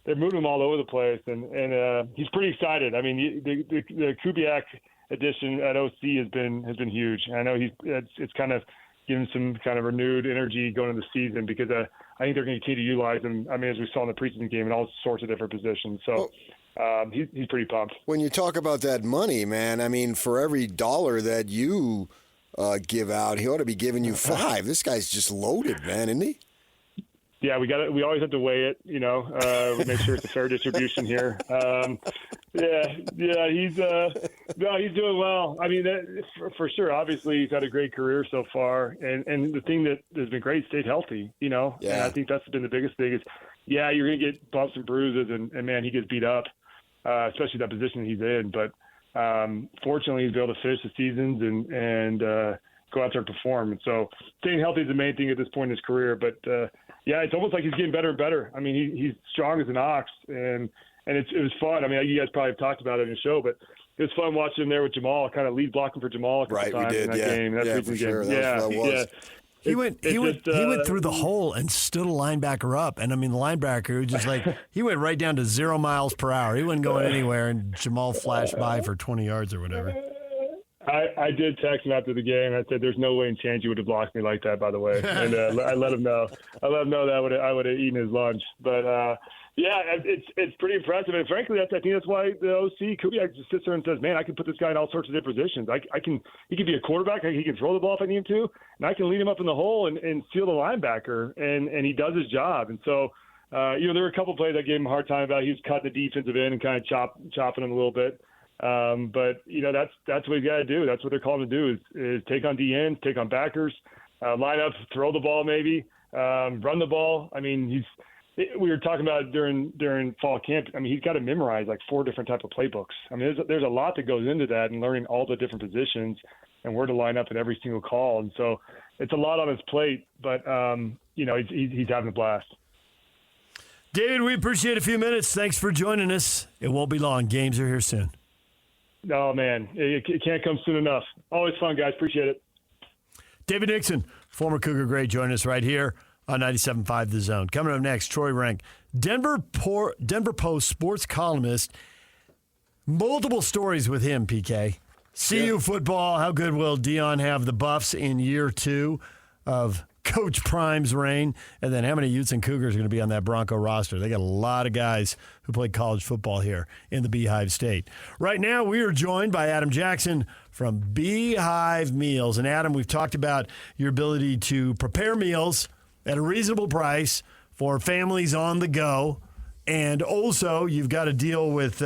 They're moving him all over the place, and he's pretty excited. I mean, the Kubiak addition at OC has been huge. I know it's kind of given some kind of renewed energy going into the season, because I think they're going to continue to utilize him. I mean, as we saw in the preseason game in all sorts of different positions. So he's pretty pumped. When you talk about that money, man, I mean, for every $1 that you give out, he ought to be giving you $5. This guy's just loaded, man, isn't he? Yeah, we always have to weigh it, we make sure it's a fair distribution here. He's doing well. I mean, for sure, obviously he's had a great career so far. And the thing that has been great, stayed healthy, And I think that's been the biggest thing is, you're going to get bumps and bruises and man, he gets beat up, especially that position he's in. But fortunately, he's been able to finish the seasons and go out there and perform. And so staying healthy is the main thing at this point in his career. But, it's almost like he's getting better and better. I mean, he's strong as an ox, and it was fun. I mean, you guys probably have talked about it in the show, but it was fun watching him there with Jamal, kind of lead blocking for Jamal a couple times in that game. That's for sure. He went through the hole and stood a linebacker up, and I mean the linebacker was just he went right down to 0 miles per hour. He wasn't going anywhere, and Jamal flashed by for 20 yards or whatever. I did text him after the game. I said, "There's no way in chance you would have blocked me like that." By the way, and I let him know. I let him know that I would have eaten his lunch. But it's pretty impressive. And frankly, I think that's why the OC Kubiak just sits there and says, "Man, I can put this guy in all sorts of different positions. He can be a quarterback. He can throw the ball if I need him to, and I can lead him up in the hole and seal the linebacker. And he does his job. And so, there were a couple of plays I gave him a hard time about. He was cutting the defensive end and kind of chopping him a little bit. But that's what he's got to do. That's what they're calling him to do is take on DNs, take on backers, line up, throw the ball maybe, run the ball. I mean, we were talking about during fall camp. I mean, he's got to memorize like 4 different type of playbooks. I mean, there's a lot that goes into that and learning all the different positions and where to line up in every single call. And so it's a lot on his plate, but he's having a blast. David, we appreciate a few minutes. Thanks for joining us. It won't be long. Games are here soon. Oh, man, it can't come soon enough. Always fun, guys. Appreciate it. David Nixon, former Cougar great, join us right here on 97.5 The Zone. Coming up next, Troy Renck, Denver Post sports columnist. Multiple stories with him, PK. CU football, how good will Deion have the Buffs in year 2 of Coach Prime's reign? And then how many Utes and Cougars are going to be on that Bronco roster? They got a lot of guys who played college football here in the Beehive State. Right now, we are joined by Adam Jackson from Beehive Meals. And Adam, we've talked about your ability to prepare meals at a reasonable price for families on the go. And also, you've got to deal with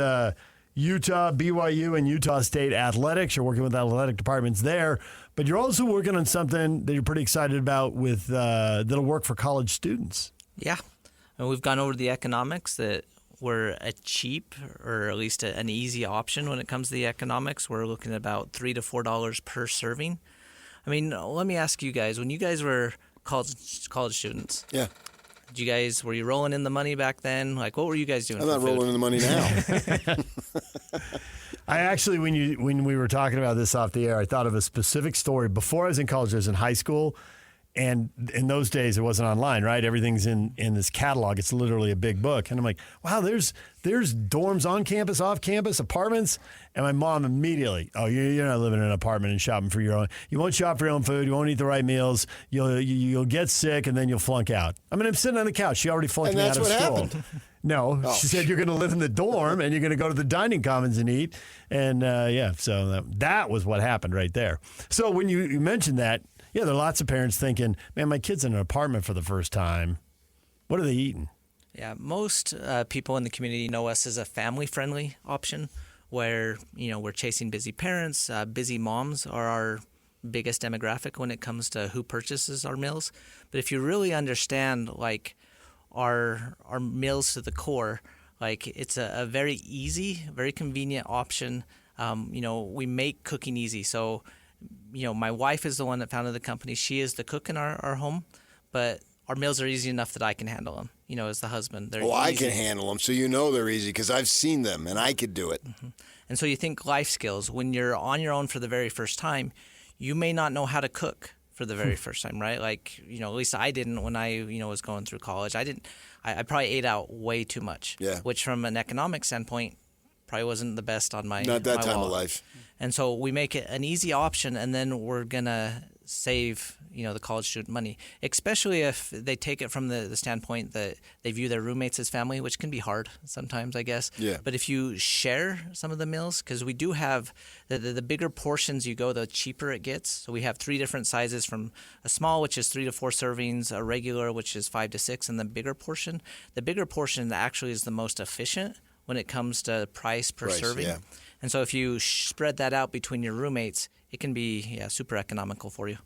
Utah, BYU, and Utah State athletics. You're working with athletic departments there. But you're also working on something that you're pretty excited about with that'll work for college students. Yeah. And we've gone over the economics that we're a cheap or at least an easy option when it comes to the economics. We're looking at about $3 to $4 per serving. I mean, let me ask you guys, when you guys were college students, were you rolling in the money back then? Like, what were you guys doing? I'm not rolling in the money now. I actually, when we were talking about this off the air, I thought of a specific story. Before I was in college, I was in high school, and in those days, it wasn't online, right? Everything's in this catalog. It's literally a big book. And I'm like, wow, there's dorms on campus, off campus, apartments. And my mom immediately, you're not living in an apartment and shopping for your own. You won't shop for your own food. You won't eat the right meals. You'll get sick, and then you'll flunk out. I mean, I'm sitting on the couch. She already flunked me out of school. And that's what happened. No, she said you're going to live in the dorm and you're going to go to the dining commons and eat. And, so that was what happened right there. So when you mentioned that, there are lots of parents thinking, man, my kid's in an apartment for the first time. What are they eating? Yeah, most people in the community know us as a family-friendly option where, we're chasing busy parents. Busy moms are our biggest demographic when it comes to who purchases our meals. But if you really understand, our meals to the core, it's a very easy, very convenient option. We make cooking easy. So, my wife is the one that founded the company. She is the cook in our home, but our meals are easy enough that I can handle them, as the husband. They're easy. I can handle them, so they're easy because I've seen them and I could do it. Mm-hmm. And so you think life skills. When you're on your own for the very first time, you may not know how to cook for the very first time, right? At least I didn't when I, was going through college. I probably ate out way too much, which from an economic standpoint probably wasn't the best on my Not that time wallet. of life. And so we make it an easy option, and then we're going to save the college student money, especially if they take it from the standpoint that they view their roommates as family, which can be hard sometimes, I guess. Yeah. But if you share some of the meals, because we do have the bigger portions you go, the cheaper it gets. So we have 3 different sizes, from a small, which is 3 to 4 servings, a regular, which is 5 to 6, and the bigger portion. The bigger portion actually is the most efficient when it comes to price per serving. Yeah. And so if you spread that out between your roommates, it can be super economical for you.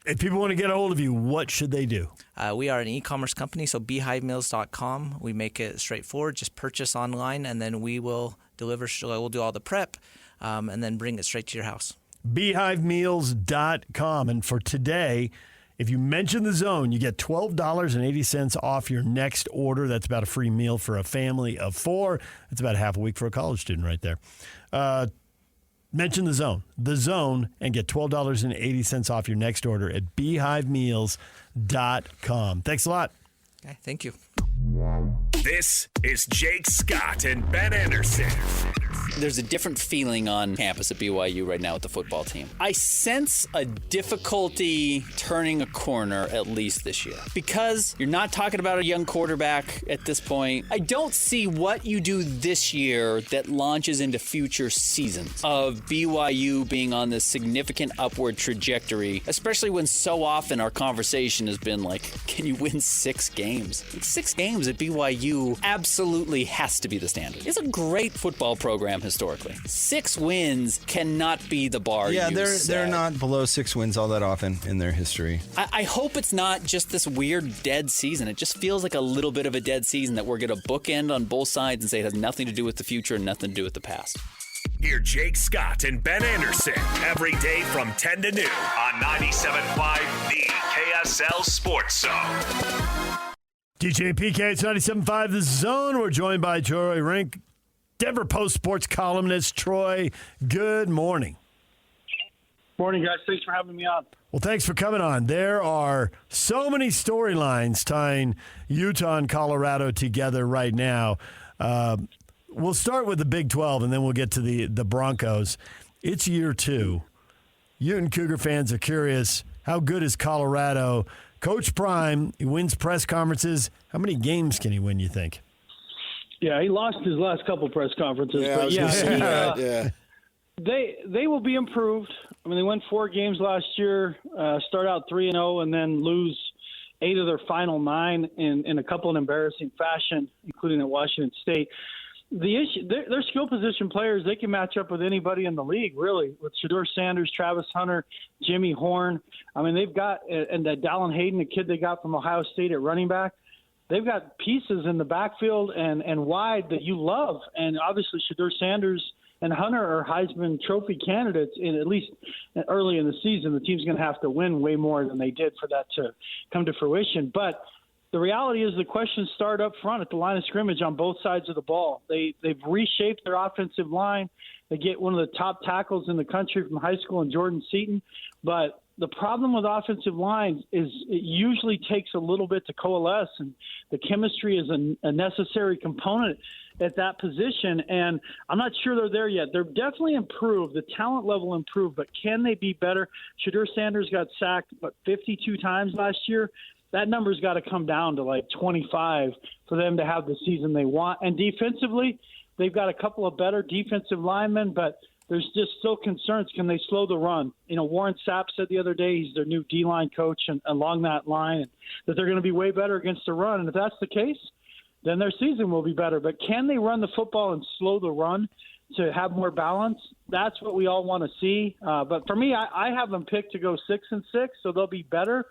If people want to get a hold of you, what should they do? We are an e-commerce company, so beehivemeals.com. We make it straightforward. Just purchase online, and then we will deliver. We'll do all the prep, and then bring it straight to your house. Beehivemeals.com. And for today, if you mention the Zone, you get $12.80 off your next order. That's about a free meal for a family of 4. That's about half a week for a college student right there. Mention the Zone, and get $12.80 off your next order at beehivemeals.com. Thanks a lot. Okay, thank you. This is Jake Scott and Ben Anderson. There's a different feeling on campus at BYU right now with the football team. I sense a difficulty turning a corner, at least this year, because you're not talking about a young quarterback at this point. I don't see what you do this year that launches into future seasons of BYU being on this significant upward trajectory, especially when so often our conversation has been like, can you win 6 games? 6 games at BYU absolutely has to be the standard. It's a great football program historically. 6 wins cannot be the bar. Yeah, they're not below 6 wins all that often in their history. I hope it's not just this weird dead season. It just feels like a little bit of a dead season that we're going to bookend on both sides and say it has nothing to do with the future and nothing to do with the past. Hear Jake Scott and Ben Anderson every day from 10 to noon on 97.5 The KSL Sports Zone. DJ and PK, it's 97.5 The Zone. We're joined by Troy Renck, Denver Post sports columnist. Troy, good morning. Morning, guys. Thanks for having me on. Well, thanks for coming on. There are so many storylines tying Utah and Colorado together right now. We'll start with the Big 12, and then we'll get to the Broncos. It's year 2. Ute Cougar fans are curious, how good is Colorado? Coach Prime, he wins press conferences. How many games can he win, you think? Yeah, he lost his last couple press conferences. Yeah, They will be improved. I mean, they won 4 games last year, start out 3-0, and then lose 8 of their final 9 in a couple of embarrassing fashion, including at Washington State. The issue, their skill position players, they can match up with anybody in the league, really, with Shedeur Sanders, Travis Hunter, Jimmy Horn. I mean, they've got, and that Dallin Hayden, the kid they got from Ohio State at running back, they've got pieces in the backfield and wide that you love. And obviously Shedeur Sanders and Hunter are Heisman Trophy candidates, at least early in the season. The team's going to have to win way more than they did for that to come to fruition. But the reality is the questions start up front at the line of scrimmage on both sides of the ball. They've reshaped their offensive line. They get one of the top tackles in the country from high school in Jordan Seaton. But the problem with offensive lines is it usually takes a little bit to coalesce, and the chemistry is a necessary component at that position. And I'm not sure they're there yet. They're definitely improved. The talent level improved, but can they be better? Shedeur Sanders got sacked, 52 times last year? That number's got to come down to like 25 for them to have the season they want. And defensively, they've got a couple of better defensive linemen, but there's just still concerns. Can they slow the run? You know, Warren Sapp said the other day he's their new D-line coach and along that line, and that they're going to be way better against the run. And if that's the case, then their season will be better. But can they run the football and slow the run to have more balance? That's what we all want to see. But for me, I have them picked to go 6-6, so they'll be better.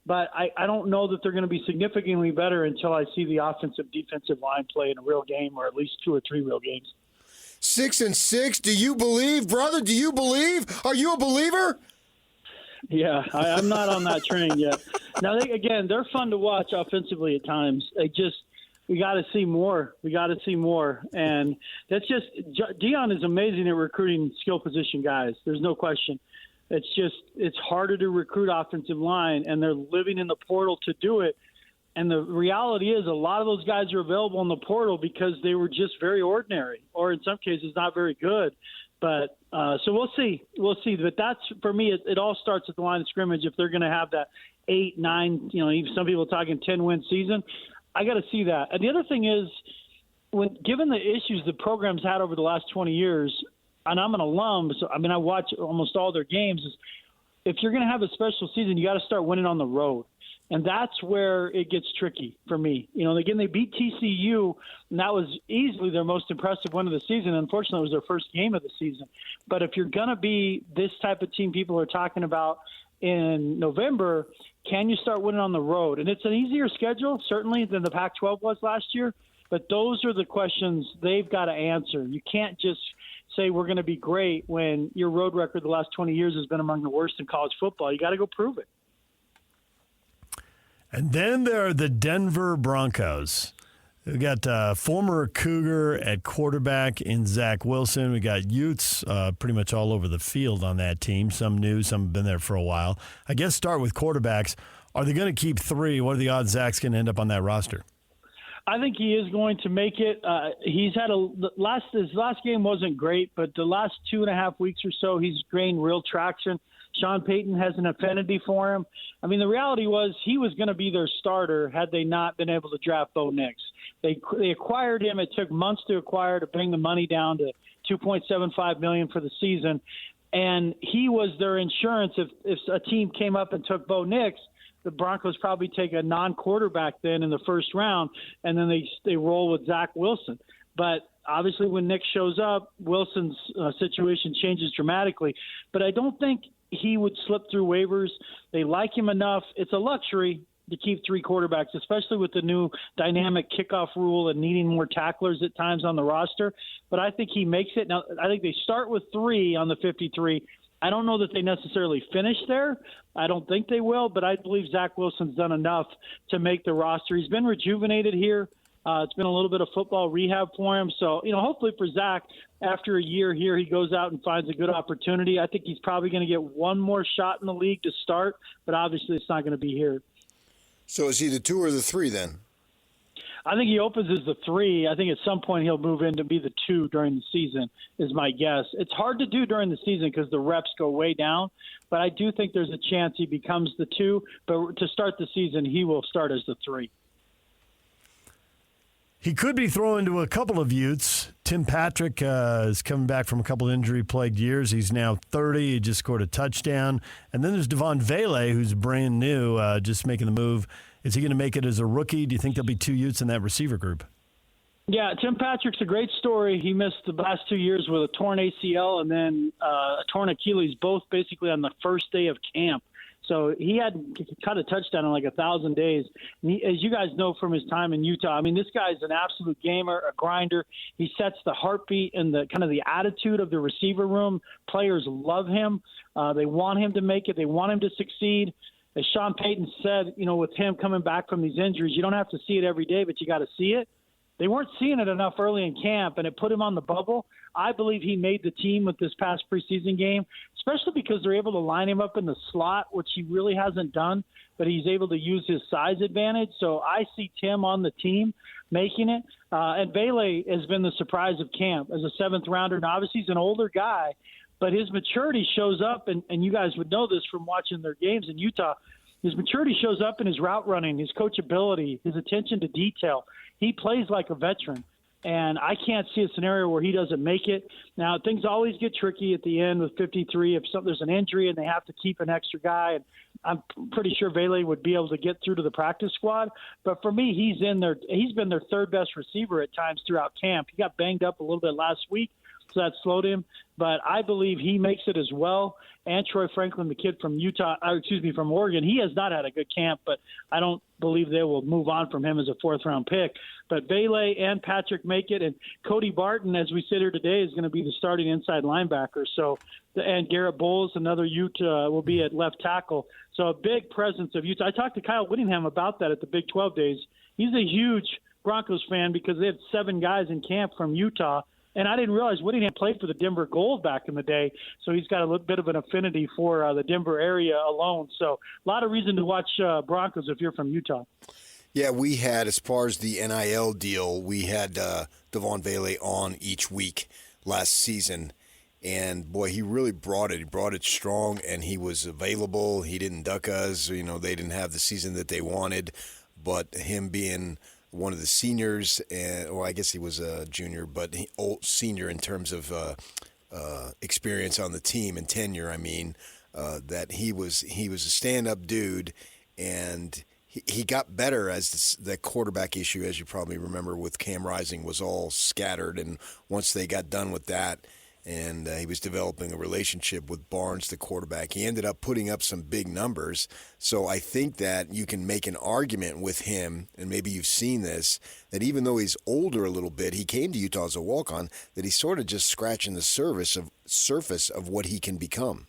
But I don't know that they're going to be significantly better until I see the offensive-defensive line play in a real game, or at least 2 or 3 real games. 6-6. Do you believe, brother? Do you believe? Are you a believer? Yeah, I'm not on that train yet. Now, they're fun to watch offensively at times. We got to see more. And that's just Deion is amazing at recruiting skill position guys. There's no question. It's harder to recruit offensive line, and they're living in the portal to do it. And the reality is a lot of those guys are available in the portal because they were just very ordinary, or in some cases not very good. But so we'll see. But that's, for me, it all starts at the line of scrimmage. If they're going to have that 8, 9, even some people talking 10-win season, I got to see that. And the other thing is, given the issues the program's had over the last 20 years, and I'm an alum, so I watch almost all their games. If you're going to have a special season, you got to start winning on the road. And that's where it gets tricky for me. Again, they beat TCU, and that was easily their most impressive win of the season. Unfortunately, it was their first game of the season. But if you're going to be this type of team people are talking about in November, can you start winning on the road? And it's an easier schedule, certainly, than the Pac-12 was last year. But those are the questions they've got to answer. You can't just say we're going to be great when your road record the last 20 years has been among the worst in college football. You got to go prove it. And then there are the Denver Broncos. We got former Cougar at quarterback in Zach Wilson. We got Utes pretty much all over the field on that team. Some new, some have been there for a while. I guess start with quarterbacks. Are they going to keep 3? What are the odds Zach's going to end up on that roster? I think he is going to make it. He's had his last game wasn't great, but the last 2.5 weeks or so, he's gained real traction. Sean Payton has an affinity for him. The reality was he was going to be their starter had they not been able to draft Bo Nix. They acquired him. It took months to acquire, to bring the money down to $2.75 million for the season, and he was their insurance. If a team came up and took Bo Nix, the Broncos probably take a non-quarterback then in the first round, and then they roll with Zach Wilson. But obviously when Nick shows up, Wilson's situation changes dramatically. But I don't think he would slip through waivers. They like him enough. It's a luxury to keep 3 quarterbacks, especially with the new dynamic kickoff rule and needing more tacklers at times on the roster. But I think he makes it. Now, I think they start with 3 on the 53. I don't know that they necessarily finish there. I don't think they will, but I believe Zach Wilson's done enough to make the roster. He's been rejuvenated here. It's been a little bit of football rehab for him. So, hopefully for Zach, after a year here, he goes out and finds a good opportunity. I think he's probably going to get one more shot in the league to start, but obviously it's not going to be here. So is he the 2 or the 3 then? I think he opens as the 3. I think at some point he'll move in to be the 2 during the season is my guess. It's hard to do during the season because the reps go way down, but I do think there's a chance he becomes the 2. But to start the season, he will start as the 3. He could be thrown to a couple of Utes. Tim Patrick is coming back from a couple of injury-plagued years. He's now 30. He just scored a touchdown. And then there's Devon Vele, who's brand new, just making the move. Is he going to make it as a rookie? Do you think there'll be 2 Utes in that receiver group? Yeah, Tim Patrick's a great story. He missed the last 2 years with a torn ACL and then a torn Achilles, both basically on the first day of camp. So he had caught a touchdown in like 1,000 days. And as you guys know from his time in Utah, this guy's an absolute gamer, a grinder. He sets the heartbeat and the kind of the attitude of the receiver room. Players love him. They want him to make it. They want him to succeed. As Sean Payton said, with him coming back from these injuries, you don't have to see it every day, but you got to see it. They weren't seeing it enough early in camp, and it put him on the bubble. I believe he made the team with this past preseason game, especially because they're able to line him up in the slot, which he really hasn't done, but he's able to use his size advantage. So I see Tim on the team making it. And Vele has been the surprise of camp as a 7th rounder. Now, obviously, he's an older guy, but his maturity shows up, and you guys would know this from watching their games in Utah. His maturity shows up in his route running, his coachability, his attention to detail. He plays like a veteran, and I can't see a scenario where he doesn't make it. Now, things always get tricky at the end with 53. If there's an injury and they have to keep an extra guy, and I'm pretty sure Vele would be able to get through to the practice squad. But for me, he's been their 3rd best receiver at times throughout camp. He got banged up a little bit last week, so that slowed him. But I believe he makes it as well. And Troy Franklin, the kid from from Oregon, he has not had a good camp, but I don't believe they will move on from him as a 4th-round pick. But Vele and Patrick make it, and Cody Barton, as we sit here today, is going to be the starting inside linebacker. So, and Garrett Bowles, another Ute, will be at left tackle. So a big presence of Utah. I talked to Kyle Whittingham about that at the Big 12 days. He's a huge Broncos fan because they had 7 guys in camp from Utah. And I didn't realize Whittingham played for the Denver Gold back in the day, so he's got a little bit of an affinity for the Denver area alone. So a lot of reason to watch Broncos if you're from Utah. Yeah, we had, as far as the NIL deal, we had Devon Vele on each week last season. And, boy, he really brought it. He brought it strong, and he was available. He didn't duck us. They didn't have the season that they wanted. But him being one of the seniors, I guess he was a junior, but old senior in terms of experience on the team and tenure, that he was a stand-up dude, and he got better as the quarterback issue, as you probably remember, with Cam Rising was all scattered. And once they got done with that, and he was developing a relationship with Barnes, the quarterback, he ended up putting up some big numbers. So I think that you can make an argument with him, and maybe you've seen this, that even though he's older a little bit, he came to Utah as a walk-on, that he's sort of just scratching the surface of what he can become.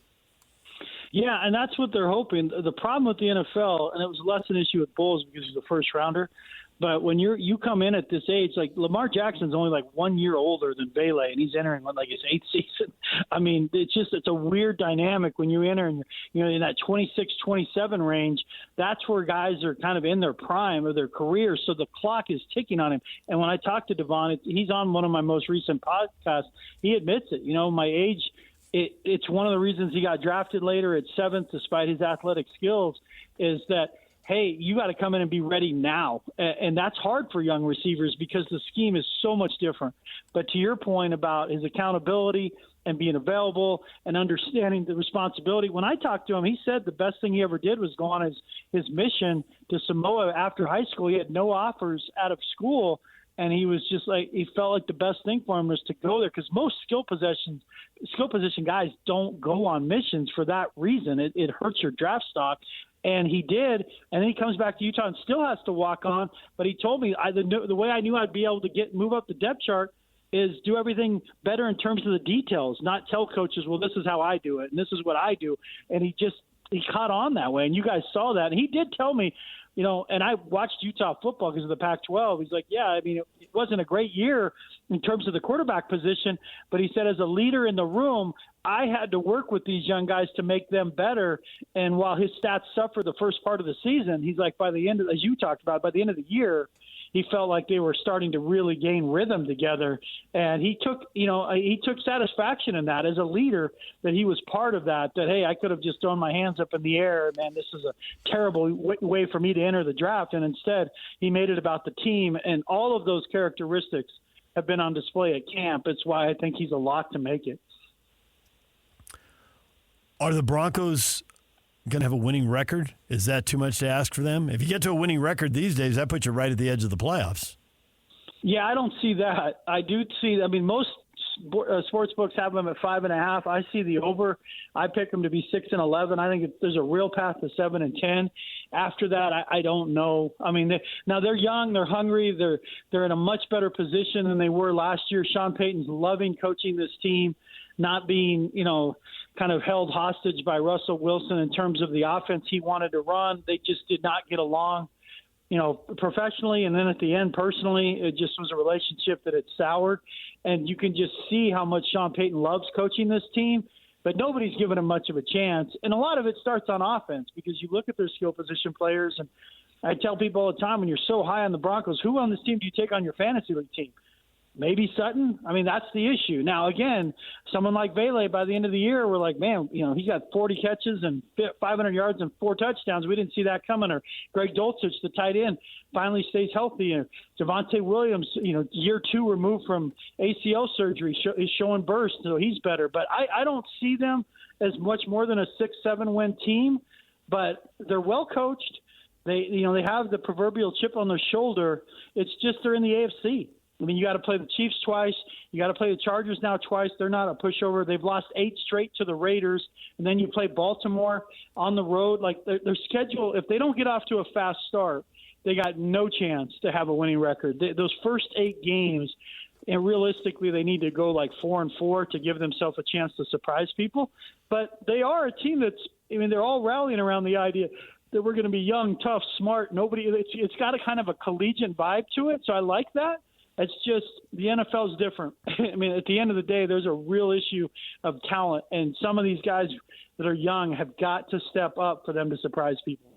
Yeah, and that's what they're hoping. The problem with the NFL, and it was less an issue with Bulls because he's a first-rounder, but when you come in at this age, like Lamar Jackson's only like 1 year older than Bailey, and he's entering like his 8th season. It's a weird dynamic when you enter in that 26, 27 range. That's where guys are kind of in their prime of their career, so the clock is ticking on him. And when I talk to Devon, he's on one of my most recent podcasts. He admits it. My age. It's one of the reasons he got drafted later at 7th, despite his athletic skills, is that, hey, you got to come in and be ready now. And that's hard for young receivers because the scheme is so much different. But to your point about his accountability and being available and understanding the responsibility, when I talked to him, he said the best thing he ever did was go on his mission to Samoa after high school. He had no offers out of school. And he was just he felt like the best thing for him was to go there because most skill position guys don't go on missions for that reason. It hurts your draft stock. And he did. And then he comes back to Utah and still has to walk on. But he told me the way I knew I'd be able to move up the depth chart is do everything better in terms of the details, not tell coaches, well, this is how I do it and this is what I do. And he caught on that way. And you guys saw that. And he did tell me, and I watched Utah football because of the Pac-12. He's like, yeah, it wasn't a great year in terms of the quarterback position, but he said as a leader in the room, I had to work with these young guys to make them better. And while his stats suffered the first part of the season, he's like, by the end of, as you talked about, by the end of the year, he felt like they were starting to really gain rhythm together. And he took satisfaction in that as a leader, that he was part of that, hey, I could have just thrown my hands up in the air. Man, this is a terrible way for me to enter the draft. And instead, he made it about the team. And all of those characteristics have been on display at camp. It's why I think he's a lock to make it. Are the Broncos going to have a winning record? Is that too much to ask for them? If you get to a winning record these days, that puts you right at the edge of the playoffs. Yeah, I don't see that. I do see. Most sports books have them at 5.5. I see the over. I pick them to be 6-11. I think there's a real path to 7-10. After that, I don't know. Now they're young, they're hungry, they're in a much better position than they were last year. Sean Payton's loving coaching this team, not being, kind of held hostage by Russell Wilson in terms of the offense he wanted to run. They just did not get along, professionally. And then at the end, personally, it just was a relationship that had soured. And you can just see how much Sean Payton loves coaching this team, but nobody's given him much of a chance. And a lot of it starts on offense because you look at their skill position players. And I tell people all the time, when you're so high on the Broncos, who on this team do you take on your fantasy league team? Maybe Sutton. That's the issue. Now, again, someone like Bailey, by the end of the year, we're like, man, he's got 40 catches and 500 yards and 4 touchdowns. We didn't see that coming. Or Greg Dulcich, the tight end, finally stays healthy. And Javonte Williams, year 2 removed from ACL surgery, is showing burst, so he's better. But I don't see them as much more than a 6-7 win team. But they're well coached. They have the proverbial chip on their shoulder. It's just they're in the AFC. You got to play the Chiefs twice. You got to play the Chargers now twice. They're not a pushover. They've lost 8 straight to the Raiders. And then you play Baltimore on the road. Like their schedule, if they don't get off to a fast start, they got no chance to have a winning record. Those first 8 games, and realistically, they need to go like 4-4 to give themselves a chance to surprise people. But they are a team they're all rallying around the idea that we're going to be young, tough, smart. It's got a kind of a collegiate vibe to it. So I like that. It's just the NFL is different. At the end of the day, there's a real issue of talent, and some of these guys that are young have got to step up for them to surprise people.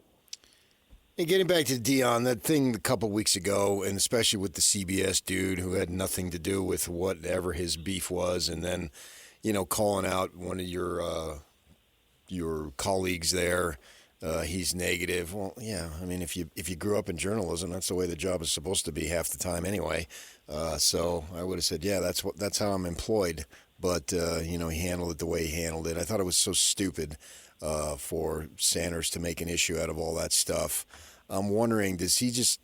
And getting back to Deion, that thing a couple weeks ago, and especially with the CBS dude who had nothing to do with whatever his beef was, and then, calling out one of your colleagues there. He's negative. Well, yeah. I mean, if you grew up in journalism, that's the way the job is supposed to be half the time anyway. So I would have said, yeah, that's how I'm employed. But he handled it the way he handled it. I thought it was so stupid for Sanders to make an issue out of all that stuff. I'm wondering, does he just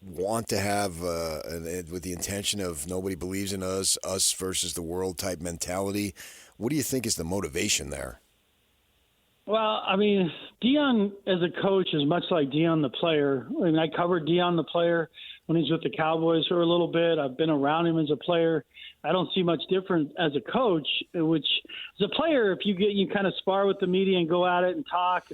want to have with the intention of nobody believes in us versus the world type mentality? What do you think is the motivation there? Well, I mean, Deion as a coach is much like Deion the player. I mean, I covered Deion the player when he's with the Cowboys for a little bit. I've been around him as a player. I don't see much different as a coach, which as a player, if you kind of spar with the media and go at it and talk,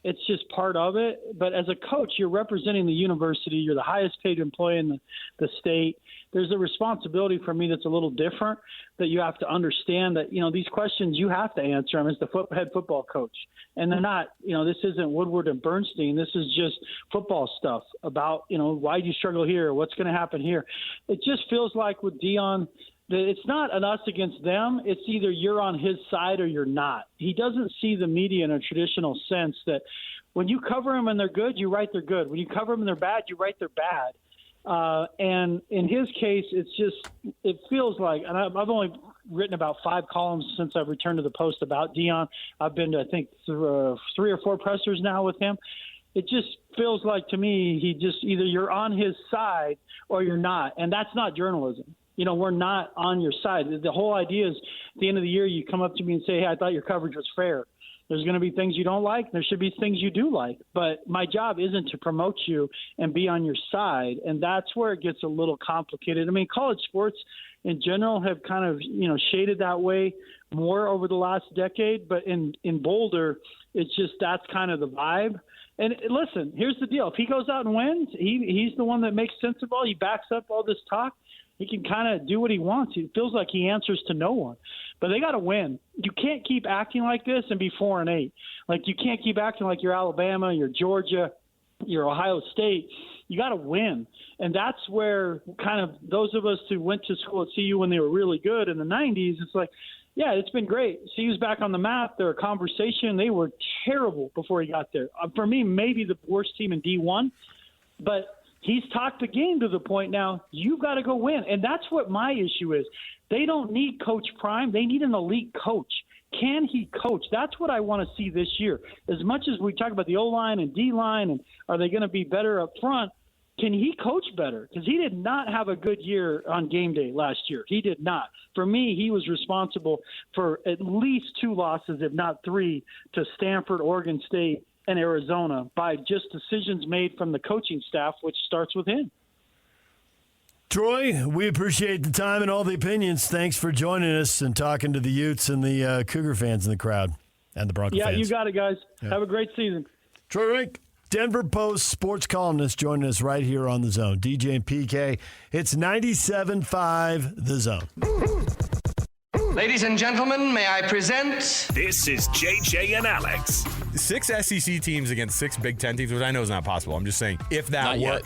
it's just part of it. But as a coach, you're representing the university. You're the highest paid employee in the state. There's a responsibility for me that's a little different, that you have to understand that, these questions you have to answer them as the head football coach. And they're not, this isn't Woodward and Bernstein. This is just football stuff about, why do you struggle here? What's going to happen here? It just feels like with Deion, it's not an us against them. It's either you're on his side or you're not. He doesn't see the media in a traditional sense that when you cover them and they're good, you write they're good. When you cover them and they're bad, you write they're bad. And in his case, it feels like, and I've only written about 5 columns since I've returned to the Post about Deion. I've been to, I think, 3 or 4 pressers now with him. It just feels like to me, either you're on his side or you're not. And that's not journalism. We're not on your side. The whole idea is at the end of the year, you come up to me and say, hey, I thought your coverage was fair. There's going to be things you don't like. There should be things you do like. But my job isn't to promote you and be on your side. And that's where it gets a little complicated. I mean, college sports in general have kind of, shaded that way more over the last decade. But in Boulder, it's just that's kind of the vibe. And listen, here's the deal. If he goes out and wins, he's the one that makes sense of all. He backs up all this talk. He can kind of do what he wants. It feels like he answers to no one. But they got to win. You can't keep acting like this and be 4-8. Like, you can't keep acting like you're Alabama, you're Georgia, you're Ohio State. You got to win. And that's where kind of those of us who went to school at CU when they were really good in the 90s, it's like, yeah, it's been great. CU's back on the map. They're a conversation. They were terrible before he got there. For me, maybe the worst team in D1. But he's talked the game to the point now, you've got to go win. And that's what my issue is. They don't need Coach Prime. They need an elite coach. Can he coach? That's what I want to see this year. As much as we talk about the O-line and D-line and are they going to be better up front, can he coach better? Because he did not have a good year on game day last year. He did not. For me, he was responsible for at least 2 losses, if not 3, to Stanford, Oregon State, and Arizona by just decisions made from the coaching staff, which starts with him. Troy, we appreciate the time and all the opinions. Thanks for joining us and talking to the Utes and the Cougar fans in the crowd and the Bronco fans. Yeah, you got it, guys. Yeah. Have a great season. Troy Renck, Denver Post sports columnist, joining us right here on The Zone. DJ and PK, it's 97.5 The Zone. Ladies and gentlemen, may I present... This is JJ and Alex. 6 SEC teams against 6 Big Ten teams, which I know is not possible. I'm just saying, if that were...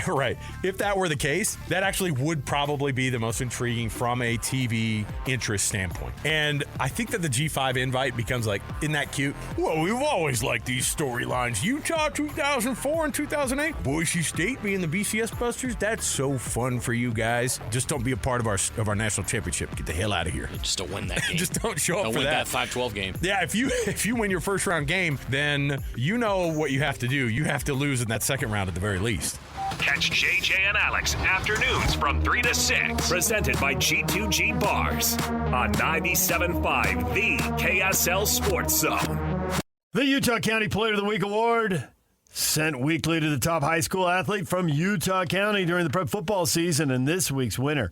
Right. If that were the case, that actually would probably be the most intriguing from a TV interest standpoint. And I think that the G5 invite becomes like, isn't that cute? Well, we've always liked these storylines. Utah 2004 and 2008. Boise State being the BCS Busters. That's so fun for you guys. Just don't be a part of our national championship. Get the hell out of here. Just don't win that game. Just don't show up for that. Don't win that 5-12 game. Yeah, if you win your first round game, then you know what you have to do. You have to lose in that second round at the very least. Catch JJ and Alex afternoons from 3 to 6. Presented by G2G Bars on 97.5, the KSL Sports Zone. The Utah County Player of the Week Award sent weekly to the top high school athlete from Utah County during the prep football season. And this week's winner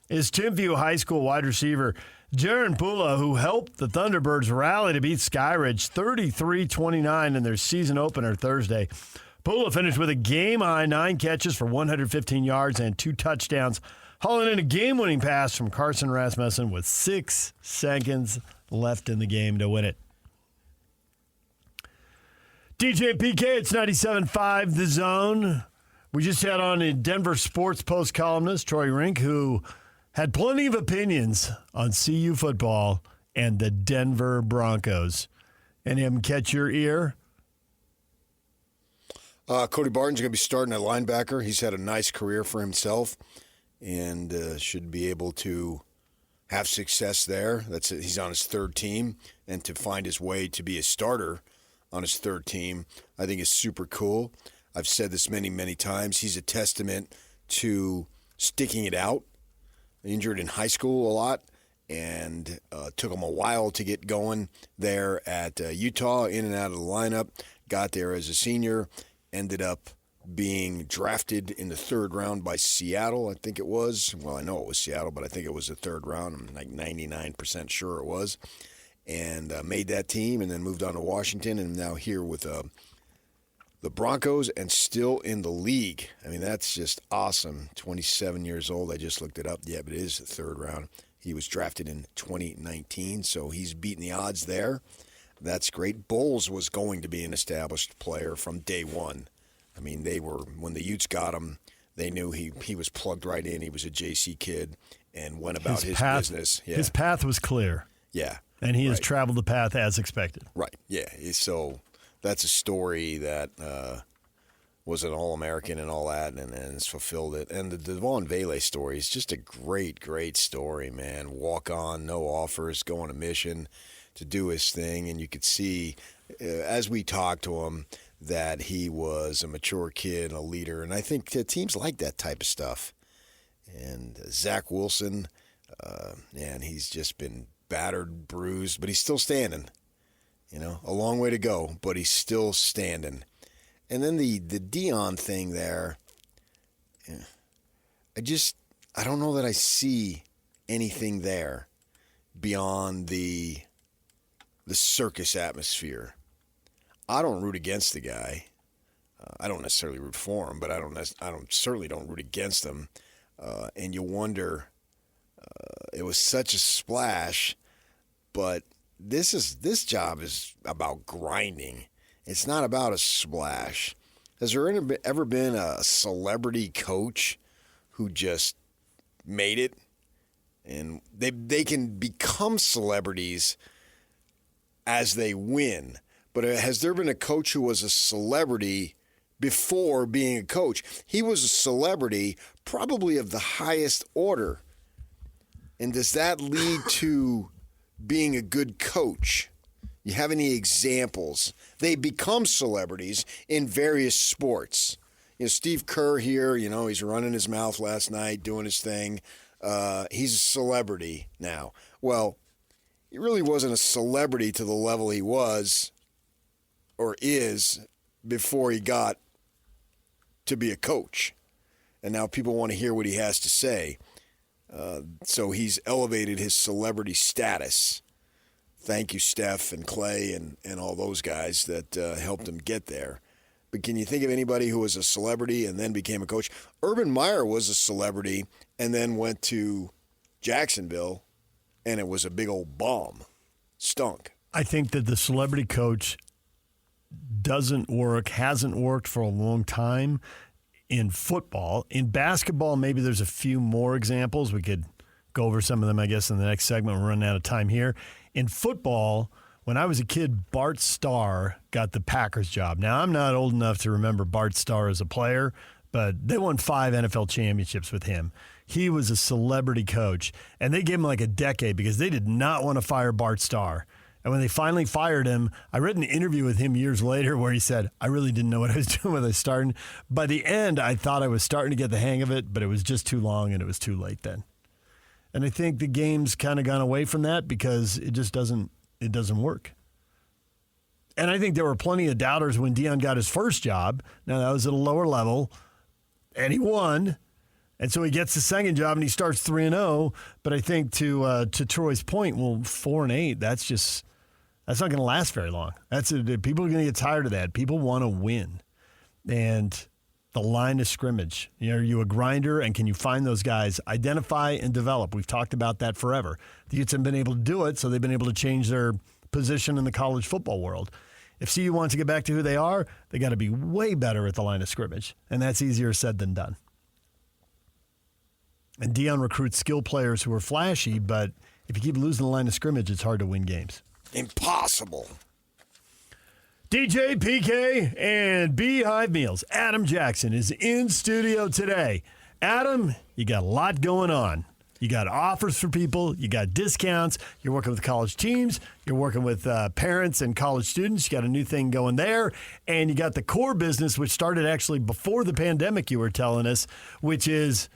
is Timview High School wide receiver Jaron Pula, who helped the Thunderbirds rally to beat Skyridge 33-29 in their season opener Thursday. Pula finished with a game-high 9 catches for 115 yards and 2 touchdowns, hauling in a game-winning pass from Carson Rasmussen with 6 seconds left in the game to win it. DJ PK, it's 97.5 The Zone. We just had on a Denver Sports Post columnist, Troy Renck, who had plenty of opinions on CU football and the Denver Broncos. And him catch your ear? Cody Barton's going to be starting at linebacker. He's had a nice career for himself and should be able to have success there. That's it. He's on his third team, and to find his way to be a starter on his third team, I think is super cool. I've said this many, many times. He's a testament to sticking it out. Injured in high school a lot, and took him a while to get going there at Utah, in and out of the lineup. Got there as a senior, ended up being drafted in the third round by Seattle, I think it was. Well, I know it was Seattle, but I think it was the third round. I'm like 99% sure it was. And made that team, and then moved on to Washington, and now here with the Broncos, and still in the league. I mean, that's just awesome. 27 years old. I just looked it up. Yeah, but it is the third round. He was drafted in 2019, so he's beating the odds there. That's great. Bowles was going to be an established player from day one. I mean, when the Utes got him, they knew he was plugged right in. He was a JC kid and went about his business. Yeah. His path was clear. Yeah. And he has traveled the path as expected. Right. Yeah. So that's a story that was an All-American and all that, and has fulfilled it. And the Devon Vele story is just a great, great story, man. Walk on, no offers, go on a mission to do his thing. And you could see, as we talked to him, that he was a mature kid, a leader. And I think teams like that type of stuff. And Zach Wilson, man, he's just been battered, bruised, but he's still standing. You know, a long way to go, but he's still standing. And then the Deion thing there, I don't know that I see anything there beyond the circus atmosphere. I don't root against the guy. I don't necessarily root for him, but I certainly don't root against him. And you wonder, it was such a splash, but this job is about grinding. It's not about a splash. Has there ever been a celebrity coach who just made it? And they can become celebrities as they win. But has there been a coach who was a celebrity before being a coach? He was a celebrity probably of the highest order. And does that lead to being a good coach? You have any examples? They become celebrities in various sports. You know, Steve Kerr here, he's running his mouth last night, doing his thing. He's a celebrity now. Well, he really wasn't a celebrity to the level he was or is before he got to be a coach. And now people want to hear what he has to say. So he's elevated his celebrity status. Thank you, Steph and Clay and all those guys that helped him get there. But can you think of anybody who was a celebrity and then became a coach? Urban Meyer was a celebrity and then went to Jacksonville, and it was a big old bomb. Stunk. I think that the celebrity coach hasn't worked for a long time in football. In basketball, maybe there's a few more examples. We could go over some of them, I guess, in the next segment. We're running out of time here. In football, when I was a kid, Bart Starr got the Packers job. Now, I'm not old enough to remember Bart Starr as a player, but they won 5 NFL championships with him. He was a celebrity coach, and they gave him like a decade because they did not want to fire Bart Starr. And when they finally fired him, I read an interview with him years later where he said, I really didn't know what I was doing when I started. By the end, I thought I was starting to get the hang of it, but it was just too long and it was too late then. And I think the game's kind of gone away from that because it just doesn't work. And I think there were plenty of doubters when Deion got his first job. Now, that was at a lower level, and he won. And so he gets the second job and he starts 3-0. But I think to Troy's point, 4-8, that's not going to last very long. People are going to get tired of that. People want to win. And the line of scrimmage, are you a grinder, and can you find those guys, identify and develop? We've talked about that forever. The Utes haven't been able to do it, so they've been able to change their position in the college football world. If CU wants to get back to who they are, they got to be way better at the line of scrimmage. And that's easier said than done. And Deion recruits skill players who are flashy, but If you keep losing the line of scrimmage, it's hard to win games. Impossible. DJ, PK, and Beehive Meals. Adam Jackson is in studio today. Adam, you got a lot going on. You got offers for people. You got discounts. You're working with college teams. You're working with parents and college students. You got a new thing going there. And you got the core business, which started actually before the pandemic, you were telling us, which is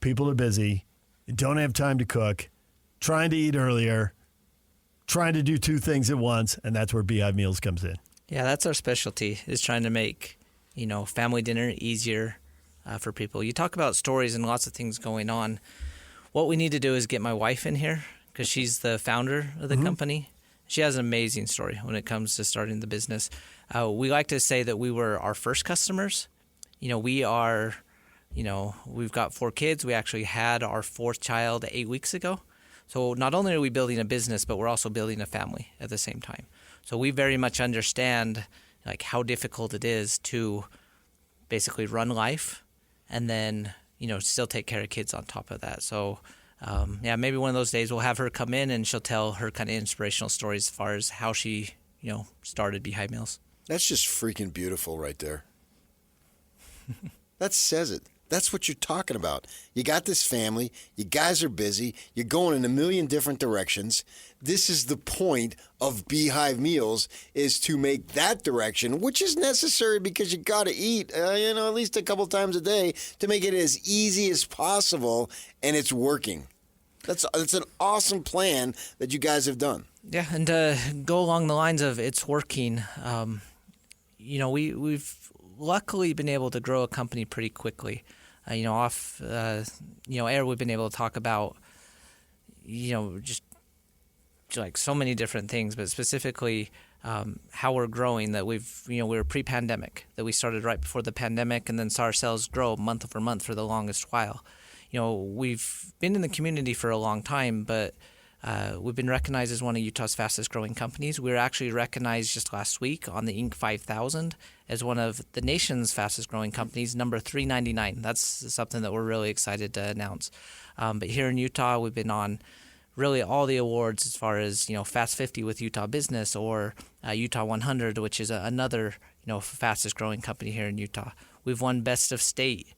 people are busy, don't have time to cook, trying to eat earlier, trying to do two things at once, and that's where Beehive Meals comes in. Yeah, that's our specialty, is trying to make, family dinner easier for people. You talk about stories and lots of things going on. What we need to do is get my wife in here because she's the founder of the company. She has an amazing story when it comes to starting the business. We like to say that we were our first customers. We are, we've got 4 kids. We actually had our 4th child 8 weeks ago. So not only are we building a business, but we're also building a family at the same time. So we very much understand how difficult it is to basically run life and then still take care of kids on top of that. So, maybe one of those days we'll have her come in and she'll tell her kind of inspirational stories as far as how she, started Beehive Meals. That's just freaking beautiful right there. That says it. That's what you're talking about. You got this family. You guys are busy. You're going in a million different directions. This is the point of Beehive Meals, is to make that direction, which is necessary because you got to eat, at least a couple times a day, to make it as easy as possible, and it's working. That's an awesome plan that you guys have done. Yeah, and to go along the lines of it's working, we've luckily been able to grow a company pretty quickly. Off air, we've been able to talk about, just like so many different things, but specifically how we're growing, that we were pre-pandemic, that we started right before the pandemic and then saw our sales grow month over month for the longest while. We've been in the community for a long time, but we've been recognized as one of Utah's fastest growing companies. We were actually recognized just last week on the Inc. 5000 as one of the nation's fastest growing companies, number 399. That's something that we're really excited to announce. But here in Utah, we've been on really all the awards as far as, Fast 50 with Utah Business, or Utah 100, which is another, fastest growing company here in Utah. We've won Best of State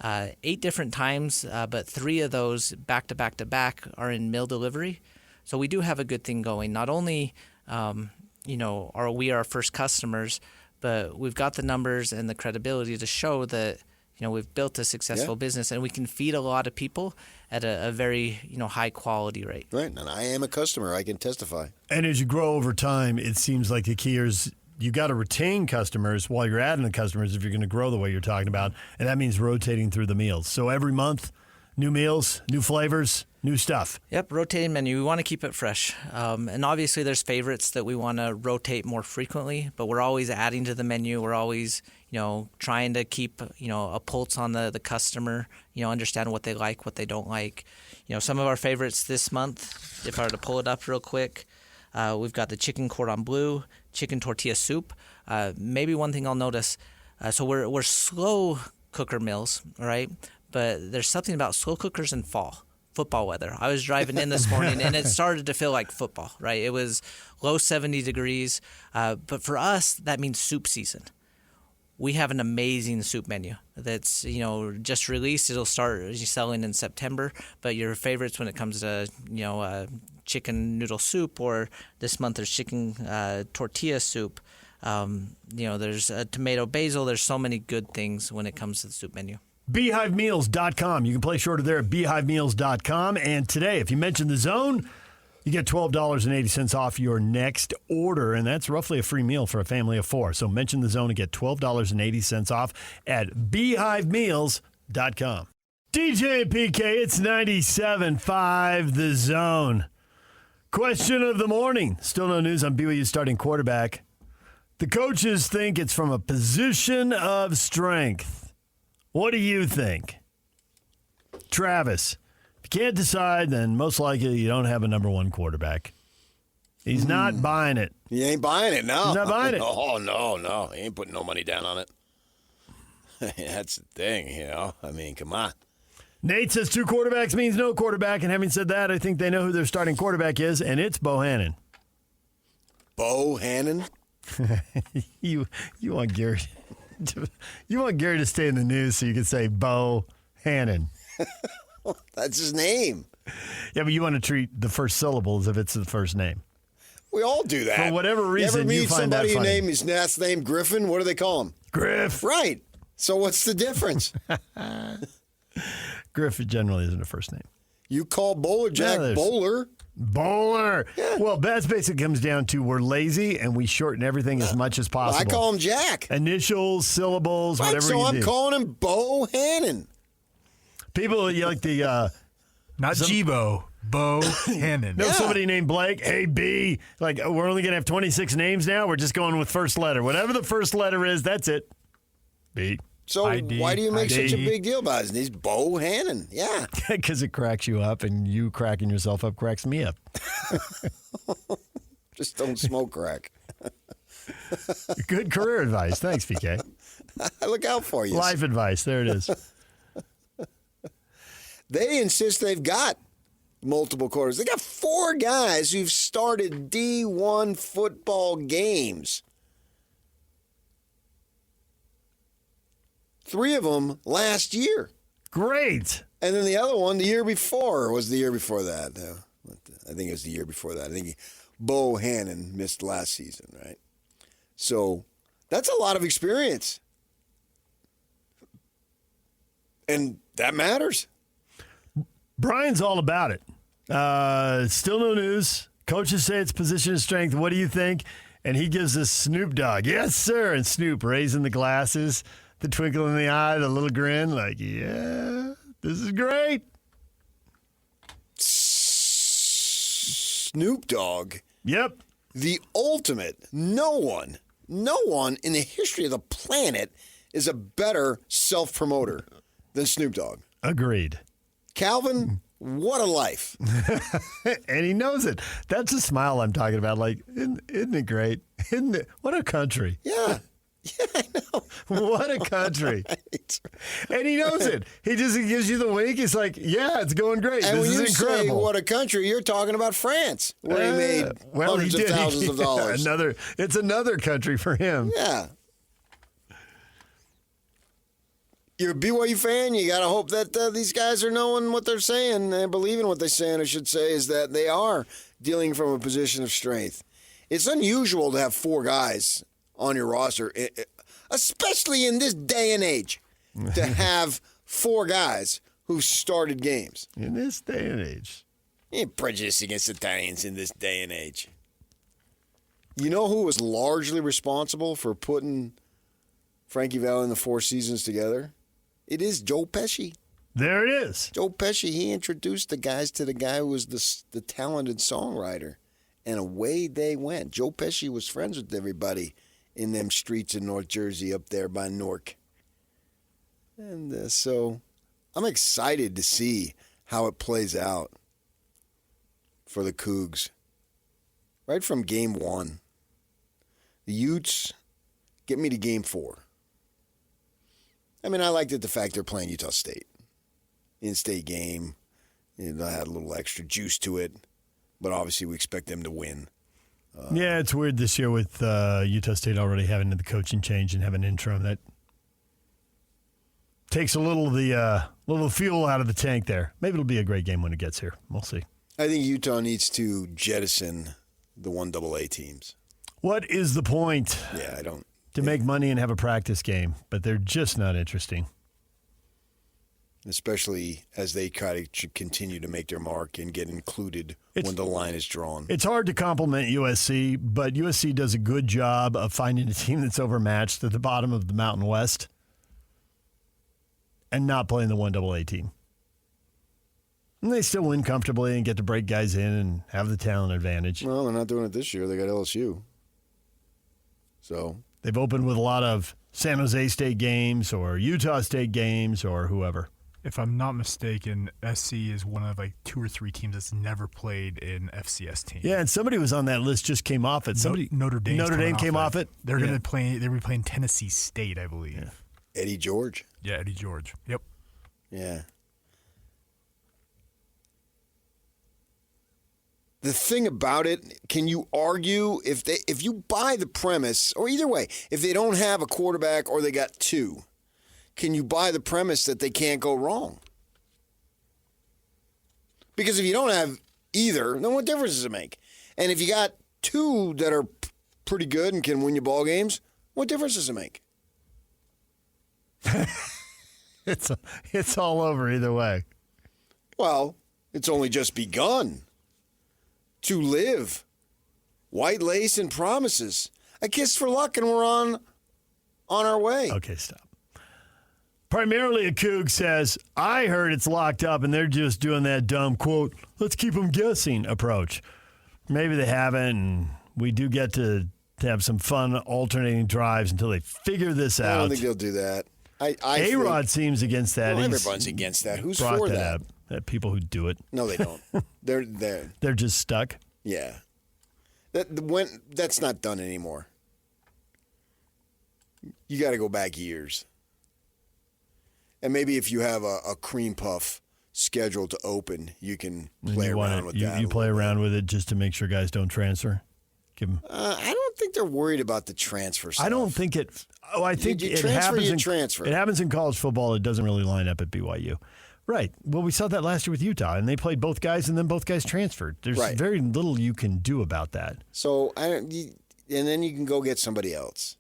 8 different times, but 3 of those back to back to back are in meal delivery. So we do have a good thing going. Not only, are we our first customers, but we've got the numbers and the credibility to show that, we've built a successful business and we can feed a lot of people at a very, high quality rate. Right, and I am a customer. I can testify. And as you grow over time, it seems like the key is you got to retain customers while you're adding the customers if you're going to grow the way you're talking about, and that means rotating through the meals. So every month, new meals, new flavors, new stuff. Yep, rotating menu. We want to keep it fresh. And obviously there's favorites that we want to rotate more frequently, but we're always adding to the menu. We're always, trying to keep, a pulse on the customer, understand what they like, what they don't like. Some of our favorites this month, if I were to pull it up real quick, we've got the chicken cordon bleu, chicken tortilla soup. Maybe one thing I'll notice, so we're slow cooker meals, right? But there's something about slow cookers in fall, football weather. I was driving in this morning and it started to feel like football, right? It was low 70 degrees. But for us, that means soup season. We have an amazing soup menu that's, just released. It'll start selling in September. But your favorites when it comes to, chicken noodle soup, or this month there's chicken tortilla soup. There's a tomato basil. There's so many good things when it comes to the soup menu. BeehiveMeals.com. You can place your order there at BeehiveMeals.com. And today, if you mention the zone, you get $12.80 off your next order, and that's roughly a free meal for a family of 4. So mention the zone and get $12.80 off at BeehiveMeals.com. DJ and PK, it's 97.5 The Zone. Question of the morning. Still no news on BYU's starting quarterback. The coaches think it's from a position of strength. What do you think? Travis, if you can't decide, then most likely you don't have a number 1 quarterback. He's not buying it. He ain't buying it, no. He's not buying it. Oh, no. He ain't putting no money down on it. That's the thing, I mean, come on. Nate says 2 quarterbacks means no quarterback, and having said that, I think they know who their starting quarterback is, and it's Bohannon. Bohannon? You want Gary to stay in the news so you can say Bohannon. That's his name. Yeah, but you want to treat the first syllable as if it's the first name. We all do that. For whatever reason, you ever meet find that somebody funny. who his last name Griffin? What do they call him? Griff. Right. So what's the difference? Griff generally isn't a first name. You call Bowler Jack Bowler. Bowler. Yeah. Well, that basically comes down to we're lazy and we shorten everything as much as possible. I call him Jack. Initials, syllables, Right, whatever you do. So I'm calling him Bohannon. People, you like the... Not Jibo. Bohannon. No, somebody named Blake. Hey, B. Like, we're only going to have 26 names now. We're just going with first letter. Whatever the first letter is, that's it. B. So why do you make such a big deal about it? He's Bohannon. Yeah. Because it cracks you up, and you cracking yourself up cracks me up. Just don't smoke crack. Good career advice. Thanks, PK. I look out for you. Life advice. There it is. They insist they've got multiple quarters. They got 4 guys who've started D1 football games. 3 of them last year. Great. And then the other one the year before. Or was the year before that? I think it was the year before that. I think Bohannon missed last season, right? So that's a lot of experience. And that matters. Brian's all about it. Still no news. Coaches say it's position of strength. What do you think? And he gives us Snoop Dogg. Yes, sir. And Snoop raising the glasses, the twinkle in the eye, the little grin. Like, yeah, this is great. Snoop Dogg. Yep. The ultimate. No one in the history of the planet is a better self-promoter than Snoop Dogg. Agreed. Calvin, what a life. And he knows it. That's a smile I'm talking about. Like, isn't it great? Isn't it? What a country. Yeah. Yeah, I know. What a country. Right. And he knows it. He gives you the wink. He's like, yeah, it's going great. And this when is you incredible. say what a country, you're talking about France, where he made hundreds of thousands of dollars. It's another country for him. Yeah. You're a BYU fan, you got to hope that these guys are knowing what they're saying and believing what they're saying, I should say, is that they are dealing from a position of strength. It's unusual to have 4 guys on your roster, especially in this day and age, to have 4 guys who've started games. In this day and age. You ain't prejudiced against Italians in this day and age. You know who was largely responsible for putting Frankie Valli and the Four Seasons together? It is Joe Pesci. There it is. Joe Pesci, he introduced the guys to the guy who was the talented songwriter. And away they went. Joe Pesci was friends with everybody in them streets in North Jersey up there by Newark. And so I'm excited to see how it plays out for the Cougs. Right from game 1. The Utes get me to game 4. I mean, I liked it the fact they're playing Utah State. In-state game. You know, had a little extra juice to it. But obviously we expect them to win. Yeah, it's weird this year with Utah State already having the coaching change and having an interim. That takes a little of the little fuel out of the tank there. Maybe it'll be a great game when it gets here. We'll see. I think Utah needs to jettison the 1AA teams. What is the point? Yeah, I don't. To make money and have a practice game, but they're just not interesting. Especially as they try to continue to make their mark and get included when the line is drawn. It's hard to compliment USC, but USC does a good job of finding a team that's overmatched at the bottom of the Mountain West and not playing the 1AA team. And they still win comfortably and get to break guys in and have the talent advantage. Well, they're not doing it this year. They got LSU. So they've opened with a lot of San Jose State games or Utah State games or whoever. If I'm not mistaken, SC is one of like 2 or 3 teams that's never played in FCS team. Yeah, and somebody was on that list, just came off it. Notre Dame came off it. They're going to play. They're going to be playing Tennessee State, I believe. Eddie George. Yeah, Eddie George. Yep. Yeah. the thing about it, can you argue if you buy the premise, or either way, if they don't have a quarterback or they got two, can you buy the premise that they can't go wrong? Because if you don't have either, then what difference does it make? And if you got two that are pretty good and can win you ball games, what difference does it make? It's all over either way. Well, it's only just begun. To live. White lace and promises. A kiss for luck, and we're on our way. Okay, stop. Primarily a Coug says, I heard it's locked up, and they're just doing that dumb, quote, let's keep them guessing approach. Maybe they haven't, and we do get to have some fun alternating drives until they figure this out. I don't think they'll do that. A-Rod seems against that. Well, everyone's against that. Who's for that? That people who do it. No, they don't. They're just stuck. Yeah. That's not done anymore. You got to go back years. And maybe if you have a cream puff scheduled to open, you can play around with that. You play around with it just to make sure guys don't transfer? Give them. I don't think they're worried about the transfer stuff. I don't think it. Oh, I think you it transfer. It happens in college football. It doesn't really line up at BYU. Right. Well, we saw that last year with Utah, and they played both guys, and then both guys transferred. There's very little you can do about that. So, and then you can go get somebody else.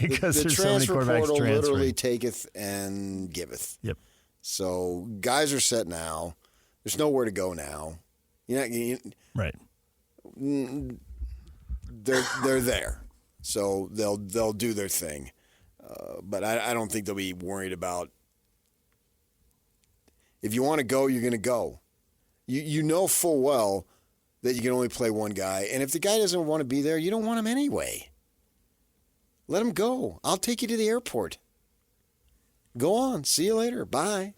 Because the there's so many transfer quarterbacks portal transferring. literally taketh and giveth. Yep. So guys are set now. There's nowhere to go now. Right. They're there, so they'll do their thing. But I don't think they'll be worried about. If you want to go, you're going to go. You know full well that you can only play one guy, and if the guy doesn't want to be there, you don't want him anyway. Let him go. I'll take you to the airport. Go on. See you later. Bye.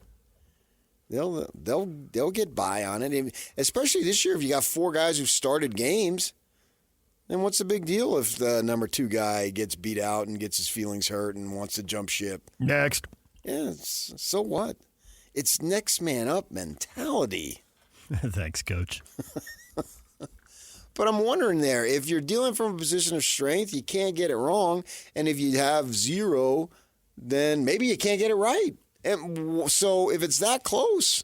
They'll get by on it. Especially this year, if you got four guys who started games, then what's the big deal if the number two guy gets beat out and gets his feelings hurt and wants to jump ship? Next. Yeah, so what? It's next man up mentality. Thanks, Coach. But I'm wondering there, if you're dealing from a position of strength, you can't get it wrong. And if you have zero, then maybe you can't get it right. And so if it's that close,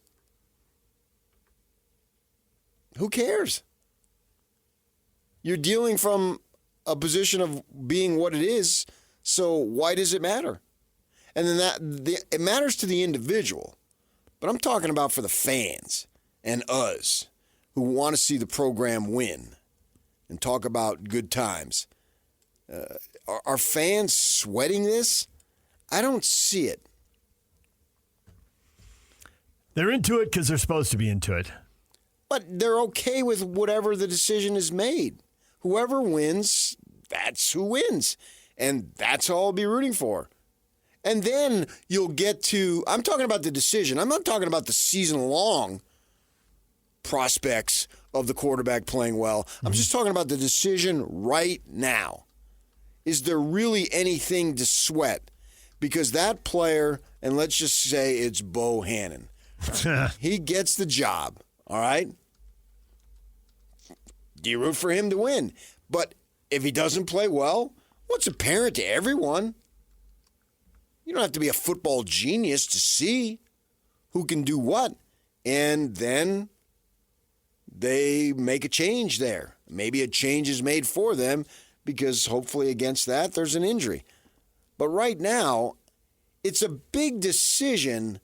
who cares? You're dealing from a position of being what it is, so why does it matter? And then it matters to the individual. But I'm talking about for the fans and us who want to see the program win and talk about good times. Are fans sweating this? I don't see it. They're into it because they're supposed to be into it. But they're okay with whatever the decision is made. Whoever wins, that's who wins. And that's all I'll be rooting for. And then you'll get to, I'm talking about the decision. I'm not talking about the season-long prospects of the quarterback playing well. I'm just talking about the decision right now. Is there really anything to sweat? Because that player, and let's just say it's Bo Hannon, he gets the job, all right? Do you root for him to win? But if he doesn't play well, what's apparent to everyone? You don't have to be a football genius to see who can do what. And then they make a change there. Maybe a change is made for them because hopefully against that there's an injury. But right now, it's a big decision,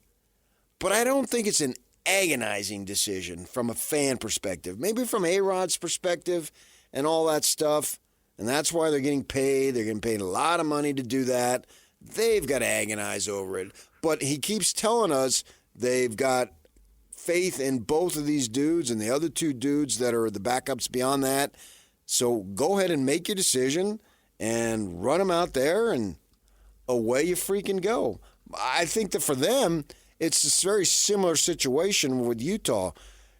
but I don't think it's an agonizing decision from a fan perspective. Maybe from A-Rod's perspective and all that stuff. And that's why they're getting paid. They're getting paid a lot of money to do that. They've got to agonize over it. But he keeps telling us they've got faith in both of these dudes and the other two dudes that are the backups beyond that. So go ahead and make your decision and run them out there and away you freaking go. I think that for them, it's a very similar situation with Utah.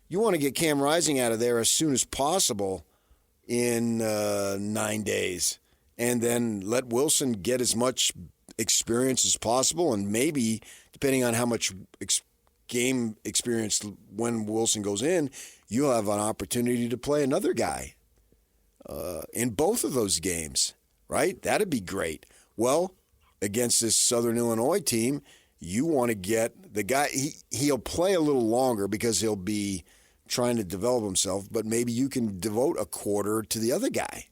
You want to get Cam Rising out of there as soon as possible in 9 days and then let Wilson get as much experience as possible and maybe, depending on how much game experience when Wilson goes in, you'll have an opportunity to play another guy in both of those games, right? That'd be great. Well, against this Southern Illinois team, you want to get the guy, he'll play a little longer because he'll be trying to develop himself, but maybe you can devote a quarter to the other guy.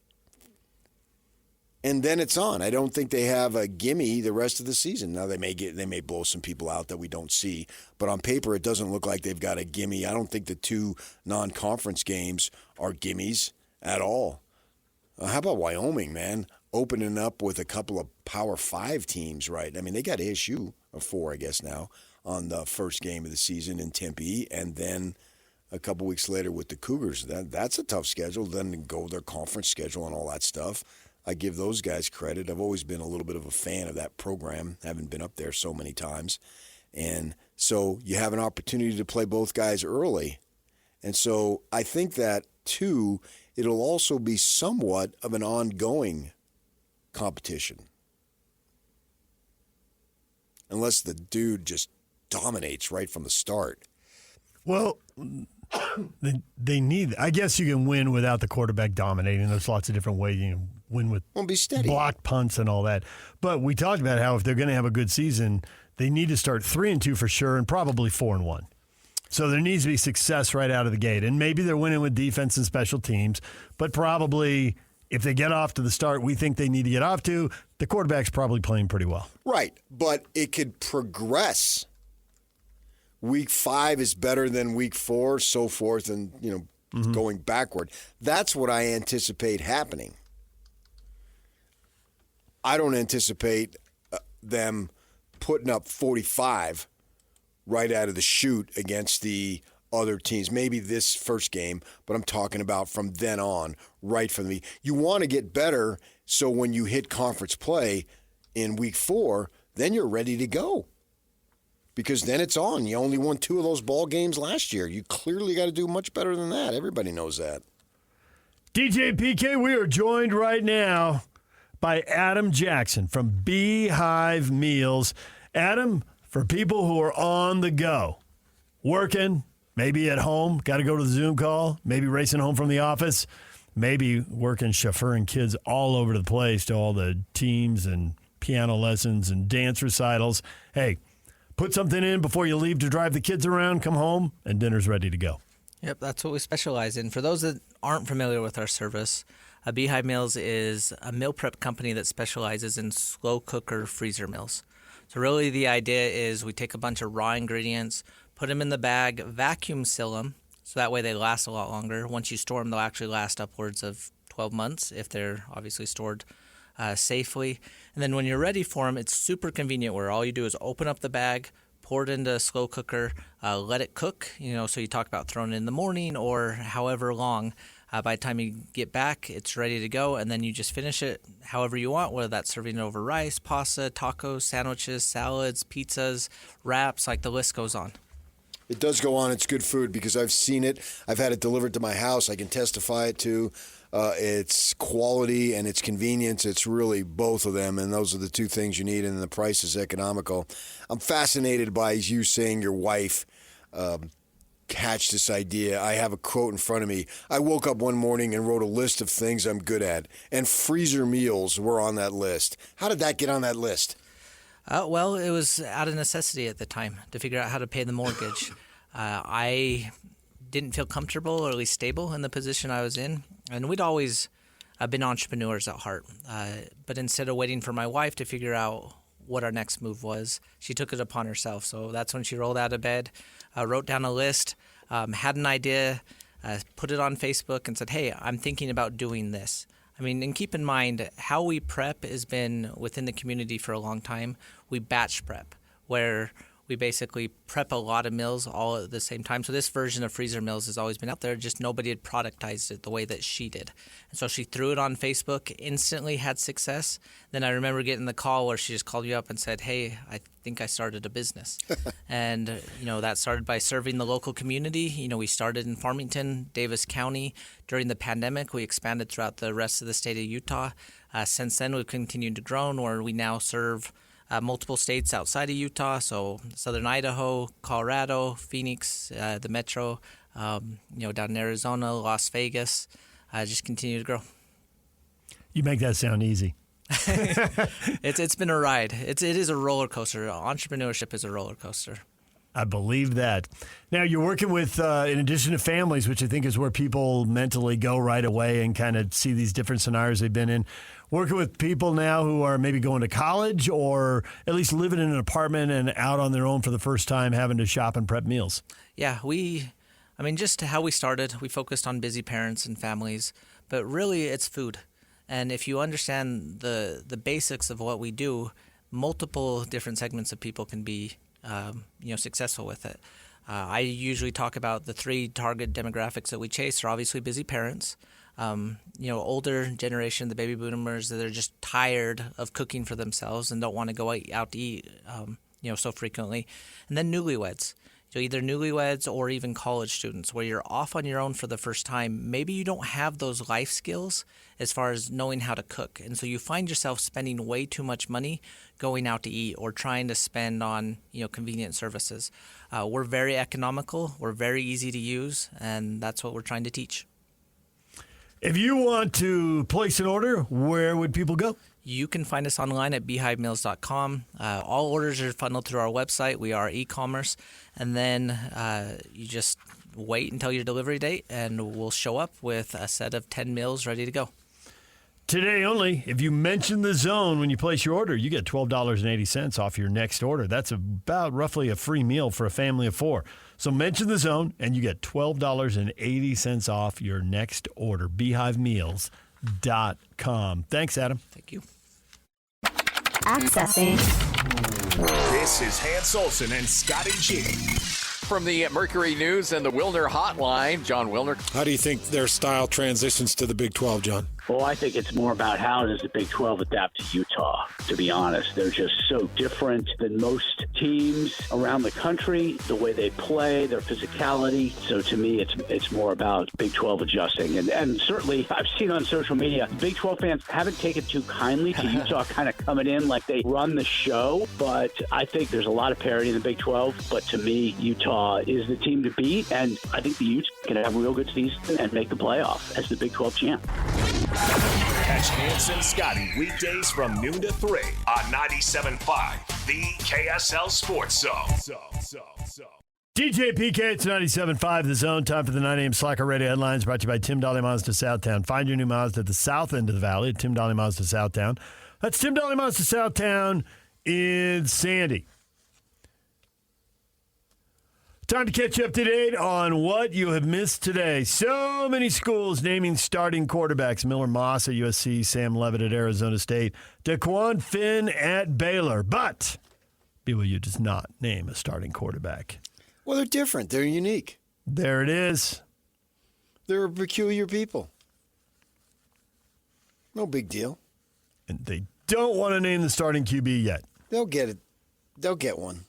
And then it's on. I don't think they have a gimme the rest of the season. Now they may blow some people out that we don't see, but on paper it doesn't look like they've got a gimme. I don't think the 2 non-conference games are gimmies at all. How about Wyoming, man? Opening up with a couple of Power 5 teams, right? I mean, they got ASU, or 4, I guess now, on the first game of the season in Tempe, and then a couple weeks later with the Cougars. That's a tough schedule. Then to go their conference schedule and all that stuff. I give those guys credit. I've always been a little bit of a fan of that program. I haven't been up there so many times. And so you have an opportunity to play both guys early. And so I think that, too, it'll also be somewhat of an ongoing competition. Unless the dude just dominates right from the start. Well, they need. I guess you can win without the quarterback dominating. There's lots of different ways you can win with be steady. Blocked punts and all that. But we talked about how if they're going to have a good season, they need to start 3-2 for sure, and probably 4-1. So there needs to be success right out of the gate. And maybe they're winning with defense and special teams, but probably if they get off to the start we think they need to get off to, the quarterback's probably playing pretty well. Right, but it could progress. Week 5 is better than week 4, so forth, and going backward. That's what I anticipate happening. I don't anticipate them putting up 45 right out of the chute against the other teams. Maybe this first game, but I'm talking about from then on, right from the. You want to get better so when you hit conference play in week 4, then you're ready to go. Because then it's on. You only won 2 of those ball games last year. You clearly got to do much better than that. Everybody knows that. DJ PK, we are joined right now by Adam Jackson from Beehive Meals. Adam, for people who are on the go, working, maybe at home, got to go to the Zoom call, maybe racing home from the office, maybe working chauffeuring kids all over the place to all the teams and piano lessons and dance recitals. Hey, put something in before you leave to drive the kids around, come home, and dinner's ready to go. Yep, that's what we specialize in. For those that aren't familiar with our service, Beehive Meals is a meal prep company that specializes in slow cooker freezer meals. So really the idea is we take a bunch of raw ingredients, put them in the bag, vacuum seal them, so that way they last a lot longer. Once you store them, they'll actually last upwards of 12 months if they're obviously stored safely. And then when you're ready for them, it's super convenient where all you do is open up the bag, pour it into a slow cooker, let it cook. So you talk about throwing it in the morning or however long. By the time you get back, it's ready to go, and then you just finish it however you want, whether that's serving it over rice, pasta, tacos, sandwiches, salads, pizzas, wraps, like the list goes on. It does go on. It's good food because I've seen it. I've had it delivered to my house. I can testify it to its quality and its convenience. It's really both of them, and those are the 2 things you need, and the price is economical. I'm fascinated by you saying your wife hatched this idea. I have a quote in front of me. I woke up one morning and wrote a list of things I'm good at, and freezer meals were on that list. How did that get on that list? Well, it was out of necessity at the time to figure out how to pay the mortgage. I didn't feel comfortable or at least stable in the position I was in, and we'd always been entrepreneurs at heart. But instead of waiting for my wife to figure out what our next move was, she took it upon herself. So that's when she rolled out of bed, wrote down a list, had an idea, put it on Facebook and said, hey, I'm thinking about doing this. I mean, and keep in mind, how we prep has been within the community for a long time. We batch prep, where we basically prep a lot of meals all at the same time. So this version of freezer meals has always been out there, just nobody had productized it the way that she did. And so she threw it on Facebook, instantly had success. Then I remember getting the call where she just called me up and said, hey, I think I started a business. And, that started by serving the local community. We started in Farmington, Davis County. During the pandemic, we expanded throughout the rest of the state of Utah. Since then, we've continued to grow, where we now serve multiple states outside of Utah, so southern Idaho, Colorado, Phoenix, the metro, down in Arizona, Las Vegas. Just continue to grow. You make that sound easy. It's been a ride. It is a roller coaster. Entrepreneurship is a roller coaster. I believe that. Now, you're working with, in addition to families, which I think is where people mentally go right away and kind of see these different scenarios they've been in, working with people now who are maybe going to college or at least living in an apartment and out on their own for the first time, having to shop and prep meals. Yeah, just how we started, we focused on busy parents and families, but really it's food. And if you understand the basics of what we do, multiple different segments of people can be successful with it. I usually talk about the 3 target demographics that we chase are obviously busy parents, older generation, the baby boomers that are just tired of cooking for themselves and don't want to go out to eat, so frequently, and then newlyweds. So either newlyweds or even college students where you're off on your own for the first time. Maybe you don't have those life skills as far as knowing how to cook. And so you find yourself spending way too much money going out to eat or trying to spend on, convenient services. We're very economical. We're very easy to use. And that's what we're trying to teach. If you want to place an order, where would people go? You can find us online at beehivemeals.com. All orders are funneled through our website. We are e-commerce. And then you just wait until your delivery date, and we'll show up with a set of 10 meals ready to go. Today only, if you mention the zone when you place your order, you get $12.80 off your next order. That's about roughly a free meal for a family of 4. So mention the zone, and you get $12.80 off your next order. beehivemeals.com. Thanks, Adam. Thank you. Accessing. This is Hans Olsen and Scotty G. From the Mercury News and the Wilner Hotline, John Wilner. How do you think their style transitions to the Big 12, John? Well, I think it's more about how does the Big 12 adapt to Utah, to be honest. They're just so different than most teams around the country, the way they play, their physicality. So to me, it's more about Big 12 adjusting. And certainly, I've seen on social media, Big 12 fans haven't taken too kindly to Utah kind of coming in like they run the show. But I think there's a lot of parity in the Big 12. But to me, Utah is the team to beat. And I think the Utes can have a real good season and make the playoff as the Big 12 champ. Catch Hans and Scotty weekdays from noon to 3 on 97.5, the KSL Sports Zone. DJ PK, it's 97.5 The Zone. Time for the 9 a.m. Slacker Radio headlines brought to you by Tim Dolly Mazda Southtown. Find your new Mazda at the south end of the valley at Tim Dolly Mazda Southtown. That's Tim Dolly Mazda Southtown in Sandy. Time to catch you up to date on what you have missed today. So many schools naming starting quarterbacks. Miller Moss at USC, Sam Levitt at Arizona State, DeQuan Finn at Baylor. But BYU does not name a starting quarterback. Well, they're different. They're unique. There it is. They're peculiar people. No big deal. And they don't want to name the starting QB yet. They'll get it. They'll get one.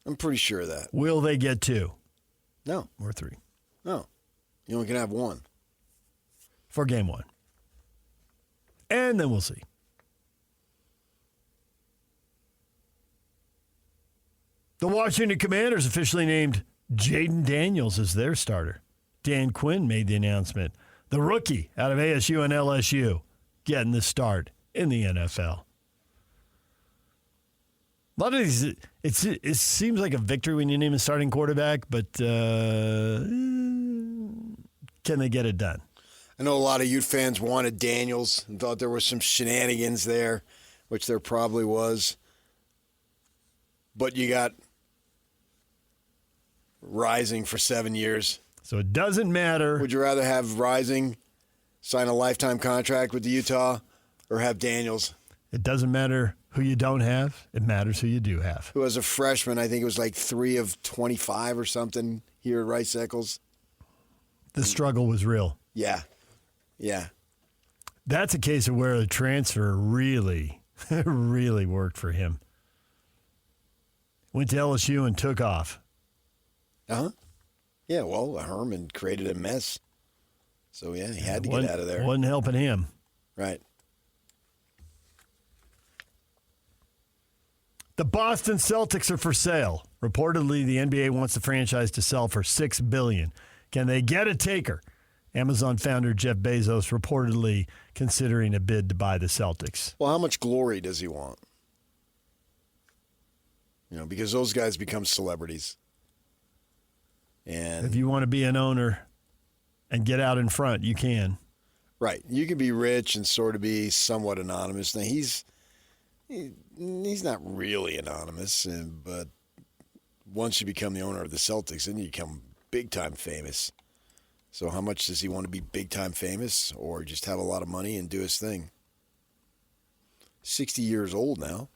I'm pretty sure of that. Will they get 2? No. Or 3? No. You only can have 1. For game 1. And then we'll see. The Washington Commanders officially named Jaden Daniels as their starter. Dan Quinn made the announcement. The rookie out of ASU and LSU getting the start in the NFL. A lot of these, it seems like a victory when you name a starting quarterback, but can they get it done? I know a lot of Ute fans wanted Daniels and thought there was some shenanigans there, which there probably was. But you got Rising for 7 years. So it doesn't matter. Would you rather have Rising sign a lifetime contract with the Utah or have Daniels? It doesn't matter who you don't have. It matters who you do have. Who as a freshman, I think it was like 3 of 25 or something here at Rice Eccles. The struggle was real. Yeah. Yeah. That's a case of where the transfer really, really worked for him. Went to LSU and took off. Uh-huh. Yeah, well, Herman created a mess. So, yeah, he had to get out of there. Wasn't helping him. Right. The Boston Celtics are for sale. Reportedly, the NBA wants the franchise to sell for $6 billion. Can they get a taker? Amazon founder Jeff Bezos reportedly considering a bid to buy the Celtics. Well, how much glory does he want? Because those guys become celebrities. And if you want to be an owner and get out in front, you can. Right. You can be rich and sort of be somewhat anonymous. Now, he's not really anonymous, but once you become the owner of the Celtics, then you become big-time famous. So how much does he want to be big-time famous or just have a lot of money and do his thing? 60 years old now.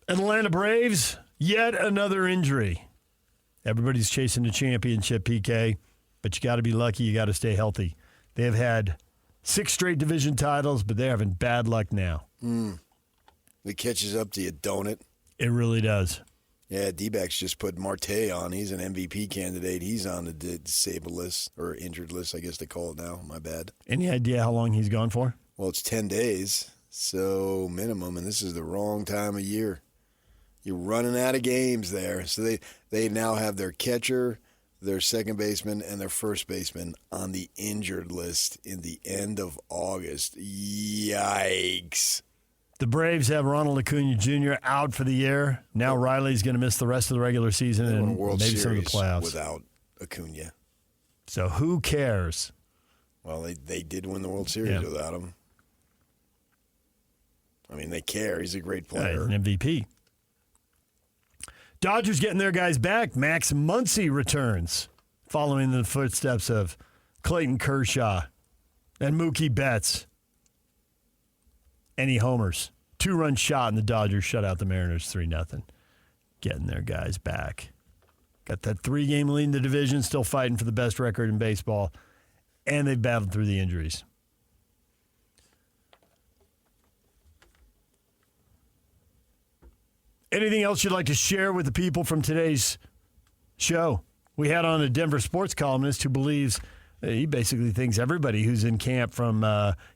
Atlanta Braves, yet another injury. Everybody's chasing the championship, PK, but you got to be lucky. You got to stay healthy. They have had 6 straight division titles, but they're having bad luck now. It catches up to you, don't it? It really does. Yeah, D-backs just put Marte on. He's an MVP candidate. He's on the disabled list, or injured list, I guess they call it now. My bad. Any idea how long he's gone for? Well, it's 10 days, so minimum, and this is the wrong time of year. You're running out of games there. So they now have their catcher, their second baseman, and their first baseman on the injured list in the end of August. Yikes. The Braves have Ronald Acuna Jr. out for the year. Now Riley's going to miss the rest of the regular season and World maybe Series some of the playoffs. Without Acuna. So who cares? Well, they did win the World Series without him. I mean, they care. He's a great player. An MVP. Dodgers getting their guys back. Max Muncy returns, following the footsteps of Clayton Kershaw and Mookie Betts. And he homers. 2-run shot, and the Dodgers shut out the Mariners 3-0. Getting their guys back. Got that 3-game lead in the division, still fighting for the best record in baseball. And they've battled through the injuries. Anything else you'd like to share with the people from today's show? We had on a Denver sports columnist who believes he basically thinks everybody who's in camp from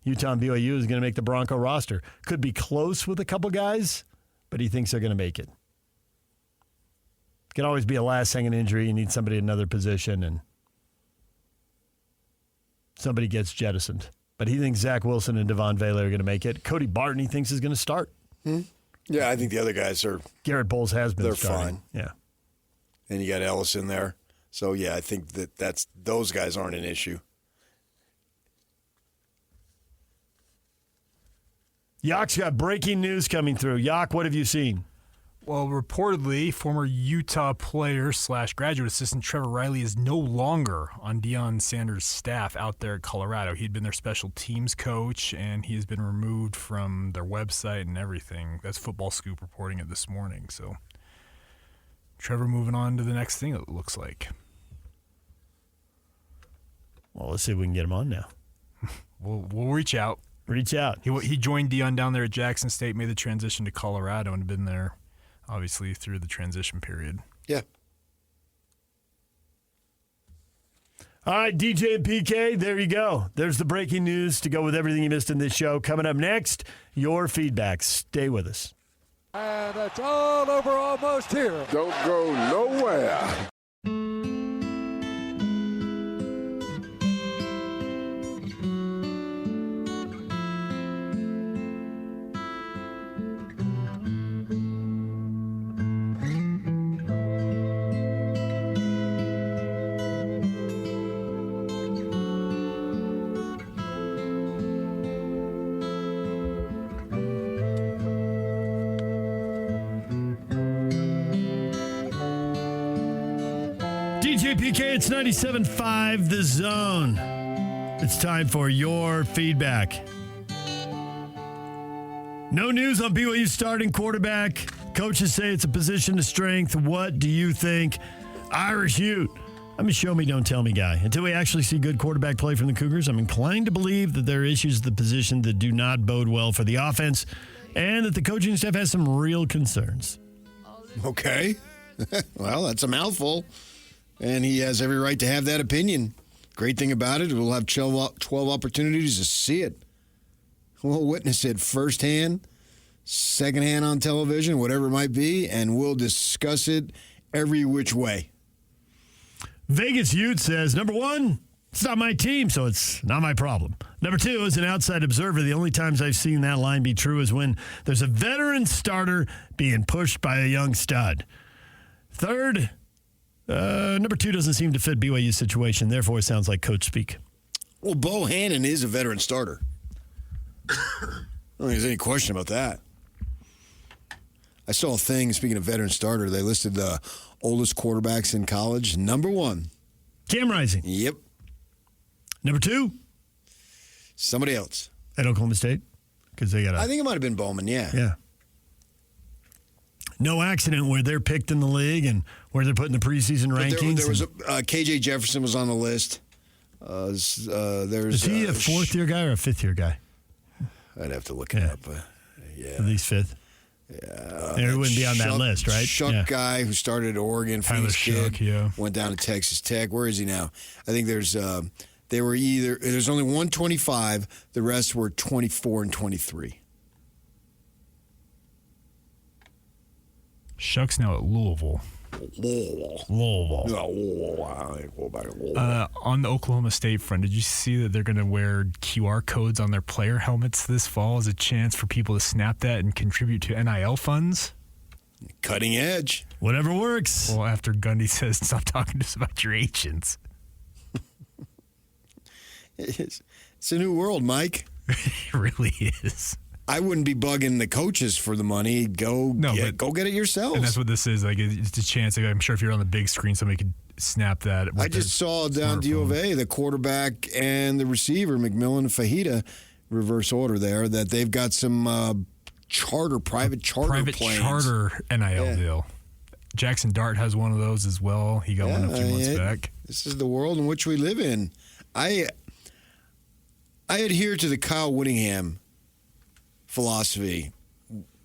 Utah and BYU is going to make the Bronco roster. Could be close with a couple guys, but he thinks they're going to make it. Could always be a last-second injury. You need somebody in another position, and somebody gets jettisoned. But he thinks Zach Wilson and Devon Vela are going to make it. Cody Barton, he thinks, is going to start. Yeah, I think the other guys are. Garrett Bowles has been. They're starting. fine. Yeah, and you got Ellis in there, so yeah, I think that's those guys aren't an issue. Yak's got breaking news coming through. Yak, what have you seen? Well, reportedly, former Utah player / graduate assistant Trevor Riley is no longer on Deion Sanders' staff out there at Colorado. He'd been their special teams coach, and he has been removed from their website and everything. That's Football Scoop reporting it this morning. So Trevor moving on to the next thing, it looks like. Well, let's see if we can get him on now. We'll reach out. Reach out. He joined Deion down there at Jackson State, made the transition to Colorado, and been there obviously through the transition period. Yeah. All right, DJ and PK, there you go. There's the breaking news to go with everything you missed in this show. Coming up next, your feedback. Stay with us. And it's all over almost here. Don't go nowhere. DJ PK, it's 97.5 The Zone. It's time for your feedback. No news on BYU starting quarterback. Coaches say it's a position of strength. What do you think? Irish Ute. I'm a show me, don't tell me guy. Until we actually see good quarterback play from the Cougars, I'm inclined to believe that there are issues at the position that do not bode well for the offense and that the coaching staff has some real concerns. Okay. Well, that's a mouthful. And he has every right to have that opinion. Great thing about it, we'll have 12 opportunities to see it. We'll witness it firsthand, secondhand on television, whatever it might be, and we'll discuss it every which way. Vegas Ute says, number one, it's not my team, so it's not my problem. Number two, as an outside observer, the only times I've seen that line be true is when there's a veteran starter being pushed by a young stud. Third, number two doesn't seem to fit BYU's situation. Therefore, it sounds like coach speak. Well, Bo Hannon is a veteran starter. I don't think there's any question about that. I saw a thing, speaking of veteran starter, they listed the oldest quarterbacks in college. Number one. Cam Rising. Yep. Number two. Somebody else. At Oklahoma State? Because they got I think it might have been Bowman, yeah. Yeah. No accident where they're picked in the league and where they're put in the preseason rankings. There was KJ Jefferson was on the list. Is he a fourth-year guy or a fifth-year guy? I'd have to look it up. Yeah. At least fifth. Yeah. It wouldn't be on that list, right? Shuck guy who started at Oregon, Phoenix kid, went down to Texas Tech. Where is he now? I think there's there's only 125. The rest were 24 and 23. Shuck's now at Louisville. On the Oklahoma State front, did you see that they're going to wear QR codes on their player helmets this fall as a chance for people to snap that and contribute to NIL funds? Cutting edge. Whatever works. Well, after Gundy says, stop talking to us about your agents. It's a new world, Mike. It really is. I wouldn't be bugging the coaches for the money. Go get it yourselves. And that's what this is. Like, it's a chance. I'm sure if you're on the big screen, somebody could snap that. I just saw down at U of A, the quarterback and the receiver, McMillan and Fajita, reverse order there, that they've got some private charter NIL deal. Jackson Dart has one of those as well. He got one a few months back. This is the world in which we live in. I adhere to the Kyle Whittingham philosophy.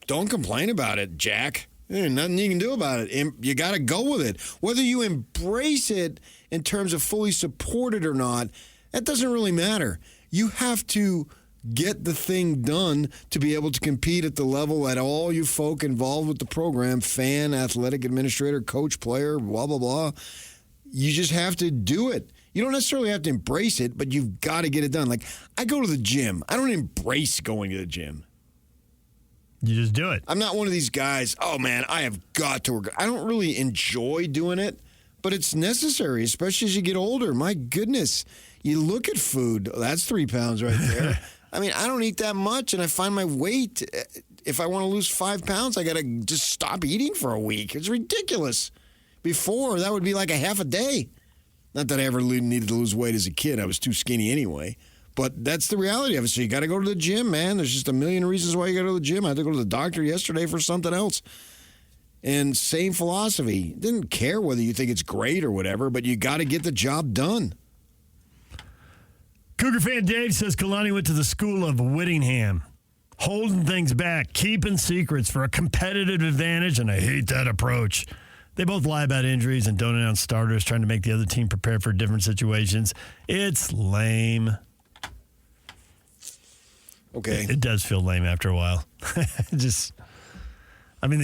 Don't complain about it, Jack. There's nothing you can do about it. You got to go with it. Whether you embrace it in terms of fully support it or not, that doesn't really matter. You have to get the thing done to be able to compete at the level that all you folk involved with the program, fan, athletic administrator, coach, player, blah, blah, blah. You just have to do it. You don't necessarily have to embrace it, but you've got to get it done. Like, I go to the gym. I don't embrace going to the gym. You just do it. I'm not one of these guys, oh, man, I have got to work. I don't really enjoy doing it, but it's necessary, especially as you get older. My goodness. You look at food. That's 3 pounds right there. I mean, I don't eat that much, and I find my weight. If I want to lose 5 pounds, I got to just stop eating for a week. It's ridiculous. Before, that would be like a half a day. Not that I ever needed to lose weight as a kid. I was too skinny anyway. But that's the reality of it. So you got to go to the gym, man. There's just a million reasons why you got to go to the gym. I had to go to the doctor yesterday for something else. And same philosophy. Didn't care whether you think it's great or whatever, but you got to get the job done. Cougar fan Dave says Kalani went to the school of Whittingham, holding things back, keeping secrets for a competitive advantage, and I hate that approach. They both lie about injuries and don't announce starters, trying to make the other team prepare for different situations. It's lame. Okay. It does feel lame after a while. The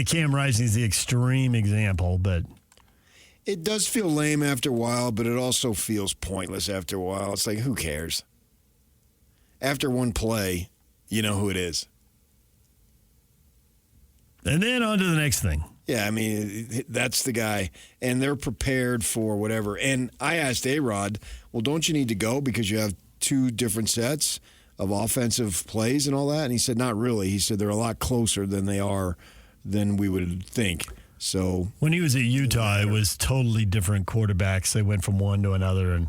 Cam Rising is the extreme example, but it does feel lame after a while, but it also feels pointless after a while. It's like, who cares? After one play, you know who it is. And then on to the next thing. Yeah, that's the guy. And they're prepared for whatever. And I asked A-Rod, well, don't you need to go because you have two different sets of offensive plays and all that? And he said, not really. He said they're a lot closer than we would think. So when he was at Utah, it was totally different quarterbacks. They went from one to another, and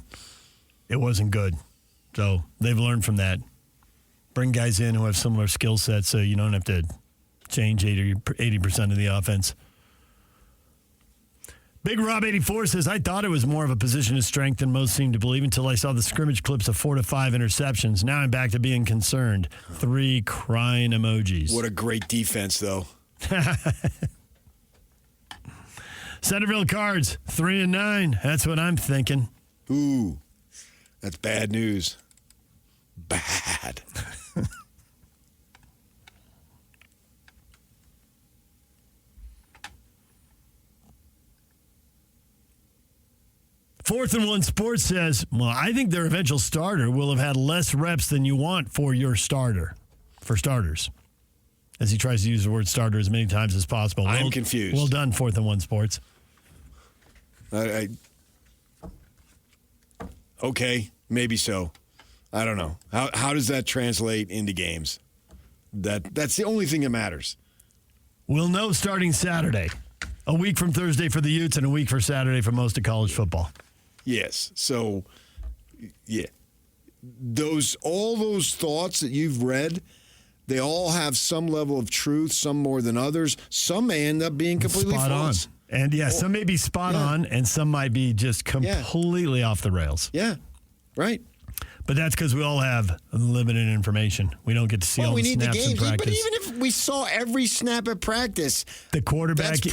it wasn't good. So they've learned from that. Bring guys in who have similar skill sets so you don't have to change 80% of the offense. Big Rob 84 says, I thought it was more of a position of strength than most seem to believe until I saw the scrimmage clips of 4 to 5 interceptions. Now I'm back to being concerned. 3 crying emojis. What a great defense, though. Centerville Cards, 3-9. That's what I'm thinking. Ooh. That's bad news. Bad. Fourth and One Sports says, well, I think their eventual starter will have had less reps than you want for your starter, for starters. As he tries to use the word starter as many times as possible. I'm confused. Well done, Fourth and One Sports. Okay, maybe so. I don't know. How does that translate into games? That's the only thing that matters. We'll know starting Saturday. A week from Thursday for the Utes and a week for Saturday for most of college football. Yes. So, yeah. All those thoughts that you've read, they all have some level of truth, some more than others. Some may end up being completely false. On. And, some may be spot on, and some might be just completely off the rails. Yeah, right. But that's because we all have limited information. We don't get to see all the snaps in practice. But even if we saw every snap at practice, the quarterback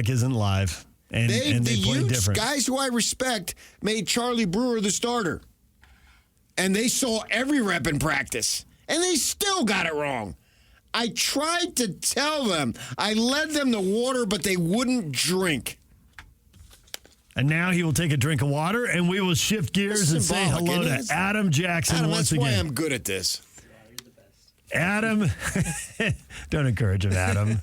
isn't live, and they play different. Guys who I respect made Charlie Brewer the starter, and they saw every rep in practice, and they still got it wrong. I tried to tell them. I led them to water, but they wouldn't drink. And now he will take a drink of water, and we will shift gears and say hello to Adam Jackson once again. That's why I'm good at this. Adam, don't encourage him, Adam.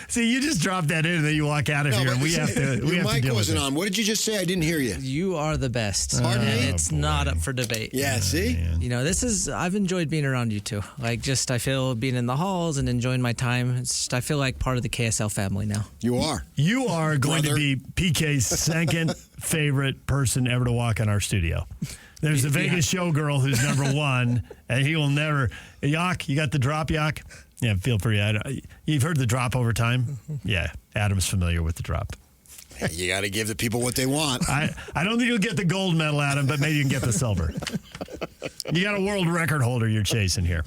See, you just drop that in, and then you walk out of here, and we have to. Your mic wasn't on. What did you just say? I didn't hear you. You are the best. Pardon me? It's not up for debate. Yeah, see? I've enjoyed being around you two. I feel being in the halls and enjoying my time. I feel like part of the KSL family now. You are. You are going to be PK's second favorite person ever to walk in our studio. There's the Vegas showgirl who's number one, and he will never. Yak, you got the drop, Yak? Yeah, feel free. You've heard the drop over time? Yeah, Adam's familiar with the drop. You got to give the people what they want. I don't think you'll get the gold medal, Adam, but maybe you can get the silver. You got a world record holder you're chasing here.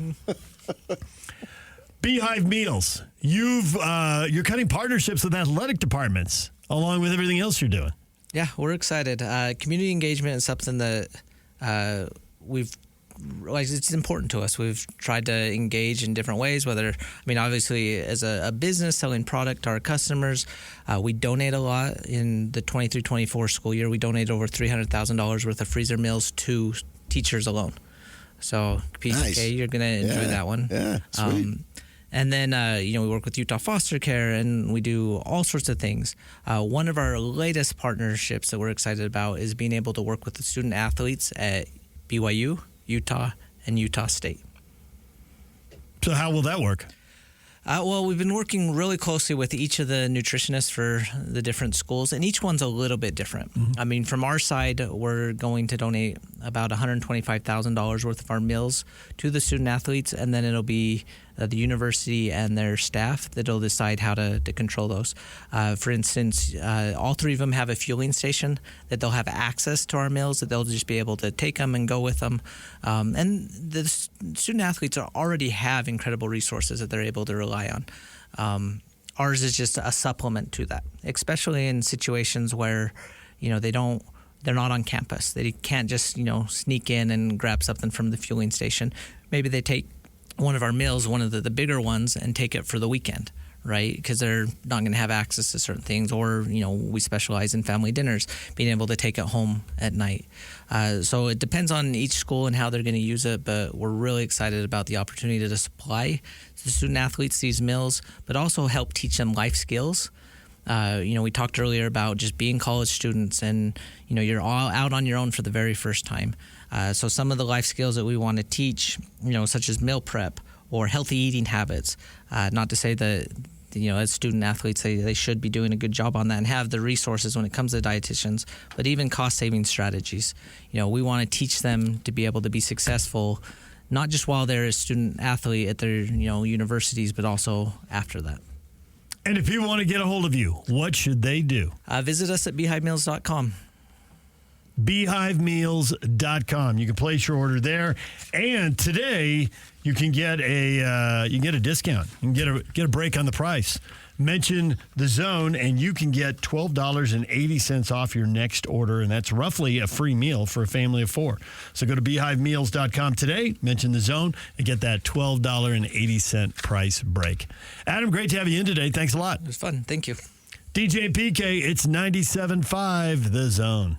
Beehive Meals. You're cutting partnerships with athletic departments along with everything else you're doing. Yeah, we're excited. Community engagement is something that it's important to us. We've tried to engage in different ways, obviously as a business selling product to our customers, we donate a lot. In the 23-24 school year, we donate over $300,000 worth of freezer meals to teachers alone. So PK, nice. You're going to enjoy that one. Yeah, sweet. And then, we work with Utah Foster Care, and we do all sorts of things. One of our latest partnerships that we're excited about is being able to work with the student athletes at BYU, Utah, and Utah State. So how will that work? We've been working really closely with each of the nutritionists for the different schools, and each one's a little bit different. Mm-hmm. From our side, we're going to donate about $125,000 worth of our meals to the student athletes, and then it'll be the university and their staff that'll decide how to control those. For instance, all three of them have a fueling station that they'll have access to our meals, that they'll just be able to take them and go with them. And the student athletes already have incredible resources that they're able to rely on. Ours is just a supplement to that, especially in situations where, they're not on campus. They can't just, sneak in and grab something from the fueling station. Maybe they take one of our meals, one of the bigger ones, and take it for the weekend, right? Because they're not going to have access to certain things. Or, we specialize in family dinners, being able to take it home at night. So it depends on each school and how they're going to use it, but we're really excited about the opportunity to supply the student athletes these meals, but also help teach them life skills. We talked earlier about just being college students, and, you're all out on your own for the very first time. So some of the life skills that we want to teach, such as meal prep or healthy eating habits, not to say that, as student athletes, they should be doing a good job on that and have the resources when it comes to dietitians, but even cost-saving strategies. We want to teach them to be able to be successful, not just while they're a student athlete at their, universities, but also after that. And if people want to get a hold of you, what should they do? Visit us at beehivemeals.com. beehivemeals.com. You can place your order there, and today you can get a discount. You can get a break on the price. mention the Zone, and you can get $12.80 off your next order, and that's roughly a free meal for a family of 4. So go to beehivemeals.com today, mention the Zone, and get that $12.80 price break. Adam, great to have you in today. Thanks a lot. It was fun. Thank you. DJ and PK, it's 97.5 The Zone.